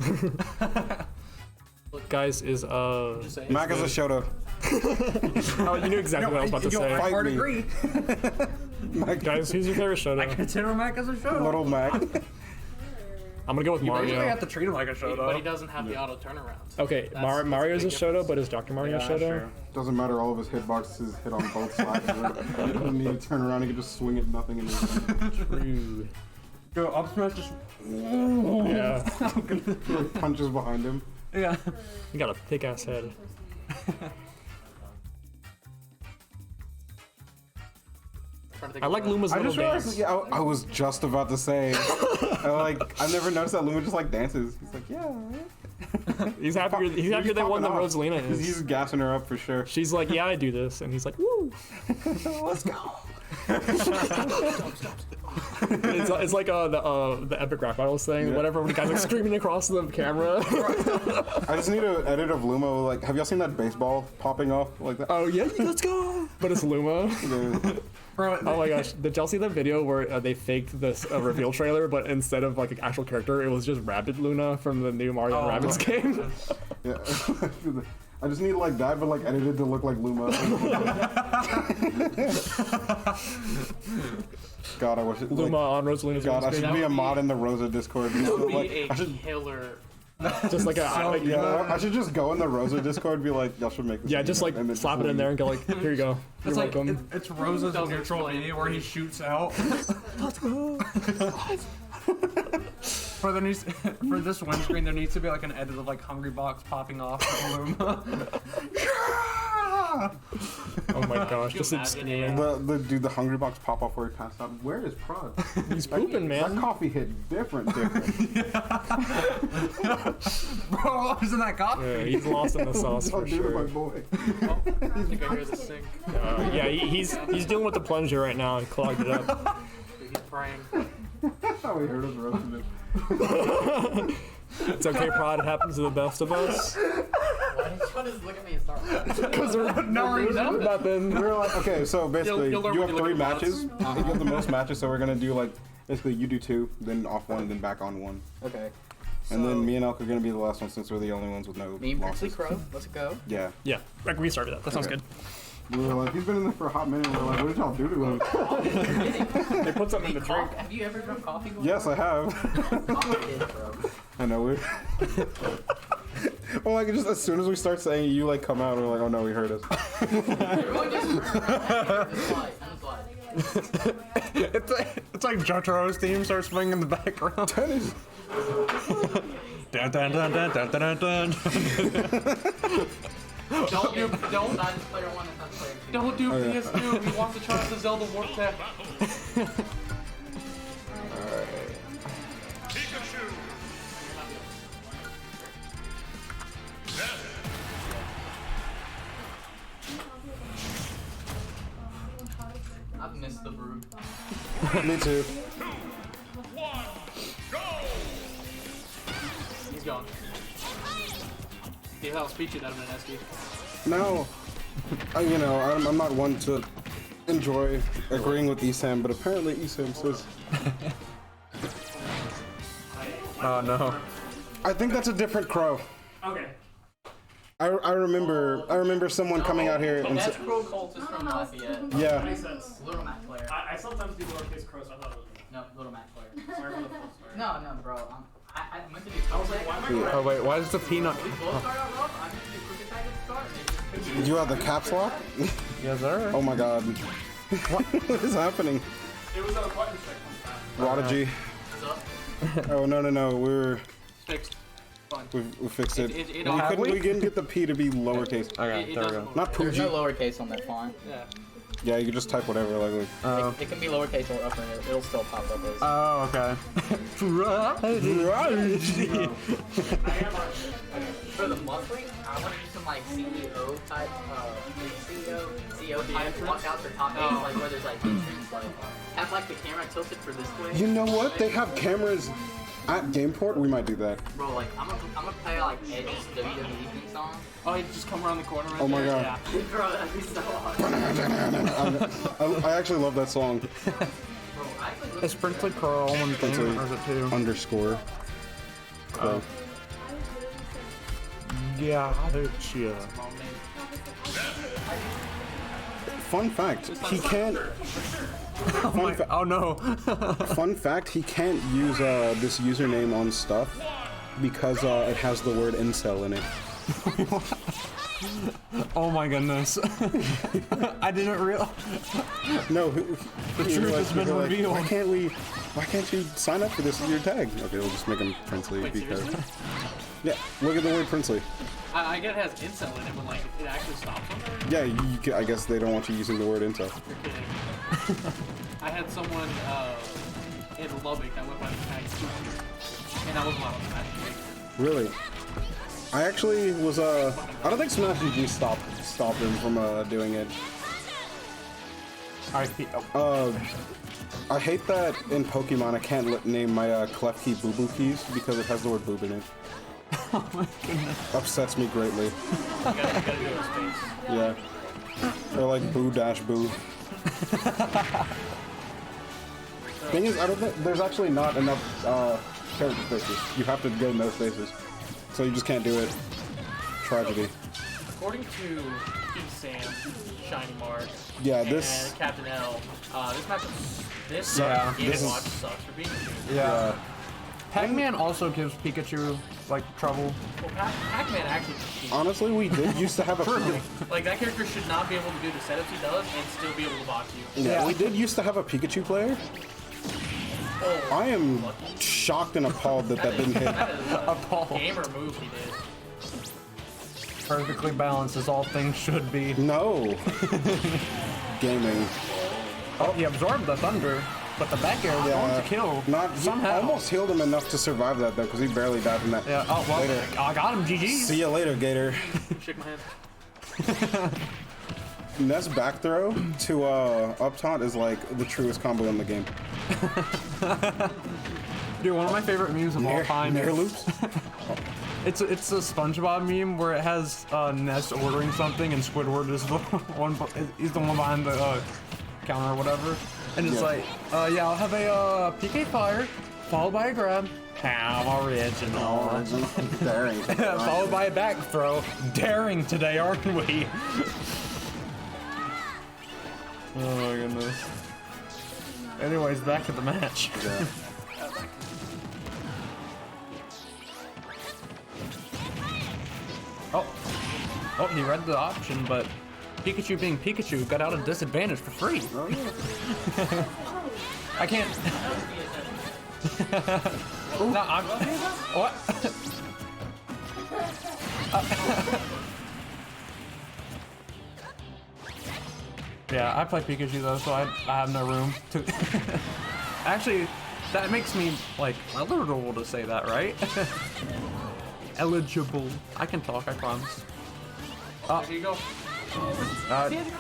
Shotos. Guys, is Just say Mac is a Shoto. oh, you knew exactly what I was about to say. Fight hard me. agree. Mac, Guys, who's your favorite Shoto? Consider Mac as a show. little Mac. I'm gonna go with You Mario. have to treat him like a show, but he though. doesn't have the auto turnaround. Okay, That's Mario's a the big Shoto, difference. but is Dr. Mario a Shoto? Doesn't matter. All of his hitboxes hit on both sides. He doesn't need to turn around. He can just swing at nothing and True. Go up smash, just Yeah, punches behind him. yeah. you got a thick ass head. Trying to think I of like what- Luma's I little just realized. dance. Yeah, I was just about to say. I never noticed that Luma just like dances. He's like, yeah. He's happier. He's happier than one than Rosalina He's is. gassing her up for sure. She's like, yeah, I do this, and he's like, woo. Let's go. It's like the epic rap battles thing. Yeah. Whatever, when the guys like screaming across the camera. I just need an edit of Luma. Like, have y'all seen that baseball popping off like that? Oh yeah, let's go. But it's Luma. Yeah. Bro, Oh my gosh, did y'all see the video where they faked this reveal trailer, but instead of like an actual character, it was just Rabbit Luna from the new Mario and Rabbids game? Yeah. I just need like that, but like edited to look like Luma. God, I wish it. Luma Like, on Rosalina's God, I screen. should be a mod in the Rosa Discord. That would be Like, a I should, killer. Just like a yeah, I should just go in the Rosa Discord and be like, y'all should make this. yeah, game, just like and then slap it in there and go like, here you go. You're it's like welcome. it's Rosa's Doesn't neutral explain video where he shoots out. Let's go. For there needs for this windscreen, there needs to be like an edit of like Hungry Box popping off of Luma. Oh my gosh, just imagine screaming. The dude, the hungry box pop off where he passed out. Where is Prod? He's pooping, That man. coffee hit different. Bro, isn't that coffee? Yeah, he's lost in the sauce Don't for do it, my sure. boy. I think I hear the sink. Yeah, he's dealing with the plunger right now. He clogged it up. He's praying. That's how he heard us roasting it. It's okay, Prod. It happens to the best of us. Why did you just look at me and start laughing? Because we're No reason. nothing. We were like, okay, so basically, You'll learn you when have you look 3 at matches. You have the most matches, so we're gonna do like basically you do 2, then off 1, then back on 1, Okay. and then me and Elk are gonna be the last one since we're the only ones with no Me and Princely losses. Crow, let's go. Yeah, Yeah, I can restart it. That sounds Okay. good. we were like, he's been in there for a hot minute. We're like, what did y'all do to him? They put something in the drink. Have you ever drunk coffee before? Yes, I have. Coffee is, bro. I know we. Well, like just as soon as we start saying it, you like come out, we're like, oh no, he heard us. Everyone just slide. It's like Jotaro's theme starts playing in the background. Dun, dun, dun, dun, dun, dun, dun, dun. Don't, I just player one and not player Don't do NSU. He wants to try the Zelda Warp Tech. I've missed the Brew. Me too. He's gone. He hell speech it out of an SD. No, I'm not one to enjoy agreeing with Esam, but apparently Esam says. Oh no. I think that's a different crow. Okay. I remember someone coming out here and That's Crow Cultist from Lafayette. yeah. Makes sense. Little Mac player. I sometimes do lowercase crow, so I thought it was me. No, Little Mac player. Sorry for the full story. No, bro. I meant to do. I was like, why am I Oh wait, why is the peanut? We both start out rough. I meant to do crooked tag at the start. Do you have the caps lock? Yes, sir. Oh my god. What is happening? It was a button check one time. Prodigy. What's up? Oh no, Fixed. Fine. we fixed it. It We couldn't get the P to be lowercase. Okay, It there we doesn't go. work. Not There's no Pooji. lowercase on that font. Yeah. Yeah, you can just type whatever. Like It can be lowercase or upper. It'll still pop up as. Oh, okay. For the monthly, I want to do some like CEO type, CEO type walkouts or top eights, like where there's like entrance, like have like the camera tilted for this way. you know what? They have cameras at Gameport. We might do that. Bro, like I'm gonna play like Edge's WWE theme song. Oh, he just come around the corner right Oh my there? god. Yeah. Bro, that'd be so awesome. I actually love that song. Bro, I actually Is Princely Crow all one thing, Princely. or is it two? Underscore. Oh. Yeah, gotcha. Fun fact, he can't. Oh no. Fun fact, he can't use this username on stuff because it has the word incel in it. Oh my goodness. I didn't realize. No, The truth has been revealed. Why can't you sign up for this as your tag? Okay, we'll just make him Princely Wait, because. seriously? Yeah, look at the word Princely. I get it has incel in it, but like it actually stops on there. Yeah, I guess they don't want you using the word incel. You're kidding. I had someone in Lubbock that went by the tag Super, and I wasn't allowed to smash it. Really? I actually was I don't think Smash GG stopped him from doing it. I I hate that in Pokemon I can't name my clef key Boo Boo keys because it has the word boob in it. Oh my goodness. Upsets me greatly. You gotta do a space. Yeah. Or like Boo Dash Boo. Thing is, I don't think there's actually not enough character spaces. You have to go no spaces. So you just can't do it. Tragedy. According to King Sam, Shiny Mark, Yeah, and this. Captain L, this matchup, this Yeah, game this is- watch sucks for Pikachu. Yeah. Pac-Man also gives Pikachu like trouble. Well, Pac-Man actually cheats. Honestly, we did used to have a. Like that character should not be able to do the setups he does and still be able to box you. Yeah, we did used to have a Pikachu player. Oh, I am shocked and appalled that didn't hit. that is a Appalled. gamer move he did. Perfectly balanced as all things should be. No. Gaming. Oh, he absorbed the thunder, but the back air was going to kill. Not he somehow. almost healed him enough to survive that though, because he barely died from that. Yeah. Oh well. Later. I got him. GG. See you later, Gator. Shake my hand. Ness back throw to up taunt is like the truest combo in the game. Dude, one of my favorite memes of all time. Nair loops. It's a SpongeBob meme where it has Ness ordering something and Squidward is the one. He's the one behind the counter or whatever, and it's Yeah. like, yeah, I'll have a PK fire followed by a grab. How original. Daring. Followed by a back throw. Daring today, aren't we? Oh my goodness. Anyways, back to the match. Yeah. Oh, he read the option, but Pikachu being Pikachu got out a disadvantage for free. Oh, yeah. I can't. No, I'm. What? Yeah, I play Pikachu though, so I have no room to. Actually, that makes me like eligible to say that, right? Eligible. I can talk. I promise. There you go.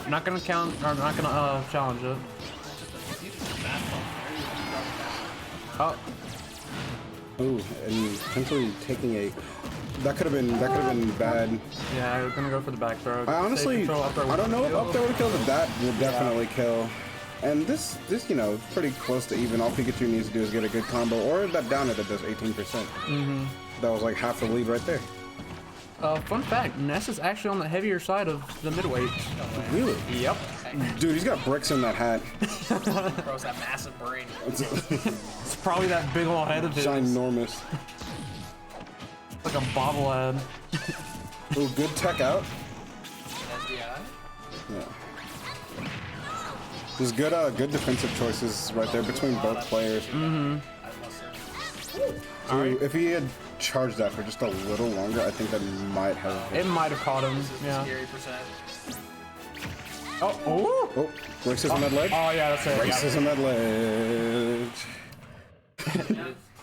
Not gonna count or not gonna challenge it. Oh, Ooh, and potentially taking a. That could have been bad. yeah, I was gonna go for the back throw. I honestly, Save control, up throw I don't know if kill. up there would kill, but that will definitely kill. And this, you know, pretty close to even. All Pikachu needs to do is get a good combo, or that down that does 18%. Mm-hmm. That was like half the lead right there. Fun fact, Ness is actually on the heavier side of the midweight. Really? Yep. Dude, he's got bricks in that hat. Gross, that massive brain. It's probably that big old head of his. Ginormous. Like a bobblehead. Ooh, good tech out. SDI. Yeah. There's good defensive choices right there between both players. Mm-hmm. Ooh, if he had charged that for just a little longer, I think that might have. It might have caught him. Yeah. Scary percent. Oh. Oh, racism at ledge. Oh yeah, that's it. Yeah. Racism at ledge.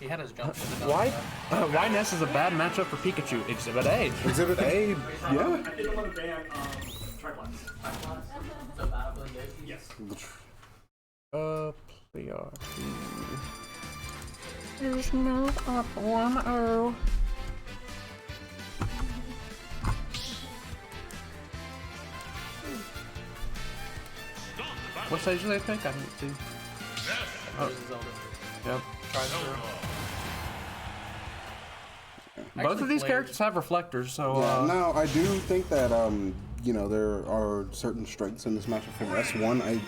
He had his jump. Why Ness is a bad matchup for Pikachu? Exhibit A. Exhibit A, yeah. I didn't want to ban Triplots. So bad for Yoshi. Yes. PRP. There's no up 1-0. What stage do they pick? I didn't see. Oh. Yep. Both of these characters have reflectors, so Now, I do think that, you know, there are certain strengths in this matchup for Ness. One, I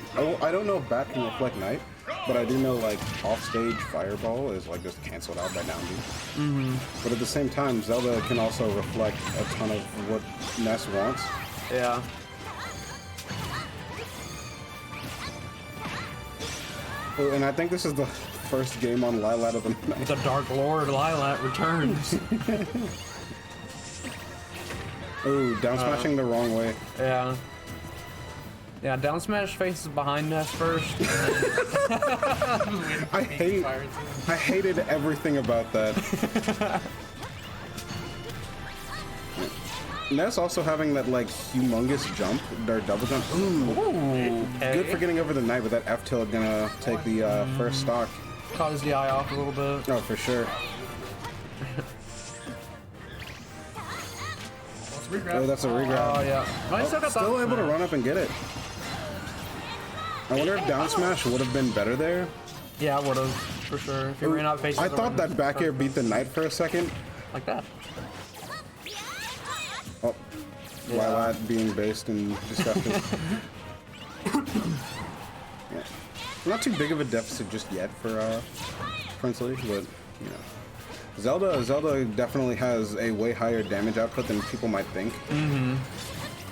don't know if Bat can reflect Knight, but I do know, like, offstage Fireball is, like, just canceled out by down B. Mm-hmm. But at the same time, Zelda can also reflect a ton of what Ness wants. yeah. Oh, and I think this is the first game on Lilat of the night. The Dark Lord Lilat returns. Ooh, down smashing the wrong way. Yeah. Yeah, down smash faces behind Ness first. I hated everything about that. Ness also having that like humongous jump, or double jump. Ooh, good for getting over the knight, but that F tilt gonna take the first stock. Caught his DI off a little bit. Oh, for sure. Oh, that's a regrab. Oh yeah. Oh, he still got Still able to run up and get it. I wonder if down smash would have been better there. Yeah, I would have for sure. If he ran out facing. I thought that back air beat the knight for a second. like that. Oh, Lilat being based and disgusting. Yeah. Not too big of a deficit just yet for Princely, but you know. Zelda definitely has a way higher damage output than people might think. Mm-hmm.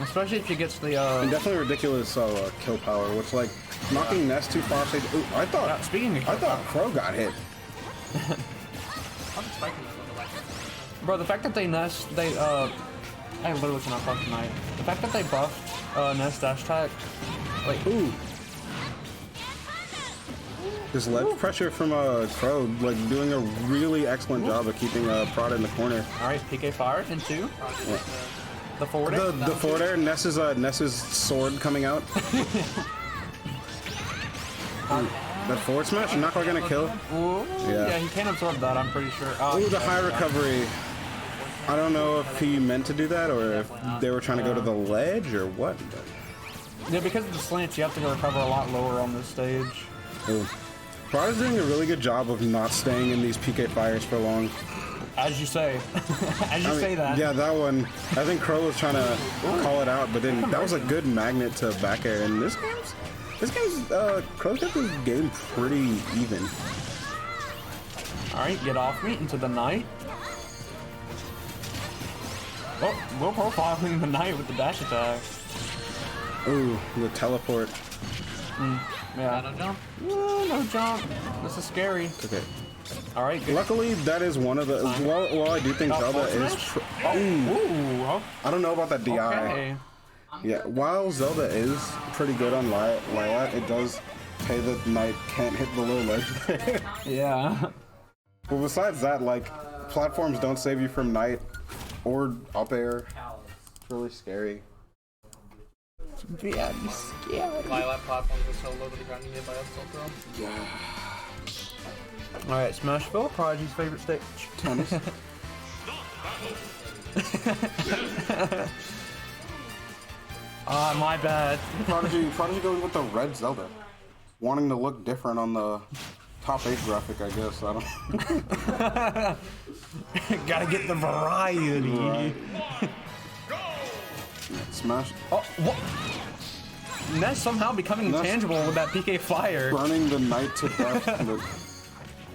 Especially if she gets the And definitely ridiculous kill power, which like knocking Ness too far. Ooh, I thought. Speaking of I thought Crow got hit. Bro, the fact that they Ness, I literally cannot talk tonight. The fact that they buffed Ness dash attack, like, Ooh. This ledge pressure from Crow, like doing a really excellent job of keeping Prod in the corner. all right, PK fire into Yeah. the forward air. The forward air, Ness's sword coming out. Ooh, that forward smash, not quite gonna kill. Ooh, Yeah. yeah, he can absorb that, I'm pretty sure. Ooh, the high recovery. I don't know if he meant to do that or if they were trying to go to the ledge or what. But... Yeah, because of the slants, you have to recover a lot lower on this stage. Ooh. Prod is doing a really good job of not staying in these PK fires for long. As you say. As you say that. Yeah, that one. I think Crow was trying to call it out, but then that was a good magnet to back air. And this game's Crow's got this game pretty even. Alright, get off me into the night. Oh, we're profiling the knight with the dash attack. Ooh, the teleport. Yeah. No jump. Ooh, no jump. This is scary. Okay. Alright, good. Luckily, that is one of the. While I do think Zelda is. Ooh, oh. I don't know about that DI. Okay. Yeah, while Zelda is pretty good on Lilat, it does pay that Knight can't hit the low ledge there. Yeah. But besides that, like, platforms don't save you from Knight or up air. It's really scary. Yeah, I'm scared. Lilat platforms are so low to the ground you get by up tilt throw. Yeah. Alright, Smashville, Prodigy's favorite stage. Tennis. Ah, my bad. Prodigy goes with the red Zelda. Wanting to look different on the top 8 graphic, I guess. I don't. Gotta get the variety. Right. Smash. Oh, what? Ness somehow becoming Ness intangible with that PK fire. Burning the Knight to death.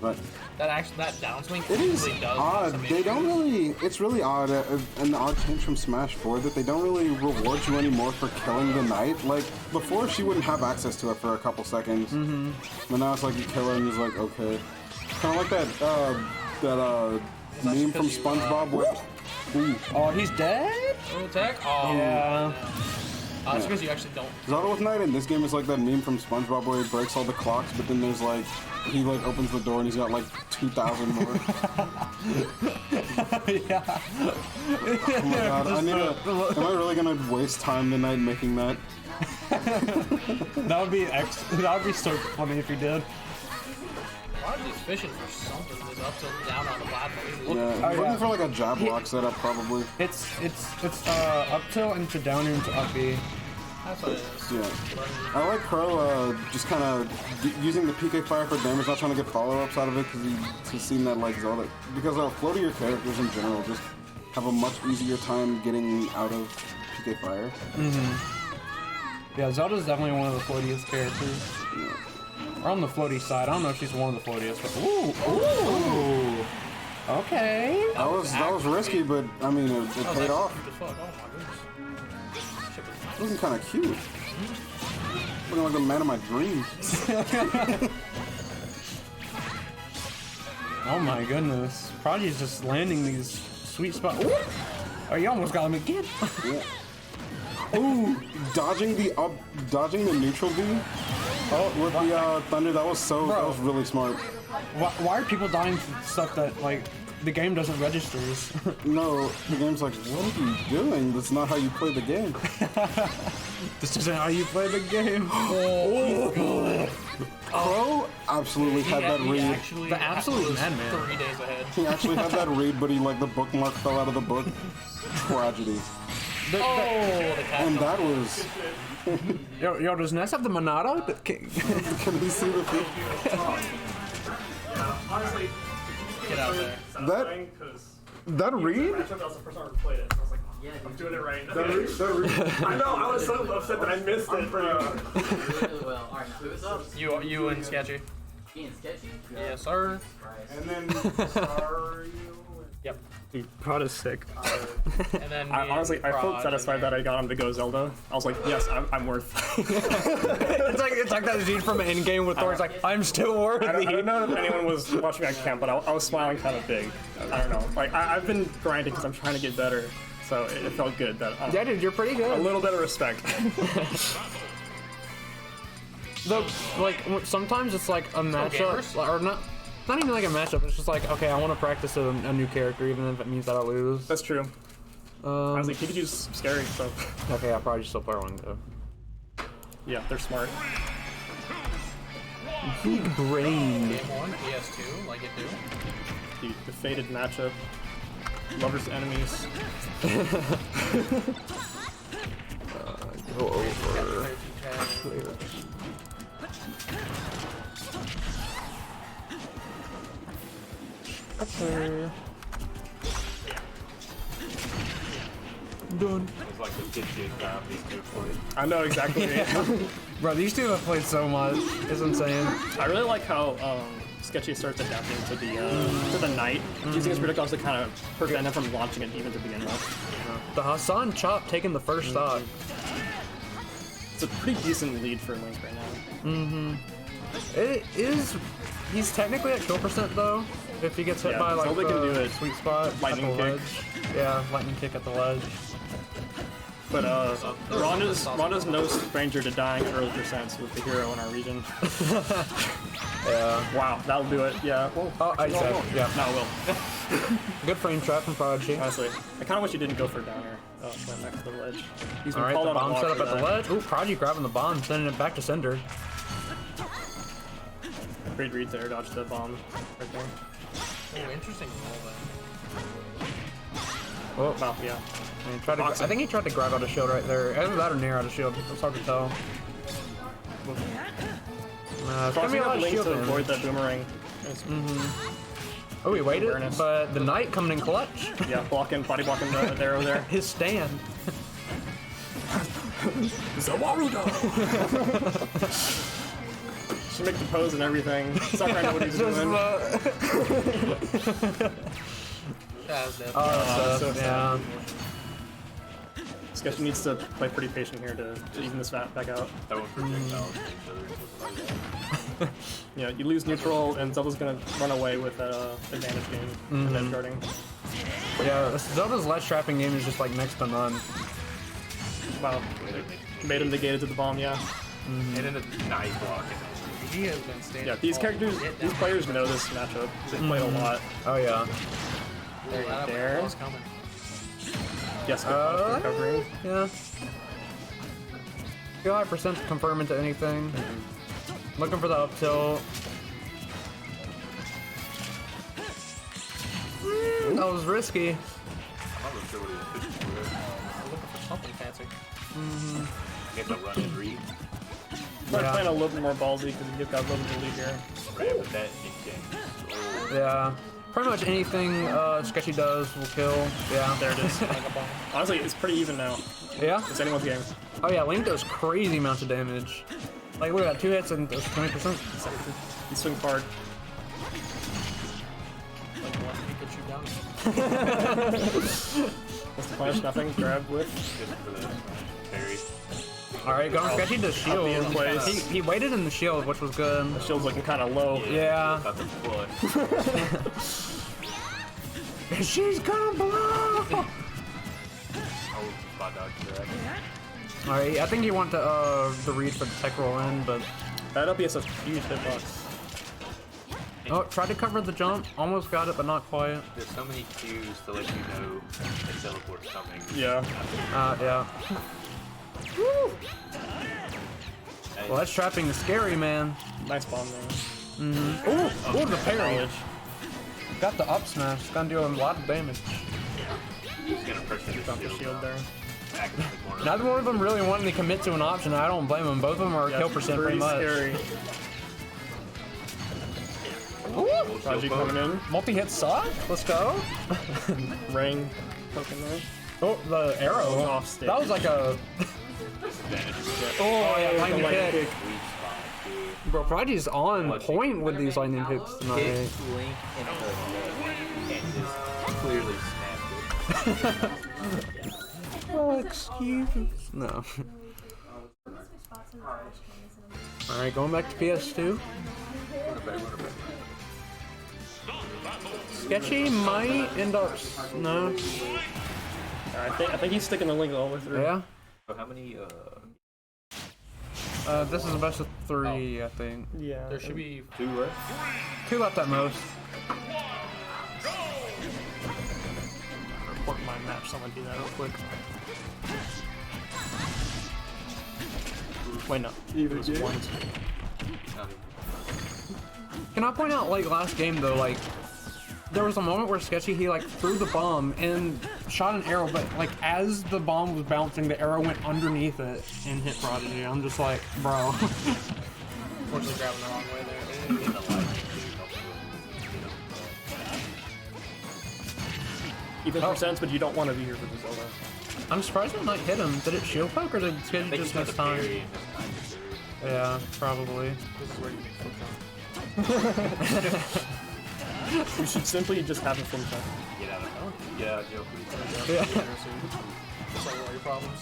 But That downswing it is really does odd. They don't really. It's really odd, an odd change from Smash 4 that they don't really reward you anymore for killing the Knight. Like before, she wouldn't have access to it for a couple seconds. But now it's like you kill her and he's like, okay. Kind of like that meme from SpongeBob where. Ooh. Oh, he's dead? attack? Oh. Yeah. That's because you actually don't. Zelda with Knight in this game is like that meme from SpongeBob where he breaks all the clocks, but then there's like he like opens the door and he's got like 2,000 more. Yeah. Oh my god, I need to. Am I really gonna waste time tonight making that? That would be so funny if you did. Prodigy's fishing for something. There's up tilt down on the platform. He's looking Yeah, for I'm looking for like a jab lock setup probably. It's up tilt into down into up B. That's what it is. Yeah. I like Crow just kind of using the PK fire for damage, not trying to get follow-ups out of it because he's seen that like Zelda. Because floatier characters in general just have a much easier time getting out of PK fire. Yeah, Zelda's definitely one of the floatiest characters. Yeah. Or on the floaty side. I don't know if she's one of the floatiest, but ooh. Okay. That was risky, but I mean it paid off. Oh my goodness. Looking kind of cute. Looking like the man of my dreams. Oh my goodness. Prodigy's just landing these sweet spots. Ooh. Oh, you almost got him again. Yeah. Ooh, dodging the neutral B. Oh, with the thunder, that was really smart. Why are people dying for stuff that like the game doesn't register? No, the game's like, what are you doing? That's not how you play the game. This isn't how you play the game. Crow absolutely had that read. The absolute madman. 3 days ahead. He actually had that read, but he like the bookmark fell out of the book. Tragedy. The cat. And that was. Yo, does Ness have the Monado? Can we see the thing? Honestly, Get out there. That read? that was the first time I ever played it. So I was like, Yeah, I'm doing it right. That read? I know, I was so upset that I missed it. really well. Alright, who's up? You and Sketchy. Being sketchy? Yes, sir. And then sorry. Yep. Dude, Prod is sick. And then I felt satisfied that I got him to go Zelda. I was like, yes, I'm worth. It's like that scene from Endgame with Thor's like, I'm still worthy. I don't know if anyone was watching on camp, but I was smiling kind of big. I don't know. Like I've been grinding because I'm trying to get better, so it felt good that. Yeah, dude, you're pretty A good. little bit of respect. Though, like sometimes it's like a matchup, or not even like a matchup. It's just like, okay, I want to practice a new character, even if it means that I lose. That's true. Honestly, Pikachu's scary, so. Okay, I'll probably still play one though. Yeah, they're smart. Big brain. Game 1, PS2, like it do. The fated matchup. Lovers to enemies. Go over. Okay. Done. It's like the kitchen grab these two for you. I know exactly what you mean. Bro, these two have played so much. It's insane. I really like how Sketchy starts adapting to the knight, using his projectiles to kind of prevent him from launching it even to begin with. The Hassan chop taking the first stock. It's a pretty decent lead for Link right now. It is. He's technically at kill percent though. If he gets hit Yeah, by like Zelda can do the it. sweet spot, Lightning at the kick. ledge. Yeah, lightning kick at the ledge. But Ronda's no stranger to dying at early percents with the hero in our region. Yeah. Wow, that'll do it. Yeah. Well, Oh, I said, yeah. no, it will. Good frame trap from Prodigy. Honestly, I kind of wish you didn't go for downer. Oh, went back to the ledge. He's been Alright, called the on a bomb block set up for at the that. ledge. Ooh, Prodigy grabbing the bomb, sending it back to Cinder. Great read there, dodged the bomb right there. Oh, interesting roll then. Oh, Wow, yeah. and he tried to, I think he tried to grab out a shield right there. Either that or near out a shield. It's hard to tell. It's gonna be a lot of Link shield to in. avoid that boomerang. Oh, he waited, Awareness. but the Knight coming in clutch. Yeah, body blocking the arrow there. His stand. Zawaruda! Should make the pose and everything. Sakura know what he's doing. So, yeah. Sketchy needs to play pretty patient here to even this back out. That one projectile. Yeah, you lose neutral, and Zelda's gonna run away with that advantage game and edge guarding. Yeah, Zelda's ledge trapping game is just like next to none. Wow. Made him negate it to the bomb, yeah. And then the nice block. He has been standing. Yeah, these players know this matchup. They play a lot. Oh, yeah. There. Coming. Yes, good recovery. Yeah. Feel high percent to confirm into anything. Looking for the up tilt. That was risky. I'm not really sure what he was fishing for. Looking for something fancy. Get the run and read. Start Yeah. playing a little bit more ballsy because you've got a little bit of lead here. Right with that in game. Yeah. Pretty much anything Sketchy does will kill. Yeah. There it is. Honestly, it's pretty even now. Yeah? It's anyone's game. Oh yeah, Link does crazy amounts of damage. Like look at that, 2 hits and that's 20%. You swing hard. Like what? Pikachu down. What's the punish? Nothing. Grab with. Just for the parry. Alright, going Sketchy does shield. in place. He waited in the shield, which was good. The shield's looking kind of low. Yeah. Got the flush. She's gonna blow! Oh, my dog correct. Alright, I think you want the read for the tech roll in, but... That up has a huge hitbox. Oh, tried to cover the jump, almost got it, but not quite. There's so many cues to let you know that teleport's coming. Yeah. Yeah. Woo! Well, that's trapping the scary, man. Nice bomb there. Ooh, the parry. Got the up smash, it's gonna do a lot of damage. He's gonna pressure the Drop the shield there. back in the corner. Neither one of them really wanting to commit to an option, I don't blame them. Both of them are kill percent pretty much. Scary. Ooh, Prodigy coming in. multi-hit suck, let's go. Ring. Poking there. Oh, the arrow. Off stick. That was like a... Disadvantage. Oh, yeah, lightning Lightning kick. kick. Bro, Prodigy's on point with these lightning kicks tonight. Hit Link in the neck and just clearly snapped it. Oh, excuse me. No. Alright, going back to PS2. Sketchy might end up... No. I think he's sticking the link all the way through. Yeah? So how many, This is a best of 3, I think. Yeah. There should be 2 left? 2 left at most. Report my match. Someone do that real quick. Wait, no. It was one. Can I point out, like, last game, though, like, there was a moment where Sketchy, he, like, threw the bomb and shot an arrow, but, like, as the bomb was bouncing, the arrow went underneath it and hit Prodigy. I'm just like, bro. unfortunately grabbing the wrong way there. In the light. Even percents, but you don't want to be here for the Zelda. I'm surprised it might hit him. Did it shield poke, or did Sketchy just miss time? Yeah, probably. This is where you make flip jump. You should simply just have a flip jump. Get out of it. Get out of jail, please. Yeah. Solve all your problems.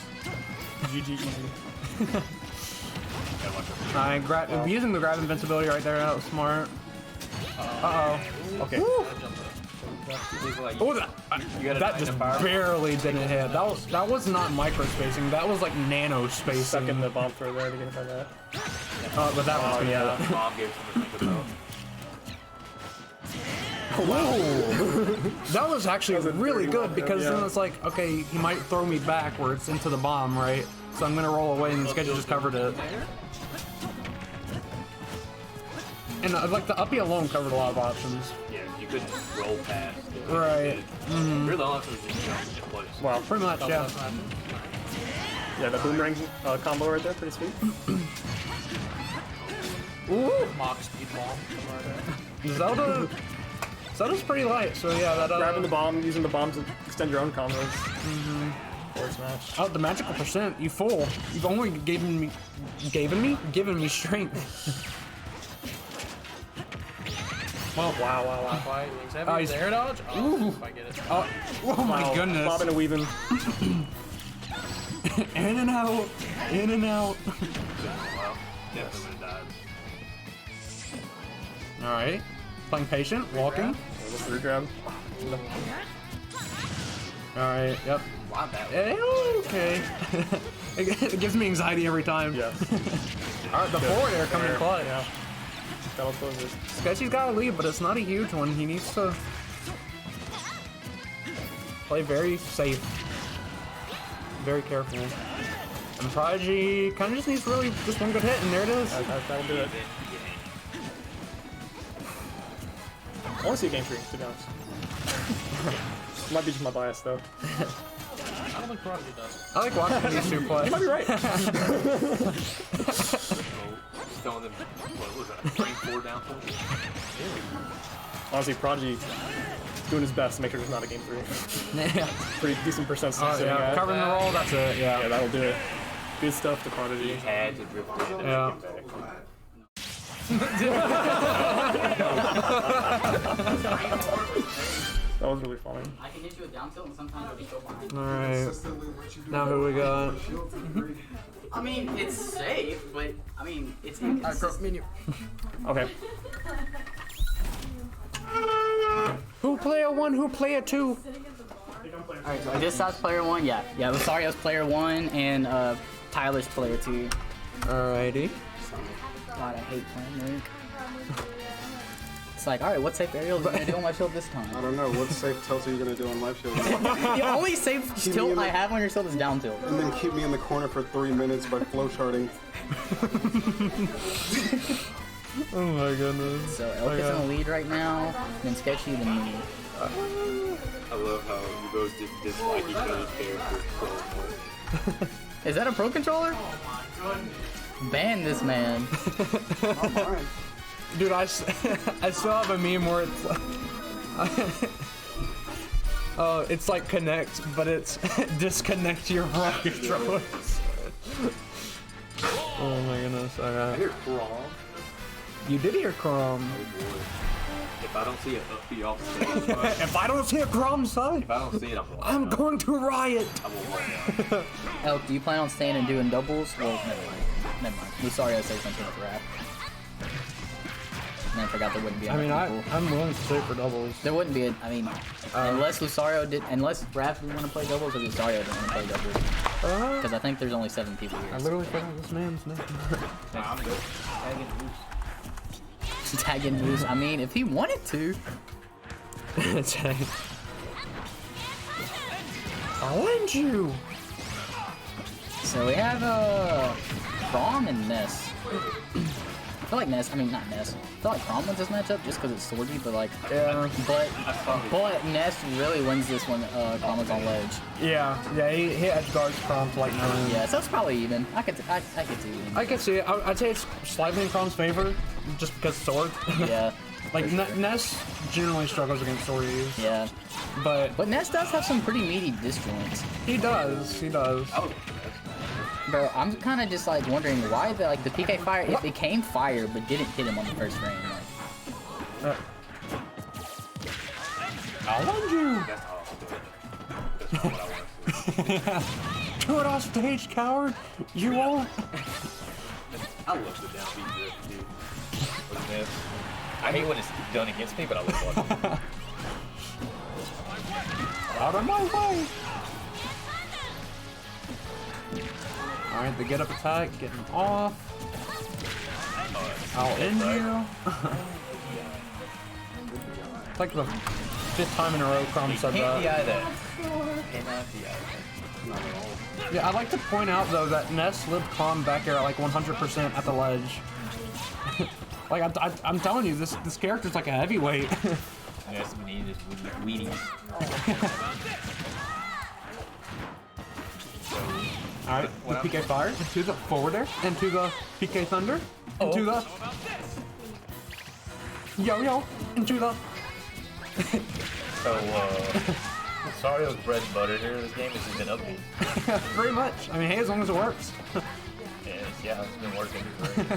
GG easy. Gotta watch it. Using the grab invincibility right there, that was smart. Uh-oh. Okay. Like, Oh, you gotta that just barely didn't hit. That was not micro spacing. That was like nano spacing. Stuck in the bomb throw there to get hit by that. But that one's gonna yeah, hit. mom gave something to think about. Whoa! That was actually really good because then it's like, okay, he might throw me backwards into the bomb, right? So I'm gonna roll away and the schedule just covered it. And like the uppy alone covered a lot of options. Yeah, you couldn't roll past. Right. Really, all option was just jump in place. Wow. Pretty much, yeah. Yeah, the boomerang combo right there, pretty sweet. Ooh! Mock speed bomb. Zelda's pretty light, so yeah, that Grabbing the bomb, using the bomb to extend your own combos. Forward smash. Oh, the magical percent, you fool. You've only given me strength. Wow, wow. Is air dodge? Oh, if I get it. Oh my Wow. goodness. Bobbing and weaving. In and out. In and out. Definitely would have died. Alright. Playing patient, walking. Let's regrab. Alright, yep. Wow, that Okay. It gives me anxiety every time. Yes. Alright, the forward air coming in clutch. Yeah. That'll close it. Sketchy's got a lead, but it's not a huge one. He needs to play very safe. Very careful. And Prodigy kind of just needs really just one good hit, and there it is. That'll do it. I want to see a game 3, to be honest. Might be just my bias, though. I don't think Prodigy does. I like watching these two play. You might be right. Telling them, what was that, frame 4 down for? Honestly, Prodigy doing his best to make sure there's not a game 3. Yeah. Pretty decent percent Oh, sitting yeah. at. Covering the roll, that's it, Yeah, yeah. that'll do it. Good stuff to Prodigy. Had to drift it and Yeah. get back. That was really funny. I can hit you with down tilt and sometimes I'll be so behind. Alright. Now who we got? I mean, it's safe, but I mean, it's inconsistent. Okay. Who player 1, who player 2? Alright, so I just saw player 1, yeah. Yeah, Rosario's player 1 and Tyler's player 2. Alrighty. God, I hate playing Link. It's like, alright, what safe aerial is he gonna do on my shield this time? I don't know. What safe tilt are you gonna do on my shield? The only safe tilt I have on your shield is down tilt. And then keep me in the corner for 3 minutes by flowcharting. Oh my goodness. So Elk is in the lead right now, then Sketchy, then me. I love how you both just dislike each other's characters so much. Is that a pro controller? Ban this man. Not mine. Dude, I still have a meme where it's like, it's like connect, but it's disconnect your pro controllers. Oh my goodness, I okay. hear Crom. You did hear Crom. Oh boy. If I don't see it upbeat off stage, If I don't see a Crom side, if I don't see it, I'm going to riot. I will run down. Elk, do you plan on staying and doing doubles? Well, never mind. We're sorry I said something with rap. And I forgot there wouldn't be enough people. I'm willing to stay for doubles. There wouldn't be, unless Raph didn't want to play doubles or Lusario didn't want to play doubles. Because I think there's only 7 people here. I literally forgot this man's name. I'm good. Tagging moves. I mean, if he wanted to. Challenge you. So we have Crom and Ness. I feel like Ness, not Ness. I feel like Crom wins this matchup just because it's swordy, but like, Yeah. but Ness really wins this one. Crom is on ledge. Yeah, he edge guards Crom to like 9. Yeah, so it's probably even. I could see even. I can see it. I'd say it's slightly in Crom's favor, just because sword. Yeah, Like Ness generally struggles against sword use. yeah. But Ness does have some pretty meaty disjoints. he does. Oh, Bro, I'm kind of just like wondering why the PK fire, it became fire but didn't hit him on the first frame. Like, challenge you. that's all. That's not what I want to see. Do it off stage, coward. You won't. I love the downbeat drift, dude. What's this? I hate when it's done against me, but I love watching it. Out of my way! Alright, the get up attack, getting off. I'll end you. It's like the 5th time in a row Crum said Can't DI that. that. Cannot DI that. Not at all. Yeah, I'd like to point out though that Ness lived Crum back air at like 100% at the ledge. Like I'm telling you, this character's like a heavyweight. Yes, we need is Wheaties. Alright, the PK Fire, into the forwarder, into the PK Thunder, into the Yo-Yo, into the... So, Sario's bread and butter here in this game has just been upbeat. Very much. I mean, hey, as long as it works. Yeah, it's been working. Great.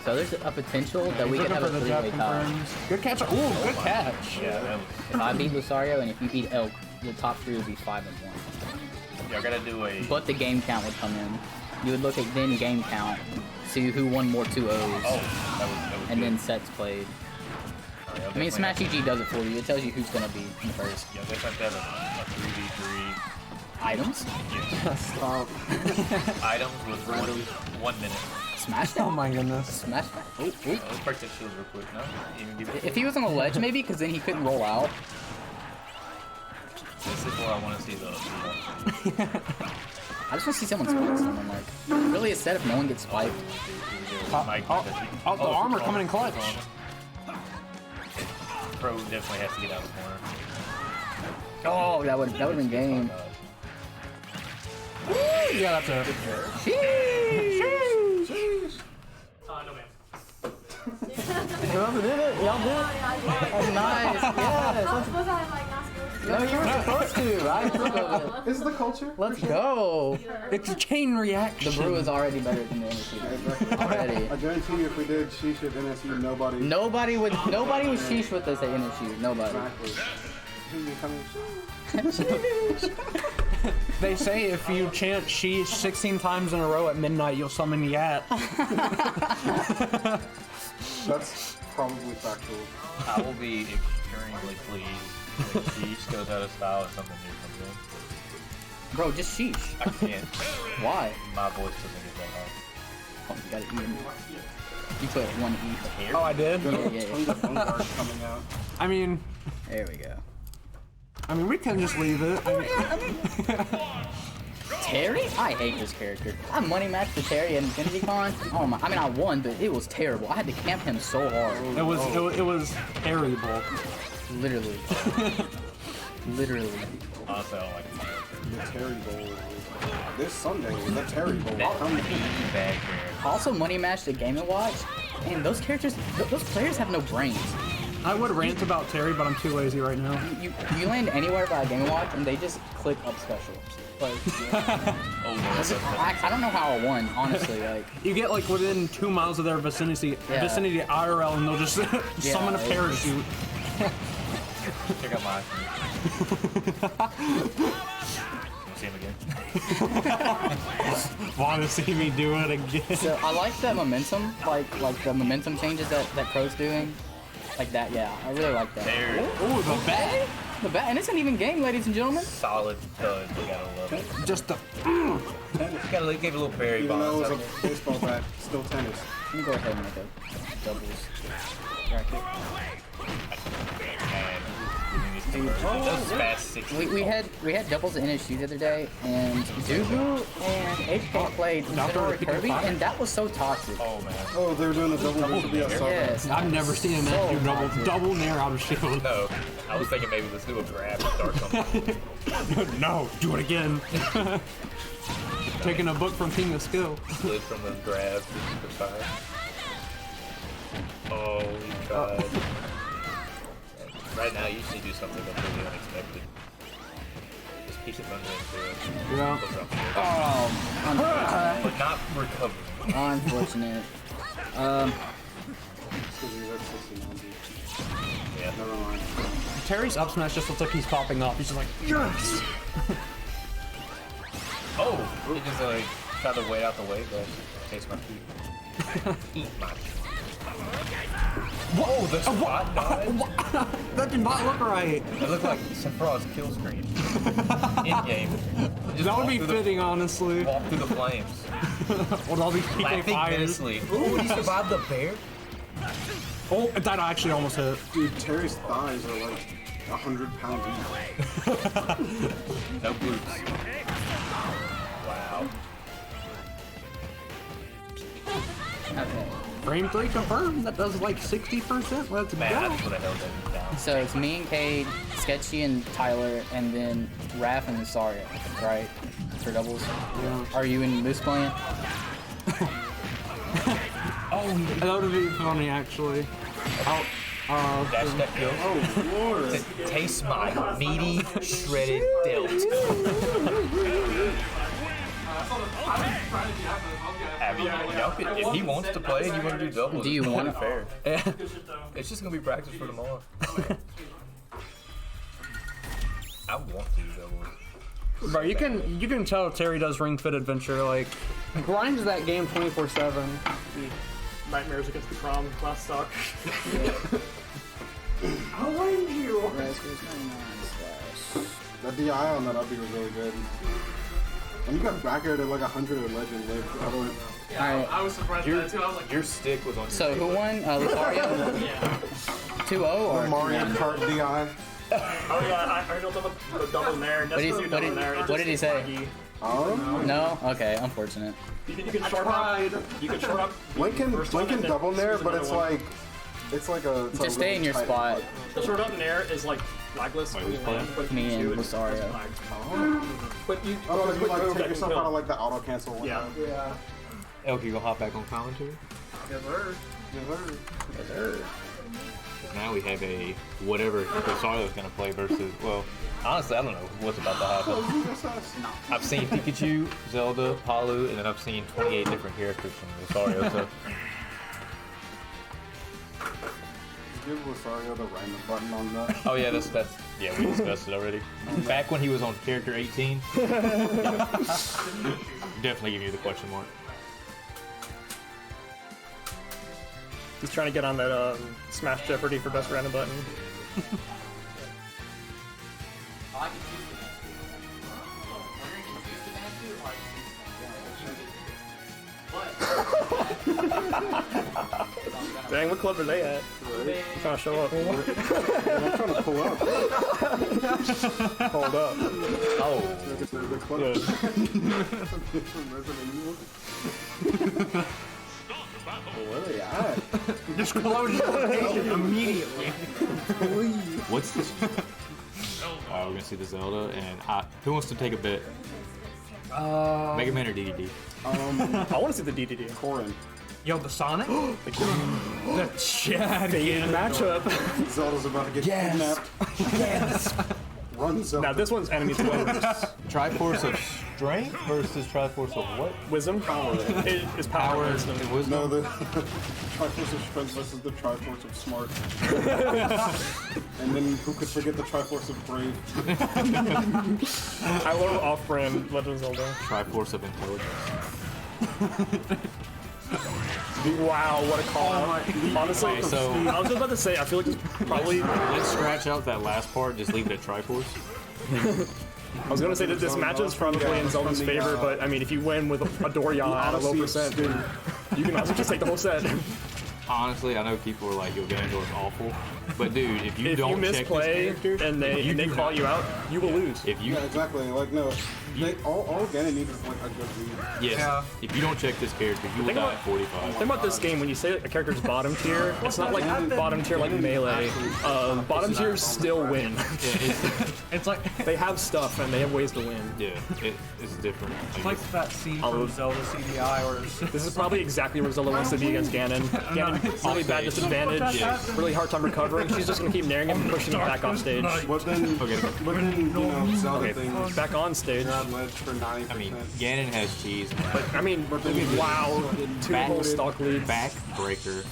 So there's a potential that we Looking could have for a the jab three-way tie. confirms. Good catch. Ooh, good catch. Yeah, that was... If I beat Lucario and if you beat Elk, the top 3 would be 5-1. Yeah, I gotta do a... But the game count would come in. You would look at then game count, see who won more 2-0s, that was and good. then sets played. Oh, yeah, I mean, Smash EG does it for you. It tells you who's gonna be in the first. Yeah, they have to have a 3v3 Items? Stop. items with 1 minute. Smash that? Oh my goodness. Smash that? Oh, oh. Let's break that shield real quick. No? Even give it... If he was on the ledge, maybe, because then he couldn't roll out. This is where I want to see the... I just want to see someone spike someone. Like, really, instead if no one gets spiked. Mike, Oh, the armor coming in clutch. Pro definitely has to get out of the corner. Oh, that would have been game. Yeah, that's it. No man. Whoever did it, y'all did it. That's nice. Yes. Was I like not supposed to? No, you were supposed to. I approve of it. This is the culture. Let's go. It's a chain reaction. The Brew is already better than the NSU. Already. I guarantee you, if we did Sheesh at NSU, nobody. Nobody would sheesh with us at NSU. Nobody. Exactly. Who you coming? They say if you chant sheesh 16 times in a row at midnight, you'll summon Yat. That's probably factual. I will be extremely pleased if Sheesh goes out of style and something new comes in. Bro, just sheesh. I can't. Why? My voice doesn't get that high. Oh, you gotta eat him. You put one E. Here? Oh, I did? Yeah. Coming out. I mean, There we go. we can just leave it. I mean, Terry? I hate this character. I money matched the Terry at Infinity Con. Oh my! I mean, I won, but it was terrible. I had to camp him so hard. it was terrible. Literally. Literally. Honestly, I don't like this character. The Terry Bowl. This Sunday, the Terry Bowl. That Come bad character. Also, money matched the Game & Watch, and those characters, those players have no brains. I would rant about Terry, but I'm too lazy right now. You land anywhere by a Game & Watch, and they just click up special. Like, Oh, no, I don't know how I won, honestly. Like, You get like within 2 miles of their vicinity IRL, and they'll just summon a it's- parachute. check out my see him again. Want to see me do it again? so I like that momentum, like the momentum changes that Crow's doing. Like that, yeah. I really like that. There. Ooh, the bat? The bat, and it's an even game, ladies and gentlemen. Solid thud. You gotta love it. Just the. You gotta give a little parry Even though bomb. it was a baseball bat, still tennis. Let me go ahead and make a doubles bracket. Those fast 60. We had doubles at NSU the other day, and Dugu and HK played Fedora Kirby, and that was so toxic. Oh man. Oh, they were doing a double nair. Yes. I've never seen a man do toxic. double nair out of shield. No, I was thinking maybe let's do a grab and start something. No, do it again. Taking a book from King of Skill. Slid from the grab to the side. Oh god. Right now, you should do something completely unexpected. Just peek it under into it. Yeah. Oh, But not recover. unfortunate. Yeah. Never mind. Terry's up smash just looks like he's popping off. He's just like, yes! Oh! He just like tried to wait out the way, but taste my feet. Eat my feet. Whoa, the spot dodge? That did not look right. It looked like Sephiroth's kill screen. In game. That would be fitting, honestly. Walk through the flames. With all these PK Laughing fires. menacingly. Ooh, he survived the bear? Oh, that actually almost hit. Dude, Terry's thighs are like 100 pounds each. No glutes. Wow. Okay. Frame 3 confirmed. That does like 60%. Let's Man, I go. just would have held that down. So it's me and Cade, Sketchy and Tyler, and then Raph and Saria, right? For doubles. Yeah. Are you in Moose Plant? That would be funny, actually. Dash that kill. Oh, Lord. Taste my meaty, shredded delt. I mean, y'all could, if he wants to play and you want to do doubles, Do you it's want totally fair. Yeah. It's just gonna be practice for tomorrow. I want to do doubles. Bro, you can tell Terry does Ring Fit Adventure, like, grinds that game 24/7. Nightmares against the prom last stock. I'll wind you! That DI on that up was really good. And you got back air to like 100 or legend live. Alright, I was surprised by that too. I was like, Your stick was on. so who won? Lucario? 2-0 or Mario 2-1? Kart DI. Oh yeah, I heard about the double nair. What did he say? No? Okay, unfortunate. You can short up. You can short up. Lincoln double nair, but it's like a. Just stay in your spot. The short up nair is like lagless. Wait, who's playing? Me and Lucario. But you. Oh, you like move take that yourself can out of kill. like the auto cancel one. Yeah. Elk, you gonna hop back on commentary? Yes, sir. Now we have a whatever Rosario's gonna play versus. Well, honestly, I don't know what's about to happen. I've seen Pikachu, Zelda, Palu, and then I've seen 28 different characters from Rosario. So Give Rosario the random button on that. oh yeah, that's yeah, we discussed it already. Back when he was on character 18, definitely give you the question mark. He's trying to get on that Smash Jeopardy for best random button. Dang, what club are they at? They're trying to show up. I'm trying to pull up. Hold up. Oh, The club. Where are they at? Disclose your location immediately. what's this? Alright, we're gonna see the Zelda, and who wants to take a bet? Mega Man or DDD? I want to see the DDD. Corin. Yo, the Sonic? The Chad Matchup. Zelda's about to get kidnapped. Yes! Run, Zelda. Now this one's enemy to Triforce of Strength versus Triforce of what? wisdom. It is power. and wisdom. and Wisdom? No, the Triforce of Strength versus the Triforce of Smart. And then who could forget the Triforce of Brave? I love off-brand Legend of Zelda. Triforce of Intelligence. Wow, what a call out. Honestly, Okay, so- I was just about to say, I feel like it's probably. Let's scratch out that last part, just leave it at Triforce. I was gonna say that this match is probably in Zelda's favor, but I mean, if you win with a Dorian at a low percent, you can also just take the whole set. Honestly, I know people are like, yo, Ganondorf's awful. But dude, if you If don't you check misplay this character, and they do call not- you out, you will lose. If you Yeah, exactly. Like, no. All Ganon needs is like a good read. yes, Yeah. if you don't check this character, you will Think die about- at 45. Think about this game, when you say a character's bottom tier, it's not like bottom tier like Melee. Bottom tiers still win. It's like They have stuff and they have ways to win. Yeah, it's different. it's like that scene from Zelda CDI where it's This is probably exactly where Zelda wants to be against Ganon. Ganon, really bad disadvantage, really hard time recovering. She's just gonna keep naring him and pushing him back off stage. What then, Zelda things Back on stage. are on ledge for 90%. I mean, Ganon has cheese. I mean, wow, two whole stock leads. Backbreaker.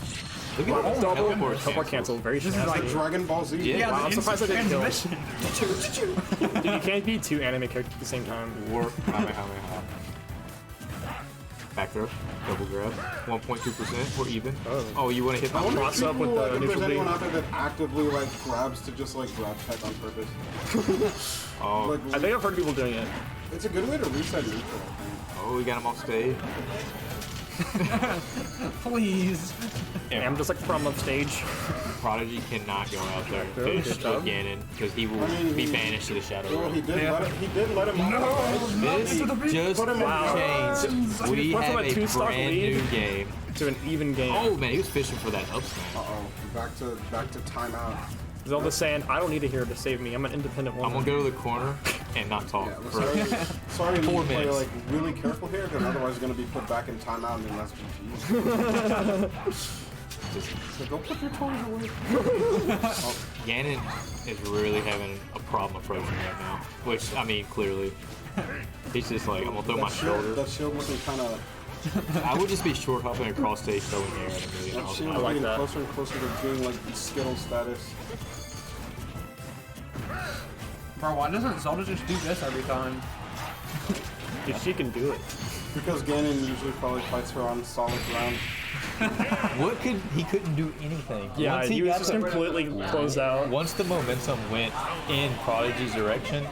Look Wow, at double teleport teleport cancel, very Like snazzy. Dragon Ball Z. Yeah, Wow, I'm surprised I didn't kill. transmission. Dude, you can't be two anime characters at the same time. Warp Kamehameha. Back throw, double grab, 1.2%. We're even. Oh, you want to hit I my wonder Cross up with the if there's neutral anyone B. out there that actively like grabs to just like grab check on purpose. Oh, Like, I think I've heard people doing it. it's a good way to reset neutral, I think. oh, we got him off stage. Please. Yeah, I'm just like from upstage. Prodigy cannot go out there and Really? finish Good job. Ganon because he will I mean, be he- banished to the Shadow Well, Realm. he did let him off. This just Wow. changed. We Went from have a a two-stock brand lead. new game. To an even game. Oh man, he was fishing for that up smash. Uh-oh, back to timeout. Zelda's saying, I don't need a hero to save me. I'm an independent I'm woman. gonna go to the corner and not talk. Yeah, for sorry, you need 4 to play minutes. like really careful here, because otherwise you're gonna be put back in timeout and then that's GG. So go put your toys away. Ganon is really having a problem approaching right now. Which, I mean, clearly. He's just like, I'm gonna throw my shoulder. That shield looking kind of. I would just be short hopping across stage throwing air at a million That miles an shield hour. like getting that. closer and closer to being like Skittle status. Bro, why doesn't Zelda just do this every time? Dude, she can do it. Because Ganon usually probably fights her on solid ground. He couldn't do anything. Yeah, Once he was got just the- completely closed out. Once the momentum went in Prodigy's direction,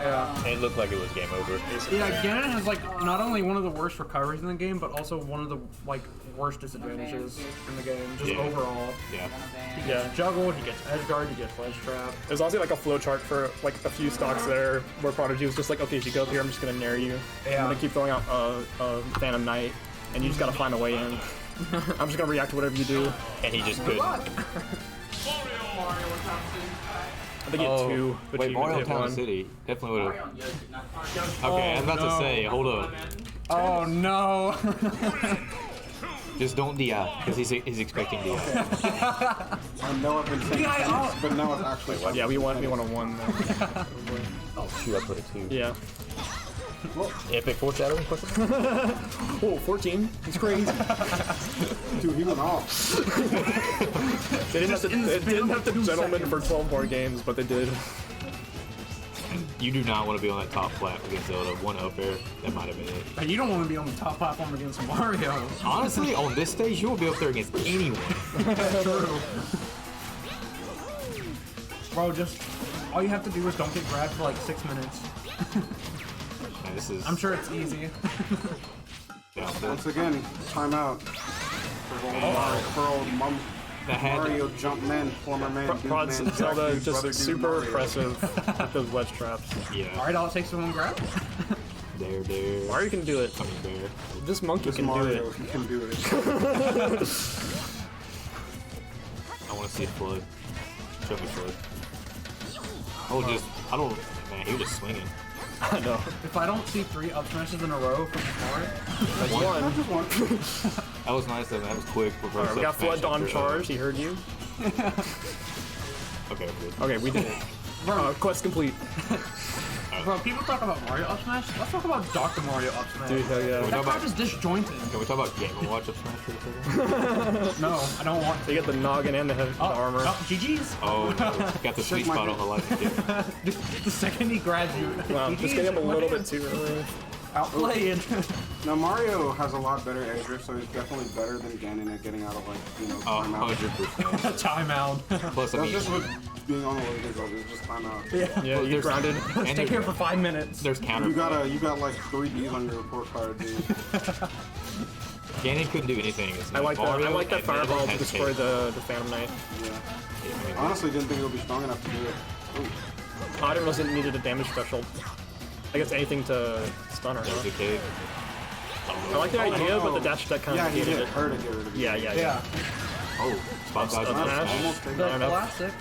it looked like it was game over. Yeah, Ganon has like not only one of the worst recoveries in the game, but also one of the like worst disadvantages in the game, just Yeah. overall. Yeah. He gets juggled, he gets edge guard, he gets ledge trap. There's also like a flow chart for like a few stocks there where Prodigy was just like, okay, if you go up here, I'm just gonna nair you. Yeah. I'm gonna keep throwing out Phantom Knight, and you just gotta find a way in. I'm just gonna react to whatever you do. And he just couldn't. I think he had two, but wait, you Mario hit Town one. City definitely would have. Okay, I was about to say, hold up. Oh no! Just don't DI, because he's expecting DI. I know I've been saying Yeah, this, but now it's actually. Yeah, we won a one. Oh shoot, I put a 2. Yeah. Epic foreshadowing question? Oh, 14. It's crazy. Dude, he went off. They didn't have to gentlemen for 12 more games, but they did. You do not want to be on that top flat against Zelda. One up air, that might have been it. But you don't want to be on the top platform against Mario. Honestly, on this stage, you will be up there against anyone. True. Bro, just all you have to do is don't get grabbed for like 6 minutes. Man, this is. I'm sure it's easy. Yeah, Once again, timeout. For old that had Mario Jumpman, former man, dude, Prod man, Zelda dude, just brother, dude, super Mario. impressive with those wedge traps. yeah. Alright, all it takes is one grab. There. Mario can do it. I mean, there. This monkey This can do Mario, it. he can do it. I want to see it flood. Show me flood. Oh, just. I don't. Man, he was just swinging. I know. If I don't see 3 up smashes in a row from Mario, That's one. Just one. That was nice, though. That was quick. Alright, we got Flood on charge. He heard you. Okay, I'm good. Okay, we did it. Quest complete. bro, people talk about Mario up smash. Let's talk about Dr. Mario up smash. Dude, hell yeah. That crap is disjointed. Can we talk about Game & Watch up smash for a second? No, I don't want They to. get the noggin and the armor. Oh, GG's. Oh, no. Got the sweet my spot dick. on the left. The second he grabs you, Wow, GG's, just getting him a little man. bit too early. Outplayed. Now Mario has a lot better edge grip, so he's definitely better than Ganon at getting out of like, you know, Oh, timeout. 100%. Timeout. Plus, I That's mean, just what being on the way is, it's just timeout. Yeah, well, you there's- grounded. and Stay here there's, for 5 minutes. there's counter. You got like 3 Ds on your report card, dude. Ganon couldn't do anything. It's I like that. I Mario like that and Zelda fireball to had destroy tape. the Phantom Knight. Yeah. I mean, Honestly, didn't think it would be strong enough to do it. Ooh. I didn't wasn't needed a damage threshold. I guess anything to stun her. There's Huh? a cave. I like the idea, no. but the dash attack kind Yeah, of he negated hit it. her to get rid of it. Yeah. Yeah. Oh, spot dodge. Up and smash. smash. Almost taken Not The enough. elastic.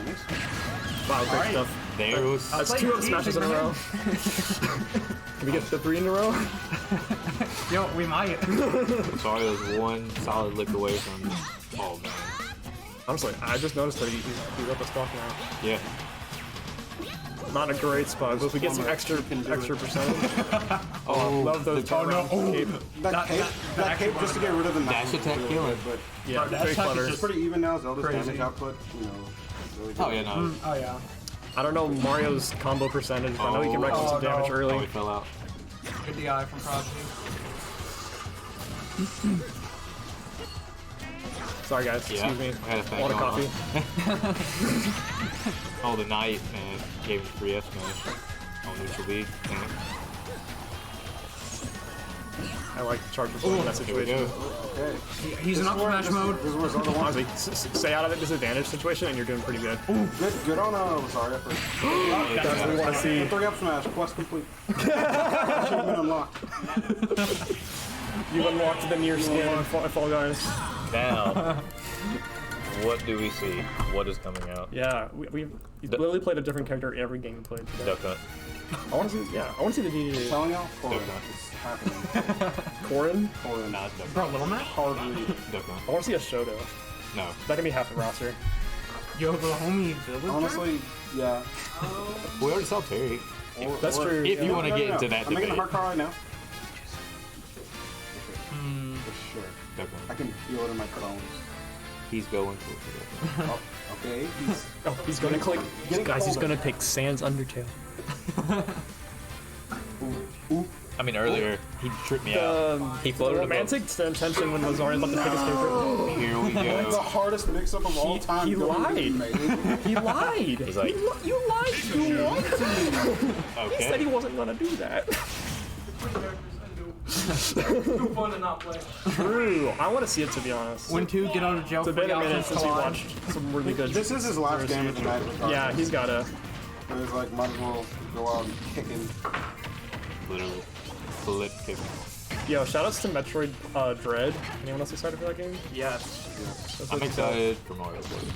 Nice. Wow, great Alright. stuff. There was. That's Like 2 up easy, smashes in a man. row. Can we get the 3 in a row? Yo, we might. Sorry, I was one solid lick away from. Oh man. Honestly, I just noticed that he's up a stock now. Yeah. Not in a great spot, but if we get some extra percentage. Oh, Love those the turnaround cape. That cape just to get rid of the dash knife. attack killing. But Yeah, That very attack is it's clever. just- pretty even now. Zelda's Crazy. damage output, you know, really good. Oh yeah, no. Oh yeah. I don't know Mario's combo percentage, but I know he can wreck Oh, some damage no. Oh, early. he fell out. Good DI from Prodigy. Sorry guys, excuse me. I had a thing Water going coffee. Oh, the Knight, man, gave me free F smash on neutral B. I like to charge the in that Here we situation. go. Okay. He's in up smash mode. This is where Zelda wants. Honestly, stay out of the disadvantage situation and you're doing pretty good. Good on Rosaria for That's what we want to see. 3 up smash, quest complete. Achievement unlocked. You unlocked the near skin in Fall Guys. Now, what do we see? What is coming out? Yeah, we literally played a different character every game we played today. Duck Hunt. I want to see, yeah, I want to see the DD. Telling y'all, Duck Hunt. it's happening. Corin? Nah, it's Duck Bro, Hunt. Little Mac? Hardly. Duck Hunt. I want to see a Shoto. No. That can be half the roster. Yo, the homie villager? Honestly, yeah. We already saw Terry. That's true. If you yeah. want to get into that I'm making a debate. hard call right now. For sure. Duck I Hunt. can feel it in my bones. He's going for it. Oh, okay. Oh, he's gonna click. Getting Guys, he's colder. gonna pick Sans Undertale. I mean, earlier, he tripped me out. He The floated above. romantic tension when Lazarian's about to pick his favorite. Here we It's the go. hardest mix-up of all time. he going to be lied. made. He lied. He's like, You lied to me. He said he okay. wasn't gonna do that. Too fun to not play. True. I want to see it, to be honest. When two get out of jail It's for been a minute Yahoo's since we collide. watched some really good. This is his last game of the night. Yeah, he's gotta. So he's like, might as well go out and kick him. Literally. Flip kick. Yo, shoutouts to Metroid Dread. Anyone else excited for that game? Yes. That's I'm looking excited for Mario Party.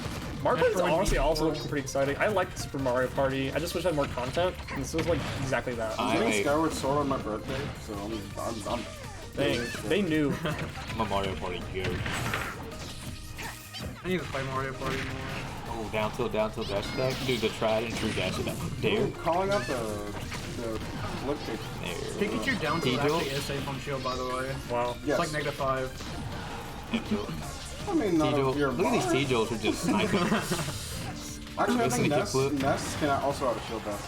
Mario Party's Metroid honestly Dread. also looking pretty exciting. I like Super Mario Party. I just wish I had more content. And this was like exactly that. I'm getting I- Skyward Sword on my birthday, so I'm Dang, they knew. I'm a Mario Party goat. I need to play Mario Party more. Oh, down tilt dash attack. Dude, the tried and true dash attack. Dare. calling out the flip kick. There. Pikachu down tilt T-Jolt? actually is safe on shield, by the way. Wow. Yes. It's like -5. T-Jolt. I mean, not T-Jolt. if you're Look at these Mars. T-Jolts are just sniping. Actually, I Listen think to Ness kickflip. can also out of shield dash.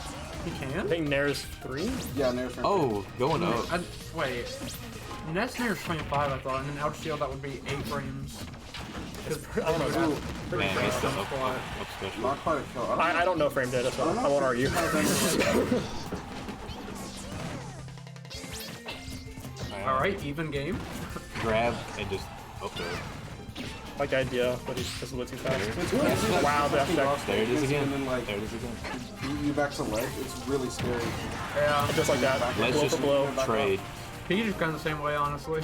He I can? think Nair's 3? Yeah, Nair's from Oh, going up. Wait. Nest near 25, I thought, and then out shield that would be 8 frames. I don't know. Ooh, Man, it's the up special. not quite a kill. I don't know frame data, so I won't argue. Alright, even game. Grab and just up there. Like the idea, but he's just a little too fast. It's really scary. Wow, that There it is again. And then, like, There it is again. beat you back to leg. It's really scary. Yeah. Just like that. Let's Blow just for blow. trade. Pikachu's kind of the same way, honestly.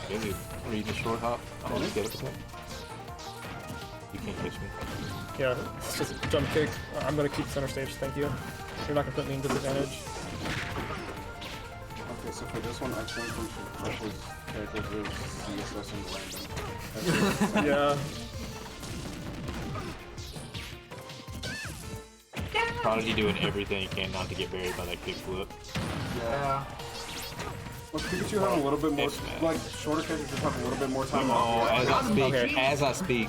Dude, read the short hop. Oh, let's get up attack. You can't catch me. Yeah, it's just a jump kick. I'm gonna keep center stage, thank you. You're not gonna put me in disadvantage. Okay, so for this one, I think we should put his characters as CSS and random. Yeah. Prodigy doing everything he can not to get buried by that kickflip. Yeah. Well, Pikachu having a little bit more, Yes, man. like, shorter characters just have a little bit more time Oh, off. as I speak, Okay.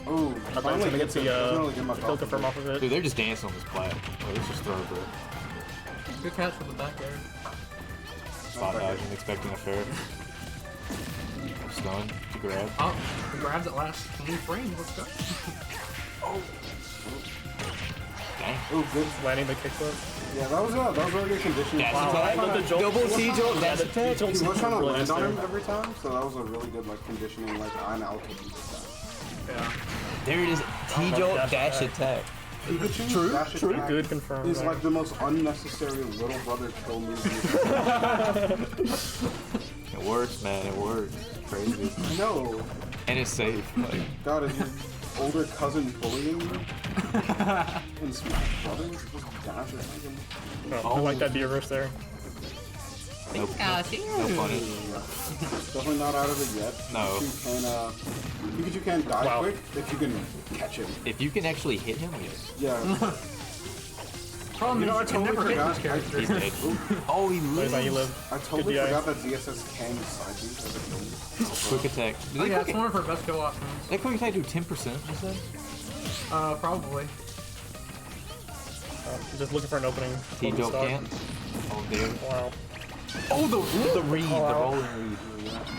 Oh, I'm finally gonna get gets it. the Doesn't really get much kill off. confirm off of it. Dude, they're just dancing on this plat. Oh, let's just throw it, bro. Good catch for the back air. Spot dodging, expecting a fair. Stun to grab. Oh, the grabs at last 20 frames. Let's go. Dang. Oh, good. Landing the kickflip. Yeah, that was already a condition. Dash Wow, attack. I love the jolt. Double T-jolt, Yeah, dash the attack. T-jolt's He was trying to really land nice on him there. every time, so that was a really good, like, conditioning, like, I'm out taking this time. Yeah. There it is. T-jolt, dash dash attack. Pikachu, dash attack Good confirmed. is like the most unnecessary little brother kill move. It works, man. It works. It's crazy. I know. And it's safe. Like, God, is your older cousin bullying you? And Smash Brothers just dash attack him. Oh, I like that D-reverse there. no funny. Definitely not out of it yet. No. Pikachu can die Wow. quick if you can catch him. If you can actually hit him, yes. Yeah. Problem You know, I is, you can totally never hit forgot. this He's character. dead. Oh, he That's how you lives. live. I totally Good DI. forgot that ZSS can side you as a kill. Quick attack. Do Oh, they yeah, it's quick, one of her best kill options. they quick attack do 10%, you said? Probably. Just looking for an opening. T-jolt Stock. can't. Oh, damn. Wow. Oh, the read, the rolling read.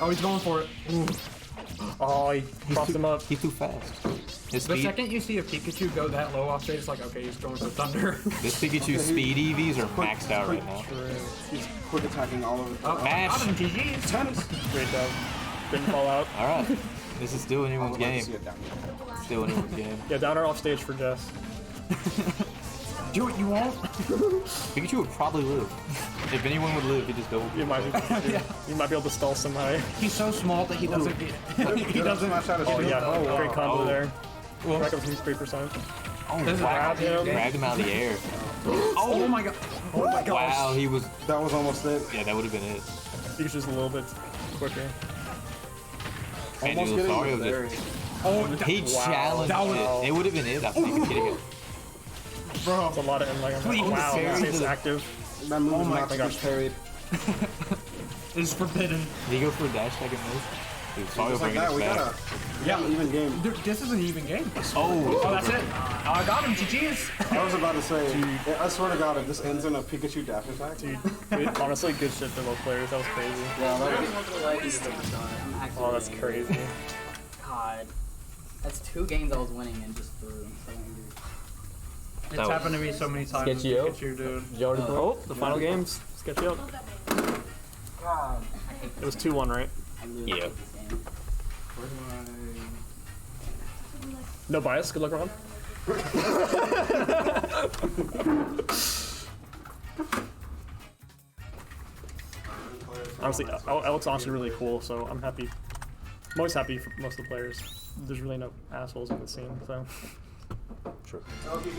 Oh, he's going for it. Ooh. Oh, he crossed him up. He's too fast. His The speed, second you see a Pikachu go that low off stage, it's like, okay, he's going for Thunder. this Pikachu's speed EVs are maxed out right now. He's quick attacking all over. Mash. Got him, GG's. Tennis. Great job. Didn't fall out. All right, this is still anyone's game. Still anyone's game. Yeah, downer off stage for Jess. Do what you want. Pikachu would probably live. If anyone would live, he'd just double. You might be, you might be able to stall somebody. He's so small that he doesn't get. He doesn't match out of Oh yeah, great combo Oh. there. Rack up from 3%. Oh, This is wow. grab him. Grabbed him out of the air. Oh my god. Oh my gosh. Wow, he was. That was almost it. Yeah, that would have been it. Pikachu's a little bit quicker. Almost Andy getting Losario there. just. Oh, He challenged That was- it. It would have been it. I think. Kidding it. bro. That's a lot of inlay on that. Please, Wow, seriously. it's active. That move is my not to be gosh. parried. It's forbidden. Did he go for a dash tag and move? Dude, Losario Just like bringing that, us we back. got an even game. Dude, this is an even game. Oh, Oh, that's it. I got him. GG's. I was about to say, I swear to God, if this ends in a Pikachu dash attack, Dude, honestly, good shit for both players. That was crazy. yeah, that Oh, that's crazy. God. That's 2 games I was winning and just threw. I'm so angry. It's happened to me so many times. with Sketchy-o? Pikachu, dude. Oh, the final games. Sketchy out. God. It was 2-1, right? I literally Yeah. hate this game. No bias. Good luck, Ron. Honestly, Alex honestly really cool, so I'm happy. I'm always happy for most of the players. There's really no assholes in the scene, so. Sure. Okay,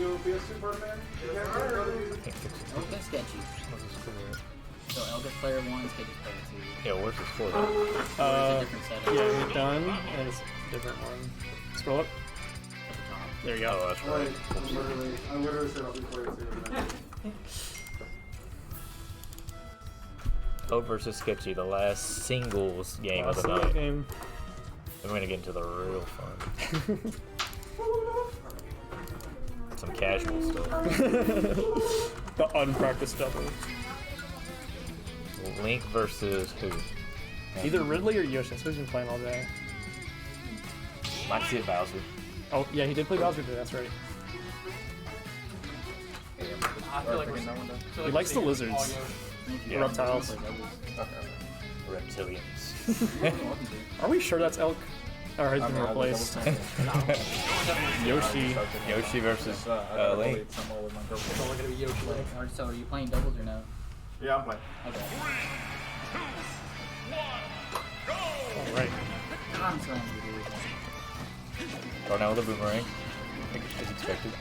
sketchy. So Elder player 1, sketchy player 2. Yeah, where's the score? Or is it a different setup? Yeah, we're done, and it's a different one. Scroll up. At the top. There you go. Oh, that's right. I'm literally set up before you. Toad versus Sketchy, the last singles game of the Single night. game. Then we're gonna get into the real fun. Some casual stuff. The unpracticed double. Link versus who? Either Ridley or Yoshi. Who's been playing all day? Might see it Bowser. Oh, yeah, he did play Bowser today, that's right. I feel like we're He likes the lizards. The reptiles. Reptilians. Are we sure that's elk? Or has been replaced? Yoshi. Yoshi versus Link. So are you playing doubles or no? Yeah, I'm playing. Okay. Alright. I'm so angry, dude. Throw down with a boomerang. As expected.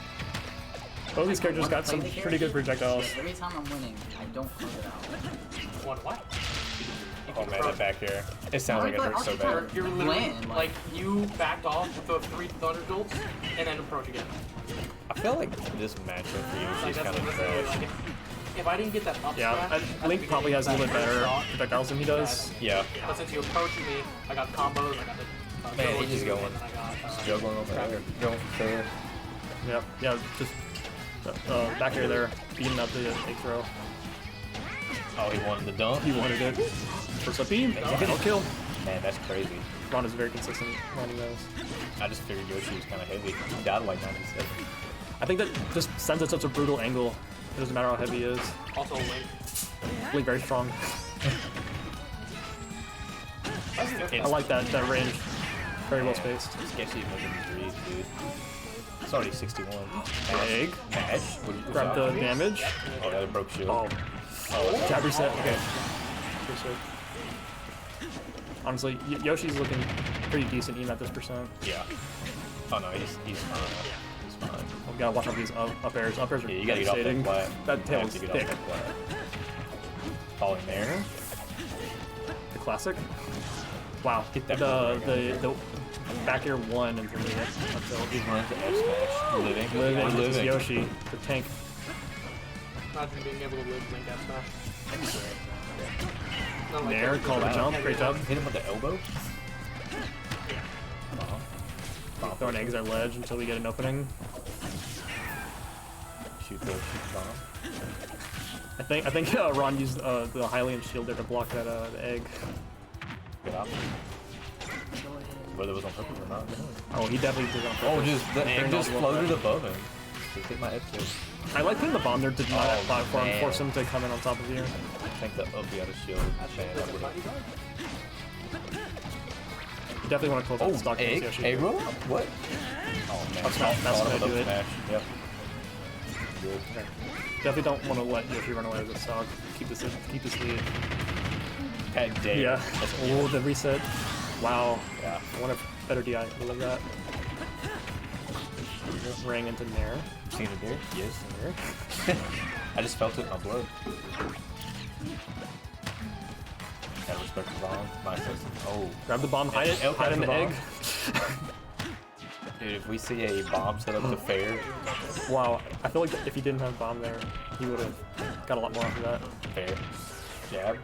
Both these characters got some Play the pretty good character. projectiles. Every time I'm winning, I don't close it out. What? Oh man, that back air. It sounds like it hurts so bad. You're literally Land, like you backed off with the 3 thunder jolts and then approach again. I feel like this matchup for Yoshi Like is that's kind of literally trash. like if I didn't get that up Yeah, smash, Link probably has a little bit better projectiles than he does. Yeah. But since you approached me, I got combos. I got the Man, double he's just jump, going. and I got, Just juggling on the air. Going for fair. Yep, yeah, just back air there, beating up the take throw. Oh, he wanted the dunk? He wanted it. First up beam, no kill. Man, that's crazy. Ron is very consistent running those. I just figured Yoshi was kind of heavy. He died like 97. I think that just sends it such a brutal angle. It doesn't matter how heavy he is. also Link. Link very strong. I like that range. Very well spaced. Sketchy moving threes, dude. It's already 61. Egg. Match. Grab the damage. Oh, that broke shield. Oh, jab reset. Okay. Appreciate it. Honestly, Yoshi's looking pretty decent even at this percent. Yeah. Oh no, he's fine. He's fine. We gotta watch out for these up airs. Up airs are Yeah, you gotta get off that devastating. flat. That You tail have is to get thick. off that flat. Falling there. The classic. Wow. Get that The back air 1 and 3 up tilt. He's running to F smash. Living. Living. We're This is living. Yoshi, the tank. Imagine being able to live Link F smash. Not like Nair, call the Wow. jump. Great job. Hit him with the elbow. Throwing eggs at ledge until we get an opening. Shoot the bomb. I think Ron used the Hylian shield there to block that the egg. Good option. Whether it was on purpose or not. Oh, he definitely did it on purpose. Oh, just the egg just floated above him. Just hit my F2. I like putting the bomb there to deny that platform, man. force him to come in on top of you. I think the up the other shield. Man, that would've- You definitely want to close out the stock egg? against Yoshi. Egg roll? What? Oh man. Up smash, that's Thought gonna of do it. smash. Yep. Good. Definitely don't want to let Yoshi run away with the stock. Keep this lead. Heck dare. Yeah. That's Oh, the reset. Wow. Yeah. I want a better DI. I love that. Ring into Nair. Seen it there? Yes. Nair. I just felt it in my blood. Gotta respect the bomb. Nice. Oh. Grab the bomb, hide it, Elk hide has in the the egg. Dude, if we see a bomb set up to fair, Wow, I feel like if he didn't have bomb there, he would have got a lot more after that. fair. Jab.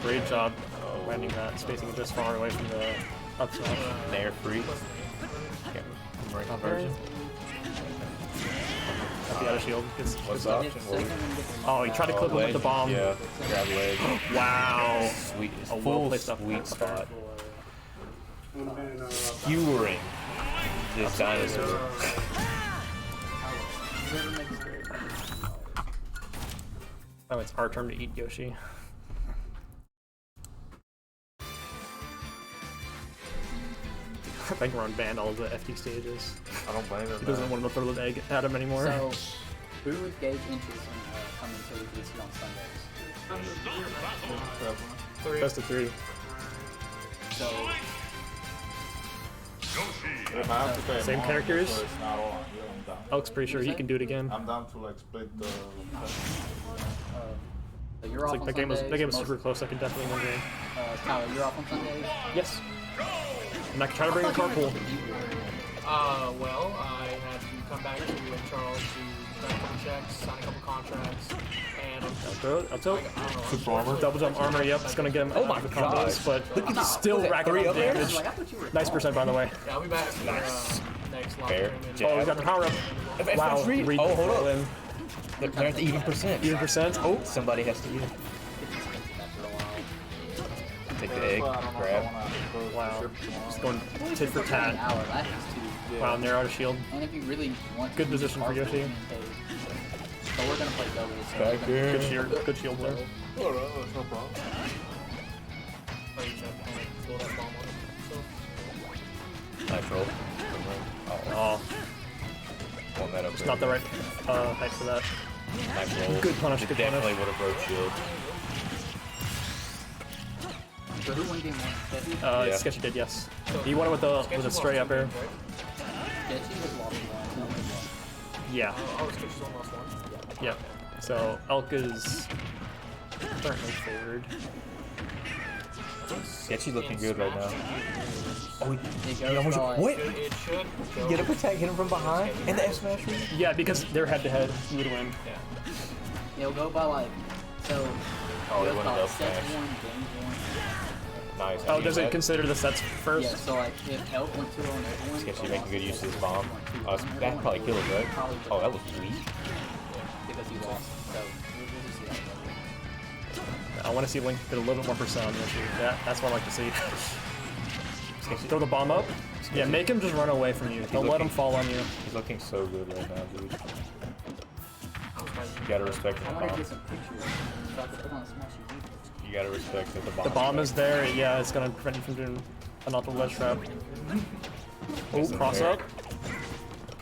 Great job landing that, spacing it just far away from the up smash. Nair free. Okay. Right conversion. Got the other shield. What's the option? What was it? Oh, he tried to clip him with the bomb. Yeah. Grab leg. Wow. Sweet. A Full well-placed up sweet spot. Would've Skewering this dinosaur. Oh, it's our turn to eat Yoshi. I think Ron banned all of the FT stages. I don't blame him. He doesn't want to throw the egg at him anymore. So, who would gauge interest in coming to the DC on Sundays? Best of 3. So, If I have to pay Same more, characters? so it's not all on you, I'm down. Elk's pretty sure he can do it again. I'm down to like split the. so you're It's off like on that game was Sundays, super close. I could definitely win game. Tyler, you're off on Sundays? Yes. And I can try to bring a carpool. Well, I had to come back to Charles to write a couple checks, sign a couple contracts, and I'll tilt. Double jump armor. Yep, it's gonna get him. Oh my gosh! But he's still racking up damage. Nice percent, by the way. yeah, I'll be back for next live Fair. stream. Oh, we got the power up. Wow. Read Oh, hold control up. in. They're at the even percent. Even percent. Oh, Somebody has to eat it. Take the egg. Grab. wow. Just going tit for tat. Hour, that is too. Wow, Nair out of shield. And if you really want Good to use position for carpool, Yoshi. you can take- So we're gonna play doubles. So Back there. Good shield there. Oh, no, that's no problem. Oh, you tried to throw that bomb on him. Nice roll. Oh, One that up it's not the right height for that. Nice roll. Good punish, It good definitely punish. would have broke shield. So who won game one? Sketchy? Yeah. Sketchy did, yes. He won it with a straight up air. Sketchy was lost one. Yeah. Oh, Sketchy's almost one. Yeah. So Elk is currently favored. Sketchy looking good right now. Oh, It he goes almost. by- What? It should go. Get up attack, hit him from behind, and the F smash read? Yeah, because they're head to head, you would win. It'll go by like, so. Oh, they it went goes by up set smash. one, game Nice. Oh, does it consider the sets one. first? Yeah, so like if Elk went 2 on everyone. Sketchy making good use of this bomb. Oh, that probably killed it, right? Oh, that was weak. Because he lost. So we'll just see that. I want to see Link get a little bit more percent on Yoshi. That's what I like to see. Throw the bomb up. Yeah, make him just run away from you. Don't let him fall on you. He's looking so good right now, dude. You gotta respect the I want to bomb. get some pictures. So I can put on a Smash TV. You gotta respect that the bomb. The bomb is there. Yeah, it's gonna prevent you from doing an auto ledge trap. Oh, cross up.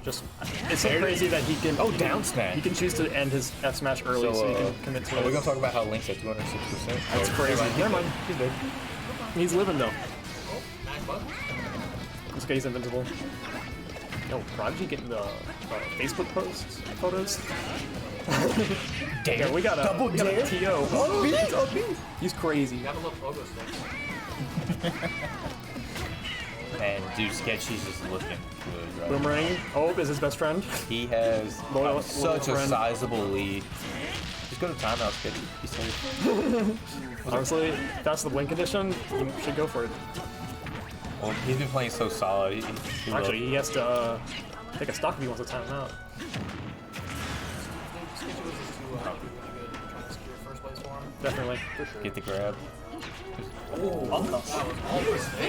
Just, it's so crazy that he can. Oh, down smash. He can choose to end his F smash early, so, he can commit to Are we it. gonna talk about how Link's at 206%? That's crazy. Never mind. He's good. He's living though. This guy's invincible. Yo, Prodigy getting the Facebook posts, photos. Damn, we got a Double dare? TO. He's crazy. You gotta love pogo sticks. And dude, Sketchy's just looking good right Boomerang. Oh, is his best friend. now. He has Loyal such a friend. sizable lead. Just go to timeout, Sketchy. He's safe. Honestly, if that's the win condition, you should go for it. Well, he's been playing so solid. He Actually, he has to Take a stock if he wants to time him out. Sketchy was just too really good trying to secure first place for him. Definitely. Get the grab.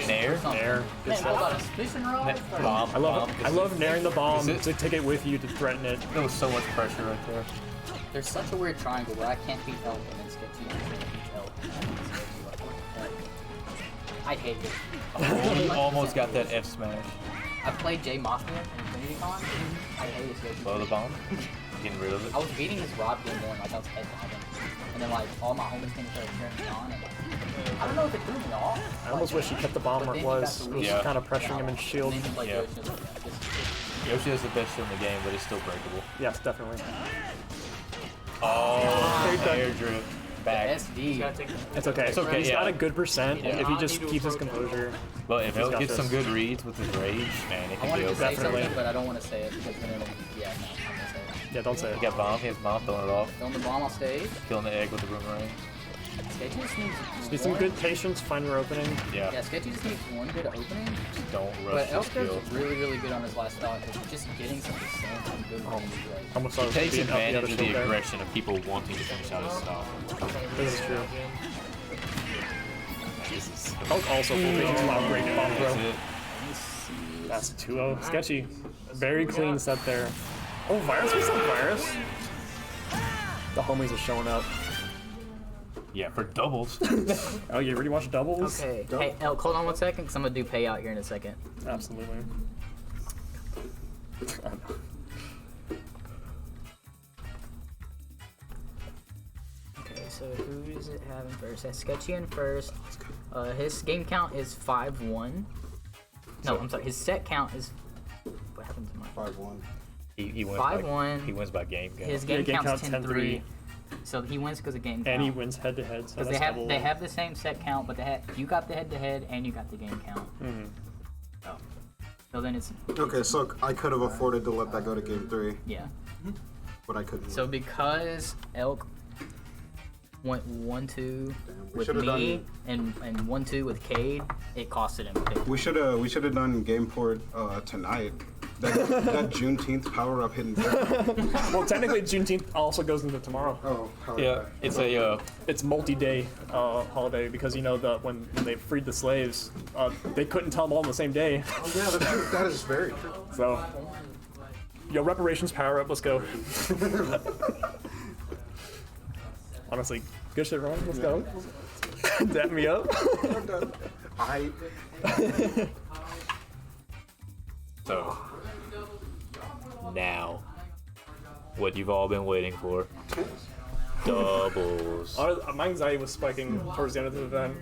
Nair. Man, hold on, a fishing rod? Bomb. I love nairing the bomb Is it? to take it with you to threaten it. There was so much pressure right there. There's such a weird triangle where I can't beat Elk and then Sketchy and then beat Elk. And then Sketchy, like, what the heck? I hate it. You almost got that F smash. I played J Mafia in Infinity Con. I hated Sketchy. Blow the bomb. Getting rid of it. I was beating his rod game one, like I was headbobbing. And then like all my homies came and started cheering me on and like, I don't know if it threw me off. I almost wish he kept the bomb where it was. It was Yeah. kind of pressuring him in shield. And then, like, Yeah. Yoshi was like, Yoshi has the best shield in the game, but it's still breakable. Yes, definitely. Oh, air drip. the Back. SD. It's okay. It's okay, He's yeah. got a good percent Yeah. if he just keeps his composure. But if He's he got gets some this. good reads with his rage, man, it I can wanted be to say Definitely. something, but I don't want to say it because then it'll. Yeah, no, I'm gonna say it. Yeah, don't say He it. got bomb. He has bomb throwing it off. Throwing the bomb on stage. Killing the egg with the boomerang. Sketchy just needs. Need some one- good patience, find your opening. Yeah. Yeah, Sketchy just needs one good opening. Just don't rush But the Elk skill. does really, really good on his last stock. Just getting some percent and good reads. Like, Almost thought it was Takes being up the other advantage of the shoulder. aggression of people wanting to finish out his stuff. This is true. Elk also full patience while great bomb throw. That's it. That's 2-0. Sketchy. Very clean set there. Oh, Virus was some Virus. The homies are showing up. Yeah, for doubles. Oh, you already watched doubles? okay. Hey, Elk, hold on 1 second, because I'm going to do payout here in a second. Absolutely. Okay, so who is it having first? That's Sketchy in first. His game count is 5-1. No, I'm sorry. His set count is. What happened to my? 5-1. He wins 5-1. He wins by game count. His game game count's count's 10-3. So he wins because of game count. And he wins head to head. So Because that's double. they have the same set count, but you got the head to head and you got the game count. Mm-hmm. Oh. So then it's Okay, so I could have afforded to let that go to game 3, yeah. but I couldn't. So because Elk went 1-2 with should've me and 1-2 with Cade, it costed him. we should have done game port tonight. That Juneteenth power up hidden. Well, technically, Juneteenth also goes into tomorrow. Oh, how Yeah, it's a It's multi-day holiday because you know when they freed the slaves, they couldn't tell them all on the same day. Oh yeah, that's true. That is very true. So, yo, reparations power up. Let's go. Honestly, good shit, Ron. Let's go. Dap me up. I so now what you've all been waiting for. Doubles. My anxiety was spiking towards the end of the event.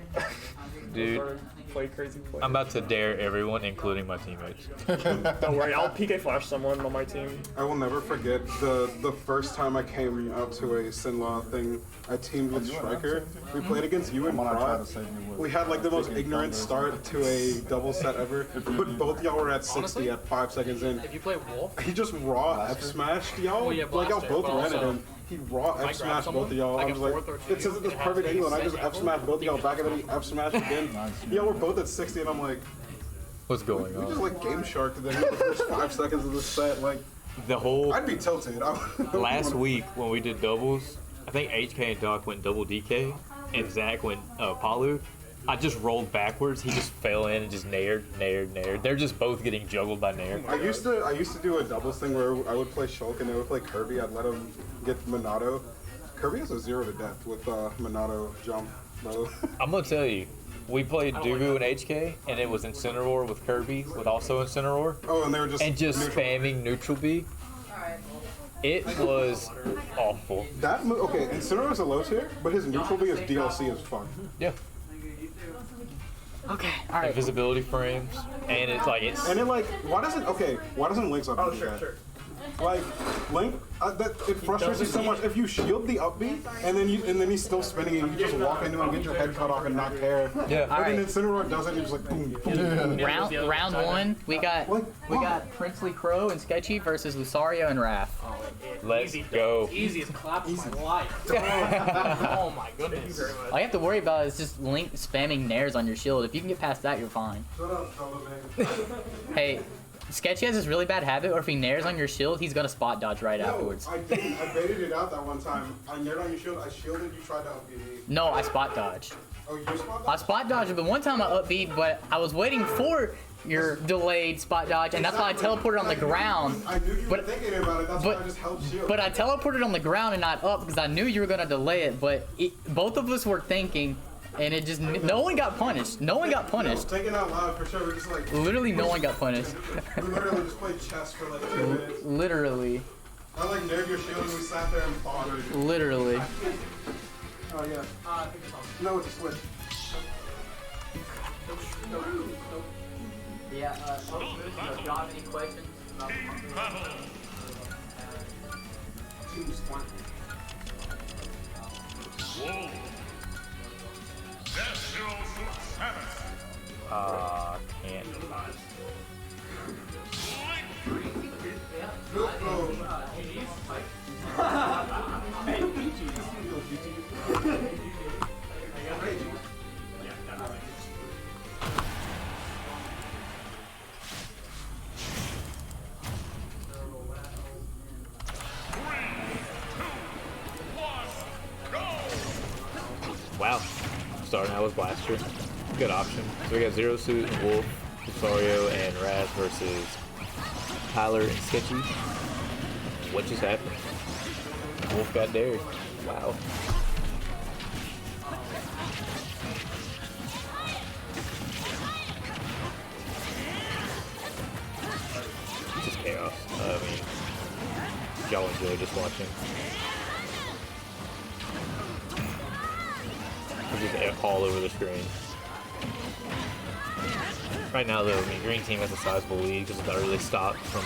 Dude, Play crazy play. I'm about to dare everyone, including my teammates. Don't worry, I'll PK flash someone on my team. I will never forget the first time I came out to a Sinlaw thing. I teamed with Striker. We played against you and Rod. We had like the most ignorant start to a double set ever. But both y'all were at 60 at 5 seconds in. If you play Wolf, He just raw F smashed y'all. Well, yeah, Like y'all Blaster, both but ran at also, him. He raw I F smashed grab both of y'all. someone, I I was get like, fourth or two, it's just this and it perfect has angle, and I a just set F smashed both of y'all back, and then he F smashed again. Y'all were both at 60, and I'm like, What's going we just on? like game sharked then the first 5 seconds of the set. Like, The whole I'd be tilted. last week when we did doubles, I think HK and Doc went double DK, and Zach went Palu. I just rolled backwards. He just fell in and just naired. They're just both getting juggled by nair. I used to do a doubles thing where I would play Shulk and they would play Kirby. I'd let him get Monado. Kirby has a 0 to death with Monado jump, bro. I'm gonna tell you, we played Dubu and HK, and it was Incineroar with Kirby, with also Incineroar, Oh, and they were just neutral. spamming neutral B. It was awful. That okay, Incineroar's a low tier, but his neutral B is DLC as fuck. Yeah. Okay, all right. Invisibility frames, and it's like And it like, why doesn't Link's up do that? Like Link, it frustrates me so much. If you shield the up B and then he's still spinning and you just walk into him, get your head cut off and not care. Yeah. But then Incineroar does it, and you're just like boom, boom, boom. Round one, we got Princely Crow and Sketchy versus Lucario and Raph. let's go. easiest clap of my life. Oh my goodness. All you have to worry about is just Link spamming nairs on your shield. If you can get past that, you're fine. Hey, Sketchy has this really bad habit where if he nairs on your shield, he's gonna spot dodge right afterwards. I didn't. I baited it out that one time. I naired on your shield. I shielded. You tried to up me. No, I spot dodged. Oh, you spot I dodged? spot dodged, but one time I upbeat, but I was waiting for your delayed spot dodge, and that's why I teleported on the ground. I knew you were thinking about it. That's why I just held shield. But I teleported on the ground and not up because I knew you were gonna delay it. But both of us were thinking, and it just no one got punished. No one got punished. Thinking out loud for sure. We're just like. Literally, no one got punished. We literally just played chess for like 2 minutes. Literally. I like naired your shield and we sat there and fought. Literally. Oh yeah. No, it's a switch. Yeah, do y'all have any questions about the monthly? Can't. Wow. Starting out with Blaster. Good option. So we got Zero Suit and Wolf, Lucario, and Raz versus Tyler and Sketchy. What just happened? Wolf got dared. Wow. Just chaos. I mean, y'all enjoy just watching. Just all over the screen. Right now, though, I mean, green team has a sizable lead because it's not really stopped from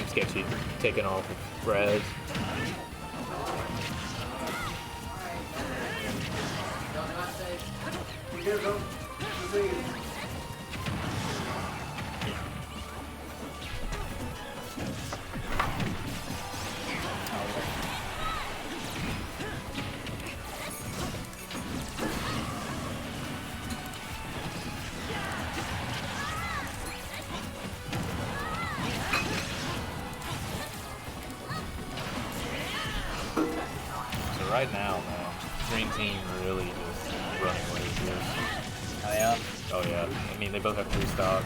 Sketchy taking off with Raz. Right now, man, green team really just running away with this. Oh yeah? Oh yeah. I mean, they both have 3 stocks.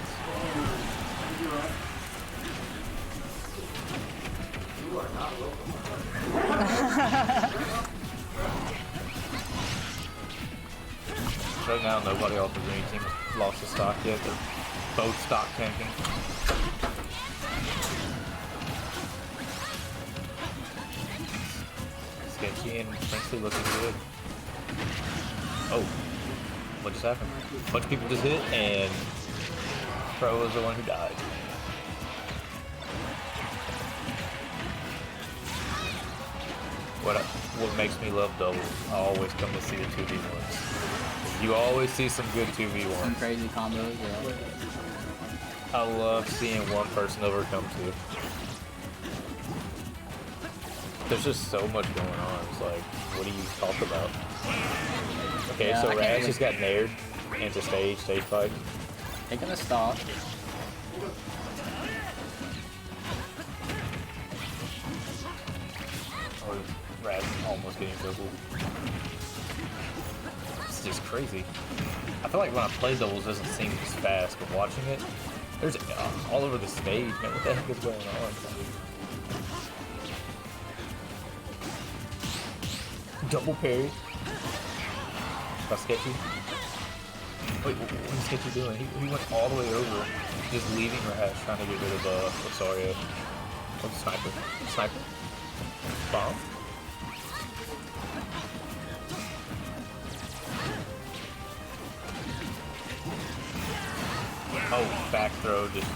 Right now, nobody off the green team has lost a stock yet. They're both stock tanking. Sketchy and Princely looking good. Oh, what just happened? A bunch of people just hit, and Pro was the one who died. What makes me love doubles? I always come to see the 2v1s. You always see some good 2v1s. Some crazy combos, yeah. I love seeing one person overcome 2. There's just so much going on. It's like, what do you talk about? Okay, Yeah, so Raz just got nared into stage fight. Taking a stock. Oh, Raz almost getting double. It's just crazy. I feel like when I play doubles, it doesn't seem as fast, but watching it, there's all over the stage, man. What the heck is going on? Double parry. By Sketchy. Wait, what is Sketchy doing? He went all the way over, just leaving Raz, trying to get rid of Lucario. Oh, sniper. Sniper. Bomb. Oh, back throw, just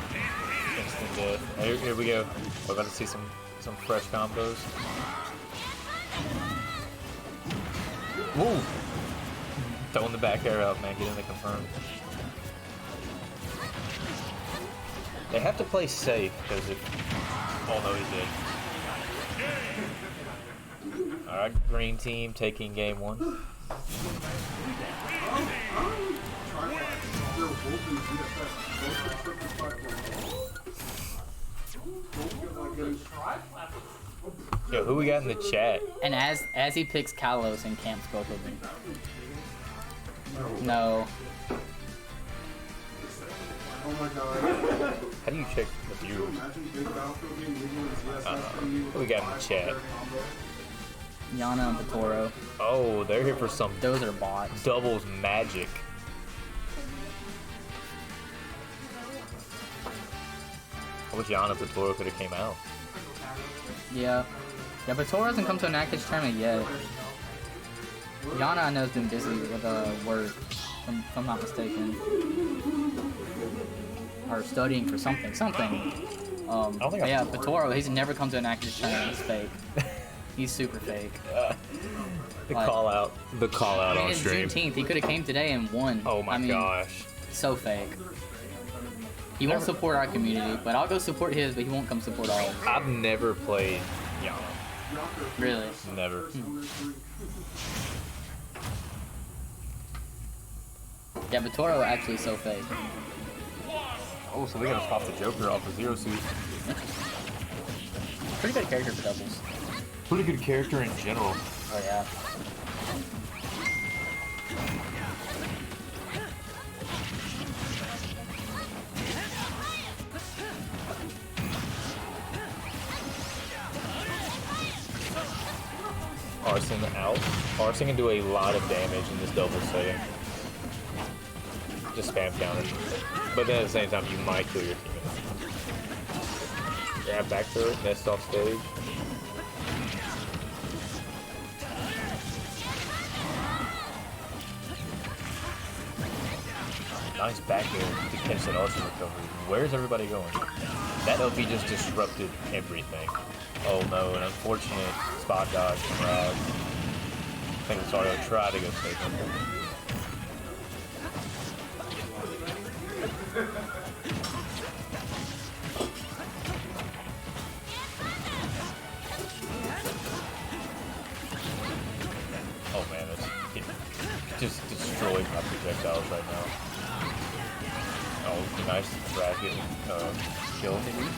instant death. Here we go. We're about to see some fresh combos. Whoa! Throwing the back air out, man. Get in the confirm. They have to play safe because if. Oh no, he did. Alright, green team taking game 1. Yo, who we got in the chat? And as he picks Kalos and camps both of them. No. How do you check the view? Who we got in the chat? Yana and Patoro. Oh, they're here for some Those are bots. doubles magic. I wish Yana and Patoro could have came out. Yeah. Yeah, Patoro hasn't come to a Natchitoches tournament yet. Yana, I know, has been busy with work, if I'm not mistaken. Or studying for something. Yeah, Patoro, he's never come to a Natchitoches tournament. He's fake. He's super fake. The Like- call out on It's stream. Juneteenth. He could have came today and won. Oh my I mean, gosh. So fake. He won't support our community, but I'll go support his, but he won't come support ours. I've never played Yana. Really? Never. Yeah, but Toro actually is so fake. Oh, so we gotta pop the Joker off the Zero Suit. Pretty good character for doubles. Pretty good character in general. Oh yeah. Arson out. Arson can do a lot of damage in this double setting. Just spam counter. But then at the same time, you might kill your teammate. Grab back throw, nest off stage. Nice back air to catch that Arson recovery. Where's everybody going? That LP just disrupted everything. Oh no, an unfortunate spot dodge from Raz. I think Rosario tried to go save him. Oh man, it just destroyed my projectiles right now. Oh, nice bracket kill. The green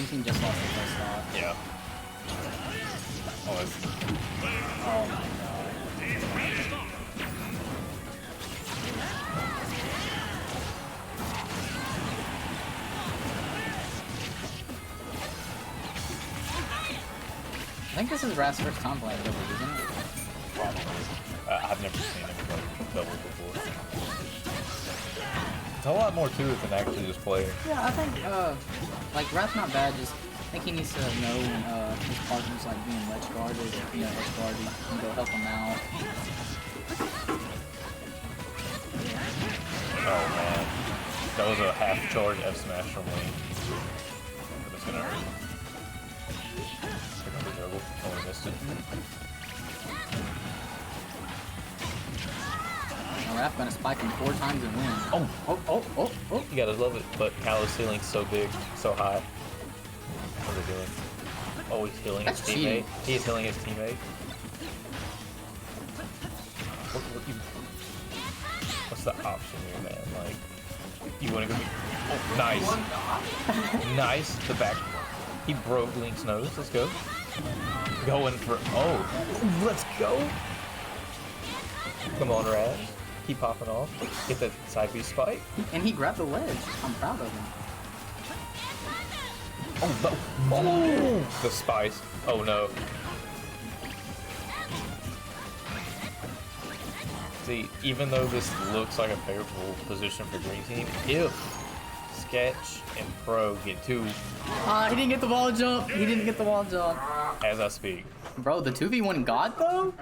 team just lost the first slot. Yeah. Oh, it's... Oh my god. I think this is Raz's first time playing doubles, isn't it? Probably. I've never seen him play doubles before. There's a lot more to it than actually just playing. Yeah, I think, like, Raz's not bad, just I think he needs to know when his partner's, like, being ledge guarded, or, you know, edge guarded, and go help him out. Oh man. That was a half charge F smash from lane. But it's gonna hurt. Pick up the juggle. Oh, we missed it. Now, Raph gonna spike him 4 times and win. Oh. You gotta love it, but Kalos ceiling's so big, so high. What are they doing? Oh, he's healing his That's teammate. cheating. He is healing his teammate. What's the option here, man? Like, you wanna go be... Oh, nice. Nice. The back. He broke Link's nose. Let's go. Going for... Oh. Let's go. Come on, Raz. Keep popping off. Get that side B spike. And he grabbed the ledge. I'm proud of him. Oh, no. Oh, the spice. Oh, no. See, even though this looks like a favorable position for Green Team, if Sketch and Pro get 2 He didn't get the wall jump. He didn't get the wall jump. as I speak. Bro, the 2v1 God, though?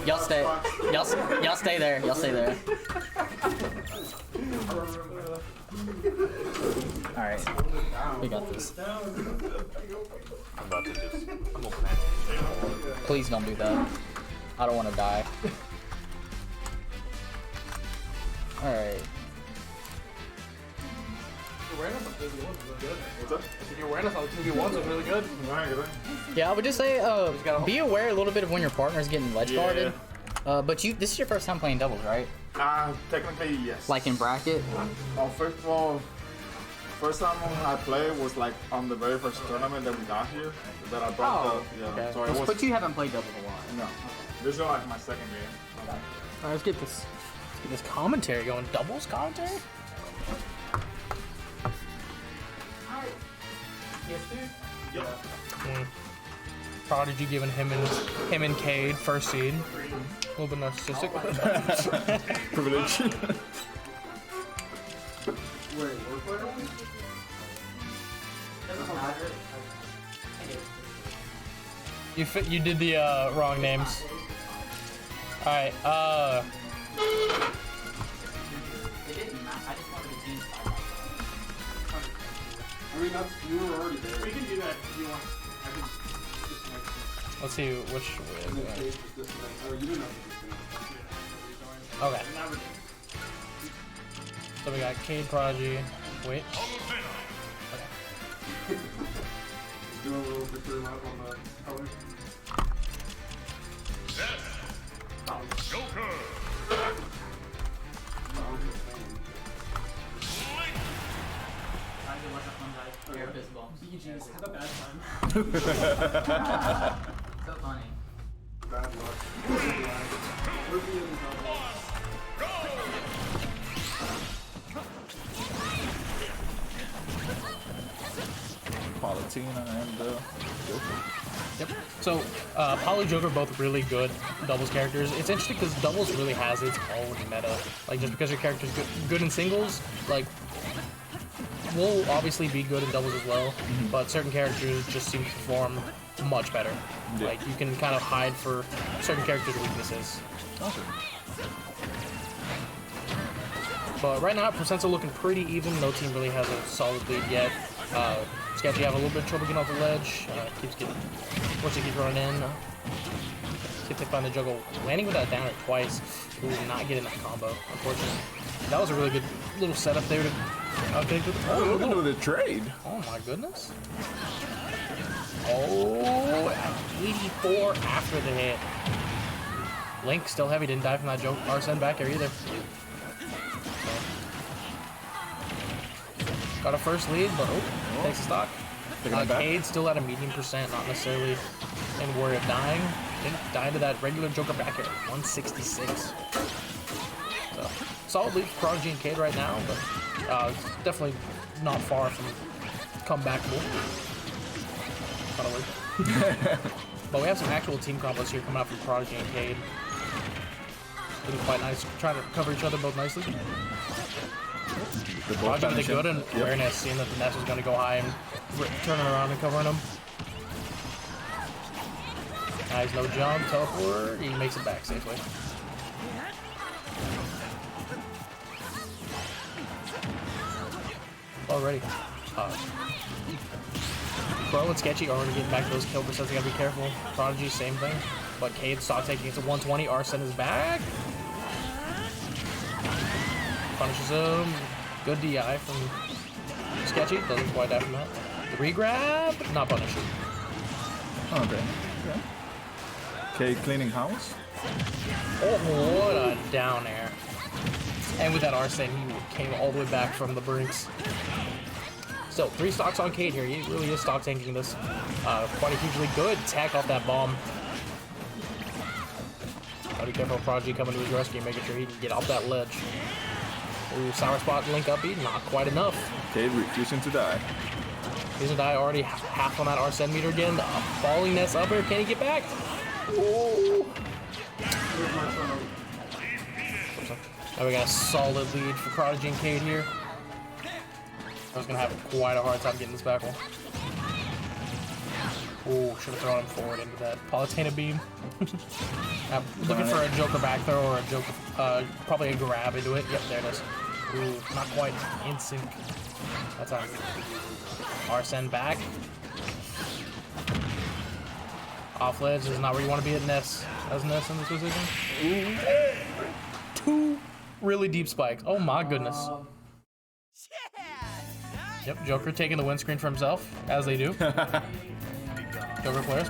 Y'all stay. Y'all stay there. Y'all stay there. Alright. We got this. I'm about to just... I'm gonna panic. Please don't do that. I don't want to die. Alright. Your awareness on 2v1s is really good. What's up? I said your awareness on 2v1s is really good. Yeah, I would just say, be aware a little bit of when your partner's getting ledge guarded. But this is your first time playing doubles, right? Technically, yes. Like in bracket? First of all, first time I played was like on the very first tournament that we got here. That I brought the, Okay. so it was, But you haven't played doubles a lot. no. This is like my second game. Alright, let's get this commentary going. Doubles commentary? Yes, dude. Prodigy giving him and Cade first seed. A little bit narcissistic. Privilege. You did the wrong names. Alright, It didn't matter. I just wanted to change. I mean, you were already there. We can do that if you want. I can just like. let's see which way. Oh, you didn't have to. Okay. So we got Cade, Prodigy, Witch. Do a little victory lap on the colors. BG's Have a bad time. So funny. Bad luck. Palatina and Joker. Yep. So, Poly Joker both really good doubles characters. It's interesting because doubles really has its own meta. Like, just because your character's good in singles, like, will obviously be good in doubles as well, but certain characters just seem to perform much better. Yeah. Like, you can kind of hide for certain characters' weaknesses. But right now, percents are looking pretty even. No team really has a solid lead yet. Sketchy have a little bit of trouble getting off the ledge. Keeps getting, once he keeps running in. Keeps hit by the juggle, landing with that downer twice. Ooh, not getting that combo, unfortunately. That was a really good little setup there to connect with. Oh, look into the trade. Oh my goodness. Oh, at 84 after the hit. Link still heavy, didn't die from that joke. Arsene back there either. Got a first lead, but takes a stock. Cade still at a medium percent, not necessarily in worry of dying. Didn't die to that regular Joker back here, 166. So, solid lead for Prodigy and Cade right now, but it's definitely not far from comebackable. Kind of weird. But we have some actual team combos here coming out from Prodigy and Cade. Looking quite nice, trying to cover each other both nicely. Prodigy with a good awareness, seeing that the Ness was going to go high and turning around and covering him. Nice, no jump, teleport, he makes it back safely. Already. Bro and Sketchy already getting back those kill percents, they gotta be careful. Prodigy, same thing. But Cade stock taking it to 120, Arsene is back. Punishes him. Good DI from Sketchy, doesn't quite die from that. The re-grab, not punished. Okay. Cade cleaning house. Oh, what a down air. And with that Arsene, he came all the way back from the brinks. So, 3 stocks on Cade here. He really is stock tanking this. Quite a hugely good tech off that bomb. Gotta be careful of Prodigy coming to his rescue, making sure he can get off that ledge. Ooh, sour spot link up beat, not quite enough. Cade refusing to die. Refusing to die, already half on that Arsene meter again. Falling Ness up here, can he get back? Ooh. Now we got a solid lead for Prodigy and Cade here. I was gonna have quite a hard time getting this back one. Ooh, should have thrown him forward into that Palutena beam. I'm looking for a Joker back throw or a Joker, probably a grab into it. Yep, there it is. Ooh, not quite in sync. That's on Arsene back. Off ledge is not where you want to be at Ness. As Ness in this position. Ooh. 2 really deep spikes. Oh my goodness. Yep, Joker taking the windscreen for himself, as they do. Joker players.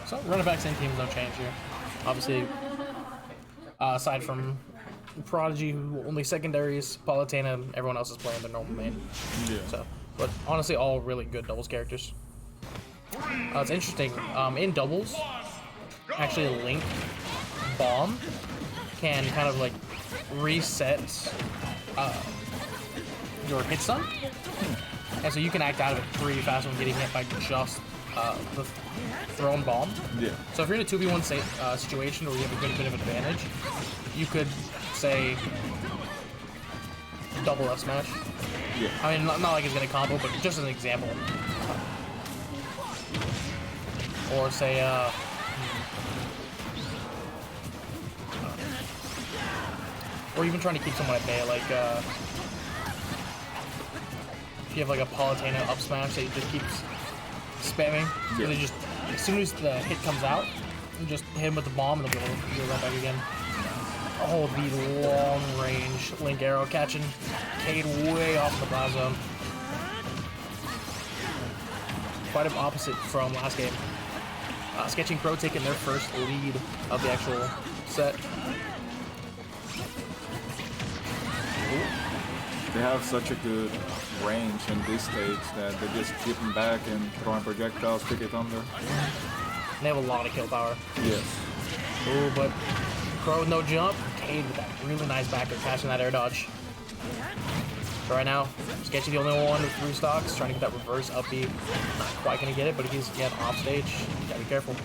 So running backs and teams don't change here. Obviously, aside from Prodigy, who only secondaries, Palutena, everyone else is playing their normal main. Yeah. So, but honestly, all really good doubles characters. It's interesting. In doubles, actually, Link Bomb can kind of like reset your hit stun, and so you can act out of it pretty fast when getting hit by just the thrown bomb. Yeah. So if you're in a 2v1 situation where you have a good bit of advantage, you could say double F smash. Yeah. I mean, not like it's gonna combo, but just as an example. Or say, or even trying to keep someone at bay, like, if you have like a Palutena up smash that just keeps spamming, so they just, as soon as the hit comes out, you just hit him with the bomb and they'll be able to go right back again. Oh, the long range Link arrow catching Cade way off the blast zone. Quite an opposite from last game. Sketchy and Crow taking their first lead of the actual set. They have such a good range in this stage that they just keep them back and throwing projectiles, pick it under. They have a lot of kill power. Yes. Ooh, but Crow with no jump. Cade with that really nice backer catching that air dodge. So right now, Sketchy the only one with 3 stocks, trying to get that reverse up B. Not quite gonna get it, but if he's again off stage, you gotta be careful.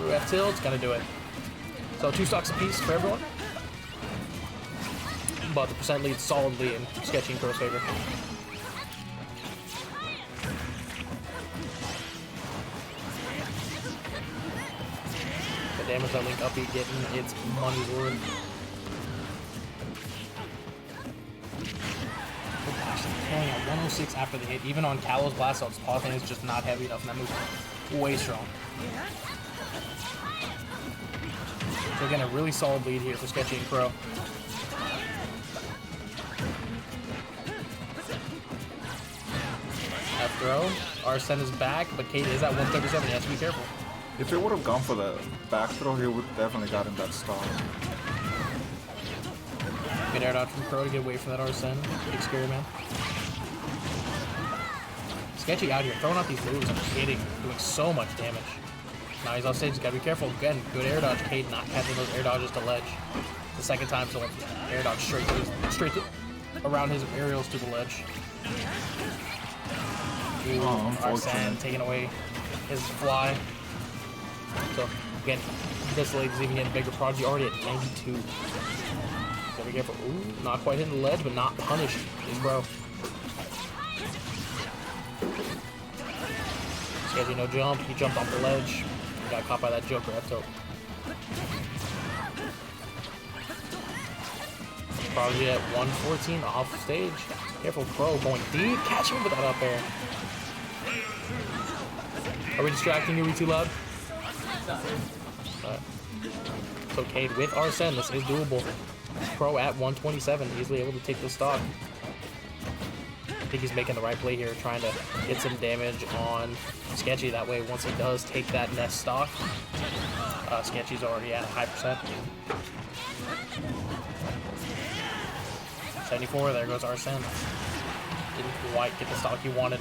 Ooh, F tilt's gotta do it. So 2 stocks apiece for everyone. But the percent lead's solidly in Sketchy and Crow's favor. The damage that Link up B getting, it's money's worth. Only at 106 after the hit. Even on Callow's blast outs, Palutena is just not heavy enough, and that move's way strong. So again, a really solid lead here for Sketchy and Crow. F throw. Arsene is back, but Cade is at 137. He has to be careful. If it would have gone for the back throw, he would definitely gotten that stop. Good air dodge from Crow to get away from that Arsene. Big scary man. Sketchy out here, throwing out these moves and hitting, doing so much damage. Now he's off stage, he's gotta be careful. Again, good air dodge. Cade not catching those air dodges to ledge. The second time, so air dodge straight around his aerials to the ledge. Ooh, Arsene taking away his fly. So again, this lady's even getting bigger. Prodigy already at 92. So be careful. Ooh, not quite hitting the ledge, but not punished. Is Bro. Sketchy no jump. He jumped off the ledge. He got caught by that Joker F tilt. Prodigy at 114 off stage. Careful, Crow going deep. Catch him with that up air. Are we distracting you? Are we too loud? So Cade with Arsene. This is doable. Crow at 127, easily able to take the stock. I think he's making the right play here, trying to get some damage on Sketchy. That way, once he does take that nest stock, Sketchy's already at a high percent. 74, there goes Arsene. Didn't quite get the stock he wanted.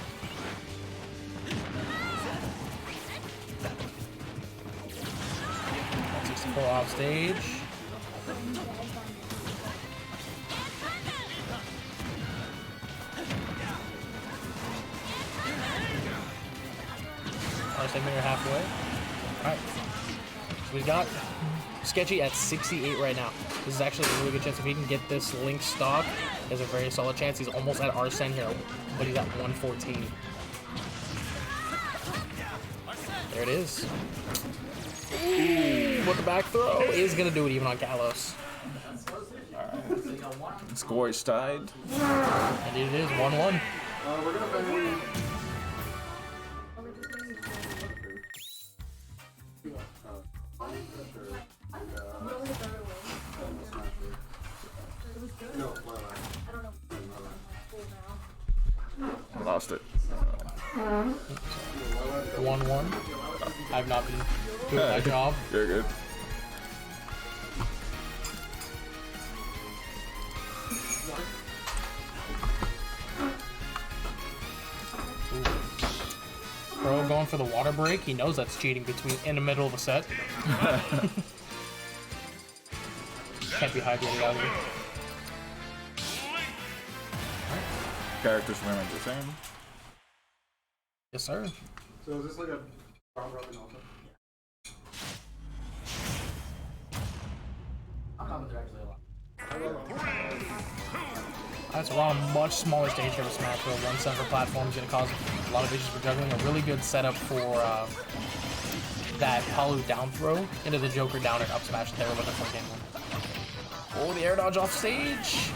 Off stage. Arsene Mirror halfway. Alright. So we got Sketchy at 68 right now. This is actually a really good chance if he can get this Link stock. There's a very solid chance. He's almost at Arsene here, but he's at 114. There it is. Ooh, but the back throw is gonna do it even on Kalos. Alright. Score is tied. Indeed it is, 1-1. We're gonna play. I lost it. 1-1. I've not been doing my job. You're good. Pro going for the water break. He knows that's cheating in the middle of a set. Can't be hydrated out here. Characters remain the same. Yes, sir. So is this like a round robin also? I'm not actually a lot. That's on a much smaller stage here with Smash, where one center platform is going to cause a lot of issues for juggling. A really good setup for that Palu down throw into the Joker down and up smash that they were looking for game one. Oh, the air dodge off stage!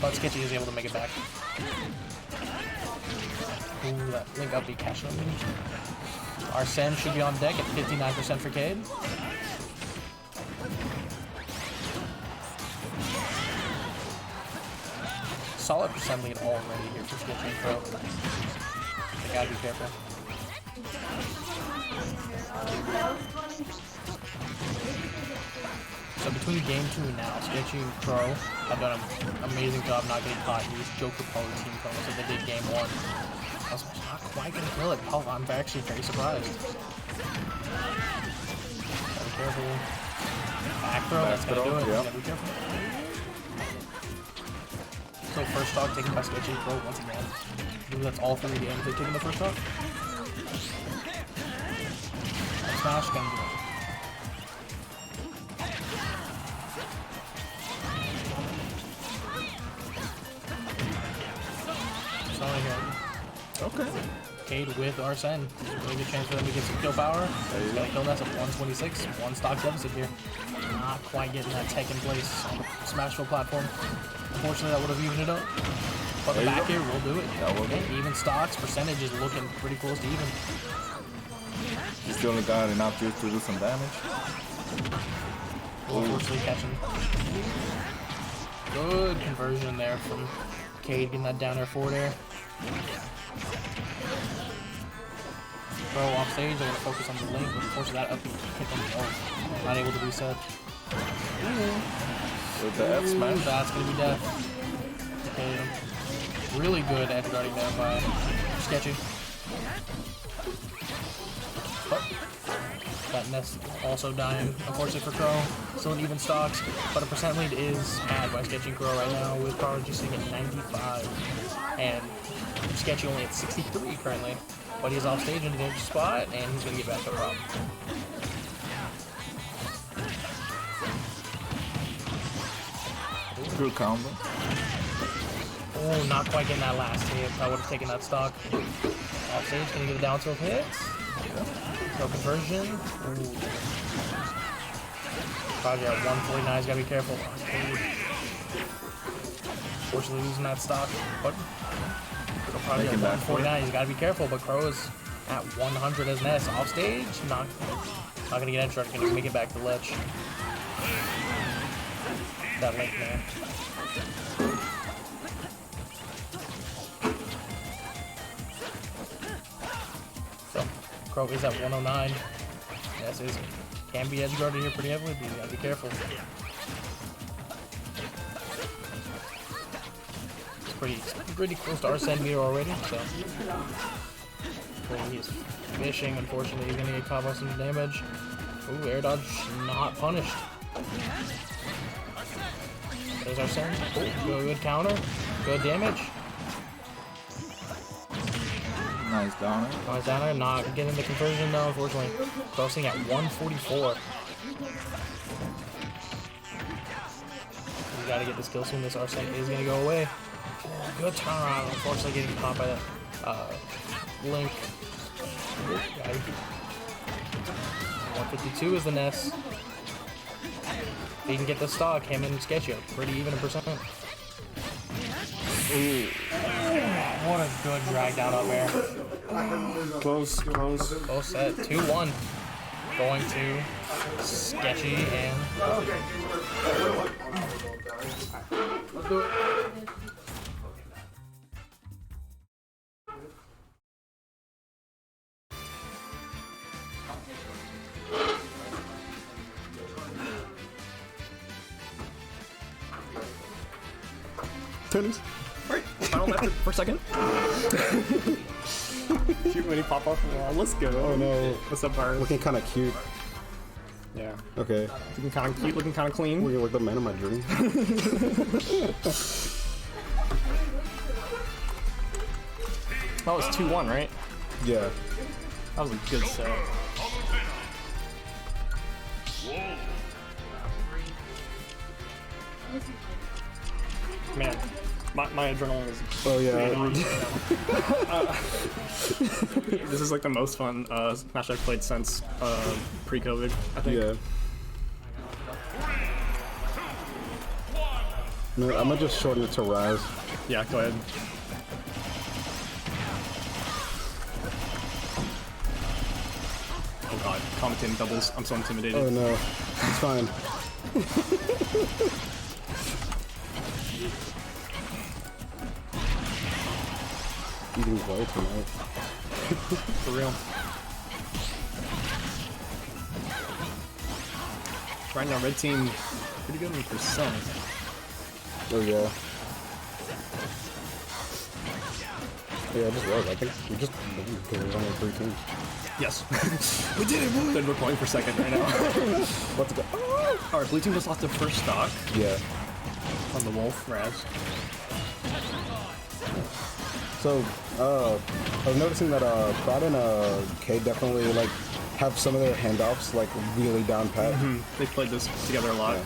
But Sketchy is able to make it back. Ooh, that link up be catching him. Arsene should be on deck at 59% for Cade. Solid percent lead already here for Sketchy and Pro. They gotta be careful. So between game 2 and now, Sketchy and Pro have done an amazing job not getting caught in these Joker Polo team combos that they did game 1. I was not quite gonna kill it. Oh, I'm actually very surprised. Gotta be careful. Back throw, that's gonna do it. Yep. Gotta be careful. So first stock taken by Sketchy Pro once again. I believe that's all 3 games they've taken the first stock. Smash gonna do it. Okay. Cade with Arsene. Really good chance for them to get some kill power. He's got a kill nest of 126. One stock deficit here. Not quite getting that tech in place on the Smashville platform. Unfortunately, that would have evened it up. But the back here will do it. And even stocks, percentage is looking pretty close to even. You still got enough juice to do some damage. Unfortunately, catching. Good conversion there from Cade getting that down air forward air. Pro off stage, they're going to focus on the link, but unfortunately that up hit them both. Not able to reset. With the F smash. That's going to be death. Okay. Really good edge guarding there by Sketchy. But that nest also dying, unfortunately for Crow. Still an even stocks, but a percent lead is bad by Sketchy and Crow right now, with Crow just sitting at 95. And Sketchy only at 63 currently. But he's off stage in a dangerous spot, and he's going to get back to the problem. Good combo. Oh, not quite getting that last hit. I would have taken that stock. Off stage, going to get a down tilt hit. No conversion. Ooh. Probably at 149, he's got to be careful. Fortunately losing that stock. But probably at 149, he's got to be careful, but Crow is at 100 as Ness. Off stage, not going to get edge guard, going to make it back to ledge. That link, man. So, Crow is at 109. Ness can be edge guarded here pretty heavily, but you got to be careful. Pretty close to Arsene meter already, so he's fishing. Unfortunately, he's gonna get caught by some damage. Ooh, air dodge not punished. There's Arsene. Ooh, good counter, good damage. Nice downer. Nice downer, not getting the conversion though. Unfortunately, crossing at 144. We gotta get this kill soon. This Arsene is gonna go away. Good turnaround, unfortunately getting caught by that Link. 152 is the Ness. He can get the stock, him and Sketchy are pretty even in percent. Ooh. What a good drag down up air. Close. Close set, 2-1. Going to Sketchy and... pennies. Alright, final left for a second. Cute mini pop off. Let's go. Oh no. What's up, Bars? Looking kind of cute. Yeah. Okay. Looking kind of cute, looking kind of clean. Looking like the man of my dream. That was 2-1, right? Yeah. That was a good set. Man, my adrenaline is. Oh yeah. This is like the most fun Smash I've played since pre-COVID, I think. Yeah. No, I'm gonna just shorten it to Raz. Yeah, go ahead. Oh god, commentating doubles. I'm so intimidated. Oh no, it's fine. Eating well tonight. For real. Right now, red team pretty good in percent. Oh yeah. Yeah, I just was. I think we just because there's only 3 teams. Yes. We did it, boy! Then we're playing for second right now. Let's go. Oh! Alright, blue team just lost their first stock Yeah. on the Wolf, Raz. So, I was noticing that Prod and K definitely like have some of their handoffs like really down pat. They've played this together a lot. Yeah.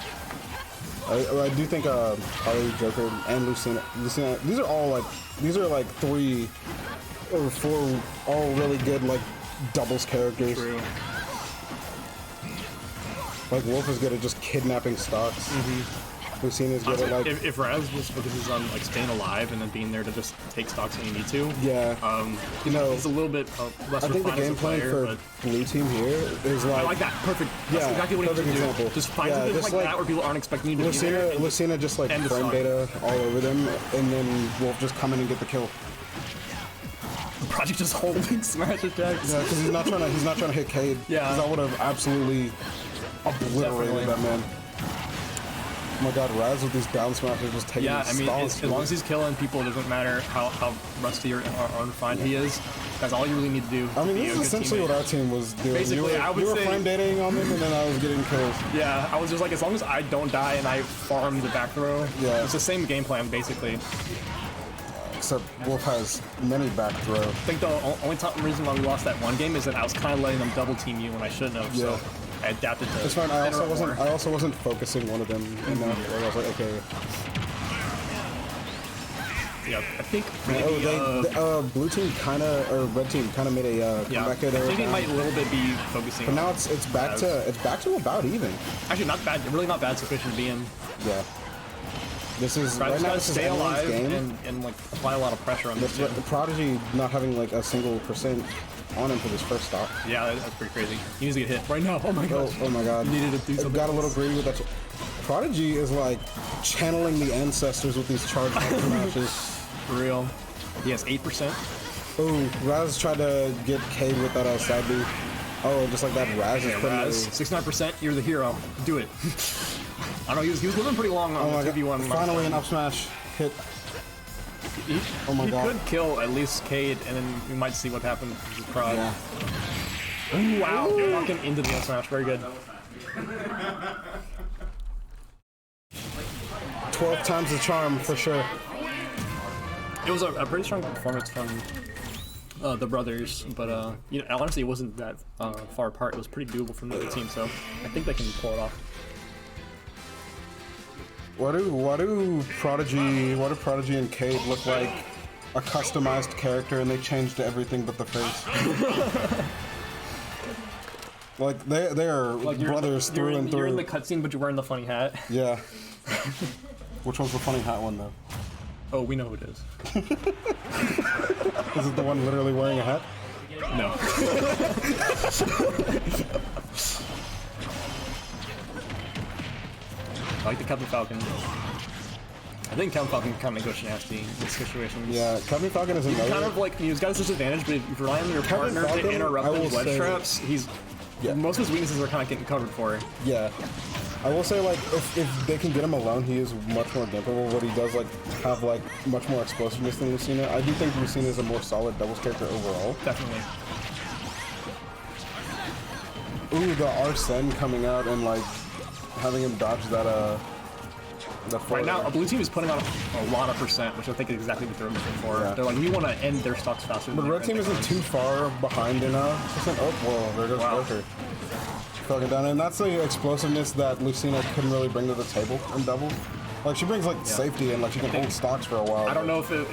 I do think Harley, Joker, and Lucina, these are like 3 or 4 all really good like doubles characters. True. Like Wolf is good at just kidnapping stocks. Lucina's good at like If Raz just focuses on like staying alive and then being there to just take stocks when you need to, yeah. you know, it's a little bit less I think the refined as a game plan player, for but blue team here is like I like that. Perfect. That's Yeah, exactly what you perfect need to example. do. Just find Yeah, something just like like that where people aren't expecting you to be there. and Lucina just like end the frame stock. data all over them, and then Wolf just come in and get the kill. Project just holding smash attacks. Yeah, because he's not trying to hit Cade. Yeah. Because I would have absolutely obliterated Definitely. that man. Oh my god, Raz with these down smashes just taking Yeah, I mean, stalls. as long as he's killing people, it doesn't matter how rusty or unrefined he is. That's all you really need to do. I mean, to be this a is good essentially teammate. what our team was doing. Basically, I would you were say- frame dating on them, and then I was getting kills. Yeah, I was just like, as long as I don't die and I farm the back throw, Yeah. it's the same game plan, basically. Except Wolf has many back throw. I think the only reason why we lost that one game is that I was kind of letting them double team you when I shouldn't have, so I adapted to It's fine. I interrupt more. also wasn't focusing one of them enough. Where I was like, okay. Yeah, I think maybe, Blue team kind of or red team kind of made a yeah, comeback I there. think it might a little bit be focusing. But now it's back to about even. Actually, not bad. Really not bad situation to be in. Yeah. This is Right right now. now, This is stay anyone's alive game. and like apply a lot of pressure on this. The Prodigy not having like a single percent on him for this first stop. Yeah, that's pretty crazy. He needs to get hit right now. Oh my god. Oh my god. You needed to do It something. got a little greedy with that. Prodigy is like channeling the ancestors with these charge smashes. For real. He has 8%. Oh, Raz tried to get Cade with that side B. Oh, just like that, Raz is putting Raz, 69%. You're the hero. Do it. I don't know. He was living pretty long on the 2v1. Finally an up smash hit. Oh my god. He could kill at least Cade, and then we might see what happens with Prod. Yeah. Ooh, wow. Walking into the up smash. Very good. 12 times the charm for sure. It was a pretty strong performance from the brothers, but you know, honestly, it wasn't that far apart. It was pretty doable from the other team, so I think they can pull it off. Why do Prodigy and Cade look like a customized character and they changed everything but the face? Like they are Like brothers through and through. You're in the cutscene, but you're wearing the funny hat. Yeah. Which one's the funny hat one though? Oh, we know who it is. Is it the one literally wearing a hat? No. I like the Captain Falcon. I think Captain Falcon kind of go nasty in this situation. Yeah, Captain Falcon is another. Kind of like, he's got his disadvantage, but if you rely on your partner Falcon, to interrupt I him will with wedge say- traps, he's Yeah. most of his weaknesses are kind of getting covered for. Yeah. I will say, like, if they can get him alone, he is much more gimpable, but he does, like, have, like, much more explosiveness than Lucina. I do think Lucina is a more solid doubles character overall. Definitely. Ooh, the Arsene coming out and, like, having him dodge that, Right now, a blue team is putting on a lot of percent, which I think is exactly what they're looking for. Yeah. They're like, we want to end their stocks faster. But red team isn't too far behind in percent. Oh, whoa, there goes Joker. Falcon down, and that's the explosiveness that Lucina couldn't really bring to the table in doubles. Like, she brings, like, safety and, like, she can hold stocks for a while. I don't know if it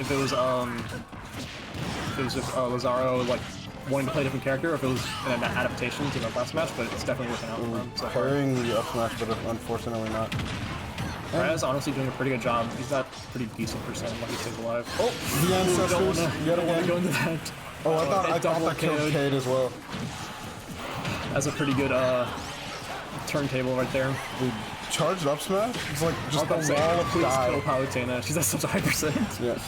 was just Lazaro, like, wanting to play a different character, or if it was an adaptation to the last match, but it's definitely working out for him. So parrying the up smash, but unfortunately not. Rez honestly doing a pretty good job. He's got pretty decent percent while he stays alive. Oh, the ancestors yet again. Go into that. Oh, I thought that killed Cade as well. That's a pretty good turntable right there. Dude, charged up smash? It's like just a wall of please die. kill Palutena. She's at such a high percent. Yeah.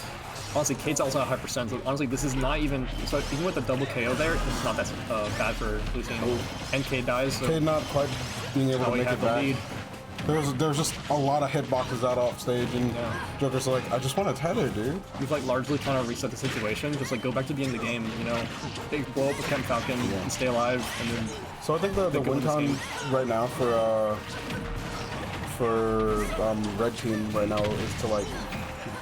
Honestly, Kate's also at a high percent. So honestly, this is not even. So even with the double KO there, it's not that bad for Lucina. And Kate dies. So Cade not quite being able to make it back. Lead. There's just a lot of hitboxes out off stage, and Joker's like, I just want to tether, dude. We've like largely trying to reset the situation, just like go back to being the game, you know. They blow up with Captain Falcon and stay alive, and then. So I think the win con right now for red team right now is to like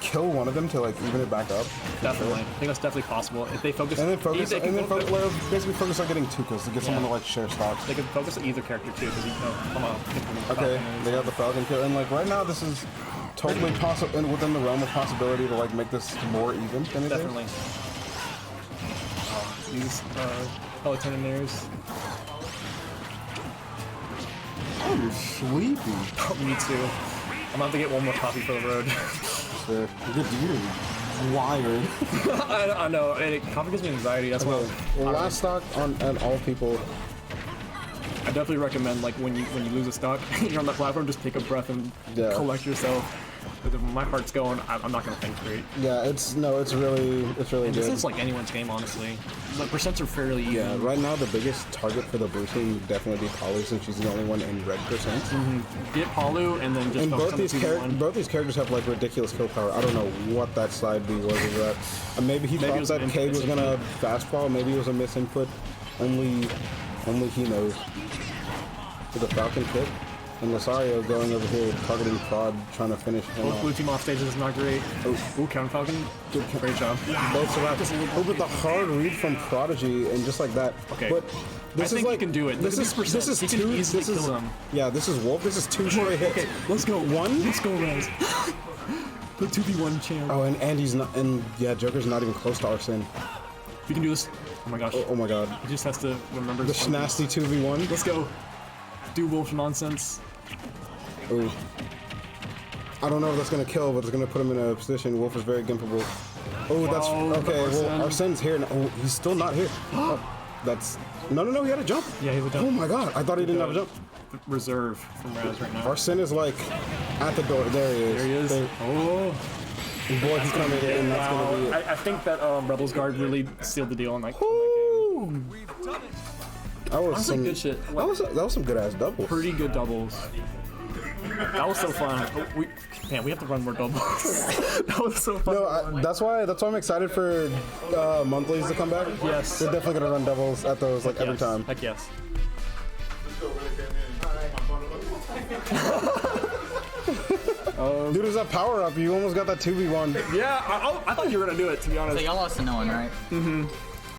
kill one of them to like even it back up. Definitely, I think that's definitely possible if they focus. Basically focus on getting two kills to get someone to like share stocks. They could focus on either character too, because come on. Okay, they got the Falcon kill, and like right now this is totally possible and within the realm of possibility to like make this more even than it is. Definitely. These Pelotonaires. Oh, you're sleepy. Oh, me too. I'm about to get one more coffee for the road. You're wired. I know. Coffee gives me anxiety. That's why. Well, last stock on all people. I definitely recommend like when you lose a stock, you're on the platform, just take a breath and collect yourself. But if my heart's going, I'm not gonna think straight. Yeah, it's really good. This is like anyone's game, honestly. Like percents are fairly even. Yeah, right now the biggest target for the blue team would definitely be Palu, since she's the only one in red percent. Get Palu and then just. And both these characters have like ridiculous kill power. I don't know what that side B was. Is that maybe he thought that Cade was gonna fastball. Maybe it was a misinput. Only he knows. For the Falcon kick. And Lasario going over here, targeting Prod, trying to finish him both off. blue team off stage is not great. Ooh, Counter Falcon. Great job. Both survived. Oh, but the hard read from Prodigy, and just like that. Okay. But this is like, you can do it. This is two. This is yeah. This is Wolf. This is two straight hits. Okay, let's go. One. Let's go, Rez. The 2v1 champ. Oh, and he's not. And yeah, Joker's not even close to Arsene. You can do this. Oh my gosh. Oh my god. He just has to remember the nasty 2v1. Let's go. Do Wolf nonsense. Ooh. I don't know if that's gonna kill, but it's gonna put him in a position. Wolf is very gimpable. Oh, that's okay. Well, Arsene's here. Oh, he's still not here. Oh, that's no. He had a jump. Yeah, he had a jump. Oh my god, I thought he didn't have a jump. Reserve from Raz right now. Arsene is like at the door. There he is. There he is. Oh. Boy, he's coming in. That's gonna be it. I think that Rebels Guard really sealed the deal on that game. That was some good shit. That was some good ass doubles. Pretty good doubles. That was so fun. We have to run more doubles. That was so fun. No, that's why I'm excited for monthlies to come back. Yes. They're definitely gonna run doubles at those like every time. Heck yes. Dude, is that power up? You almost got that 2v1. Yeah, I thought you were gonna do it, to be honest. So y'all lost to no one, right? Mm-hmm.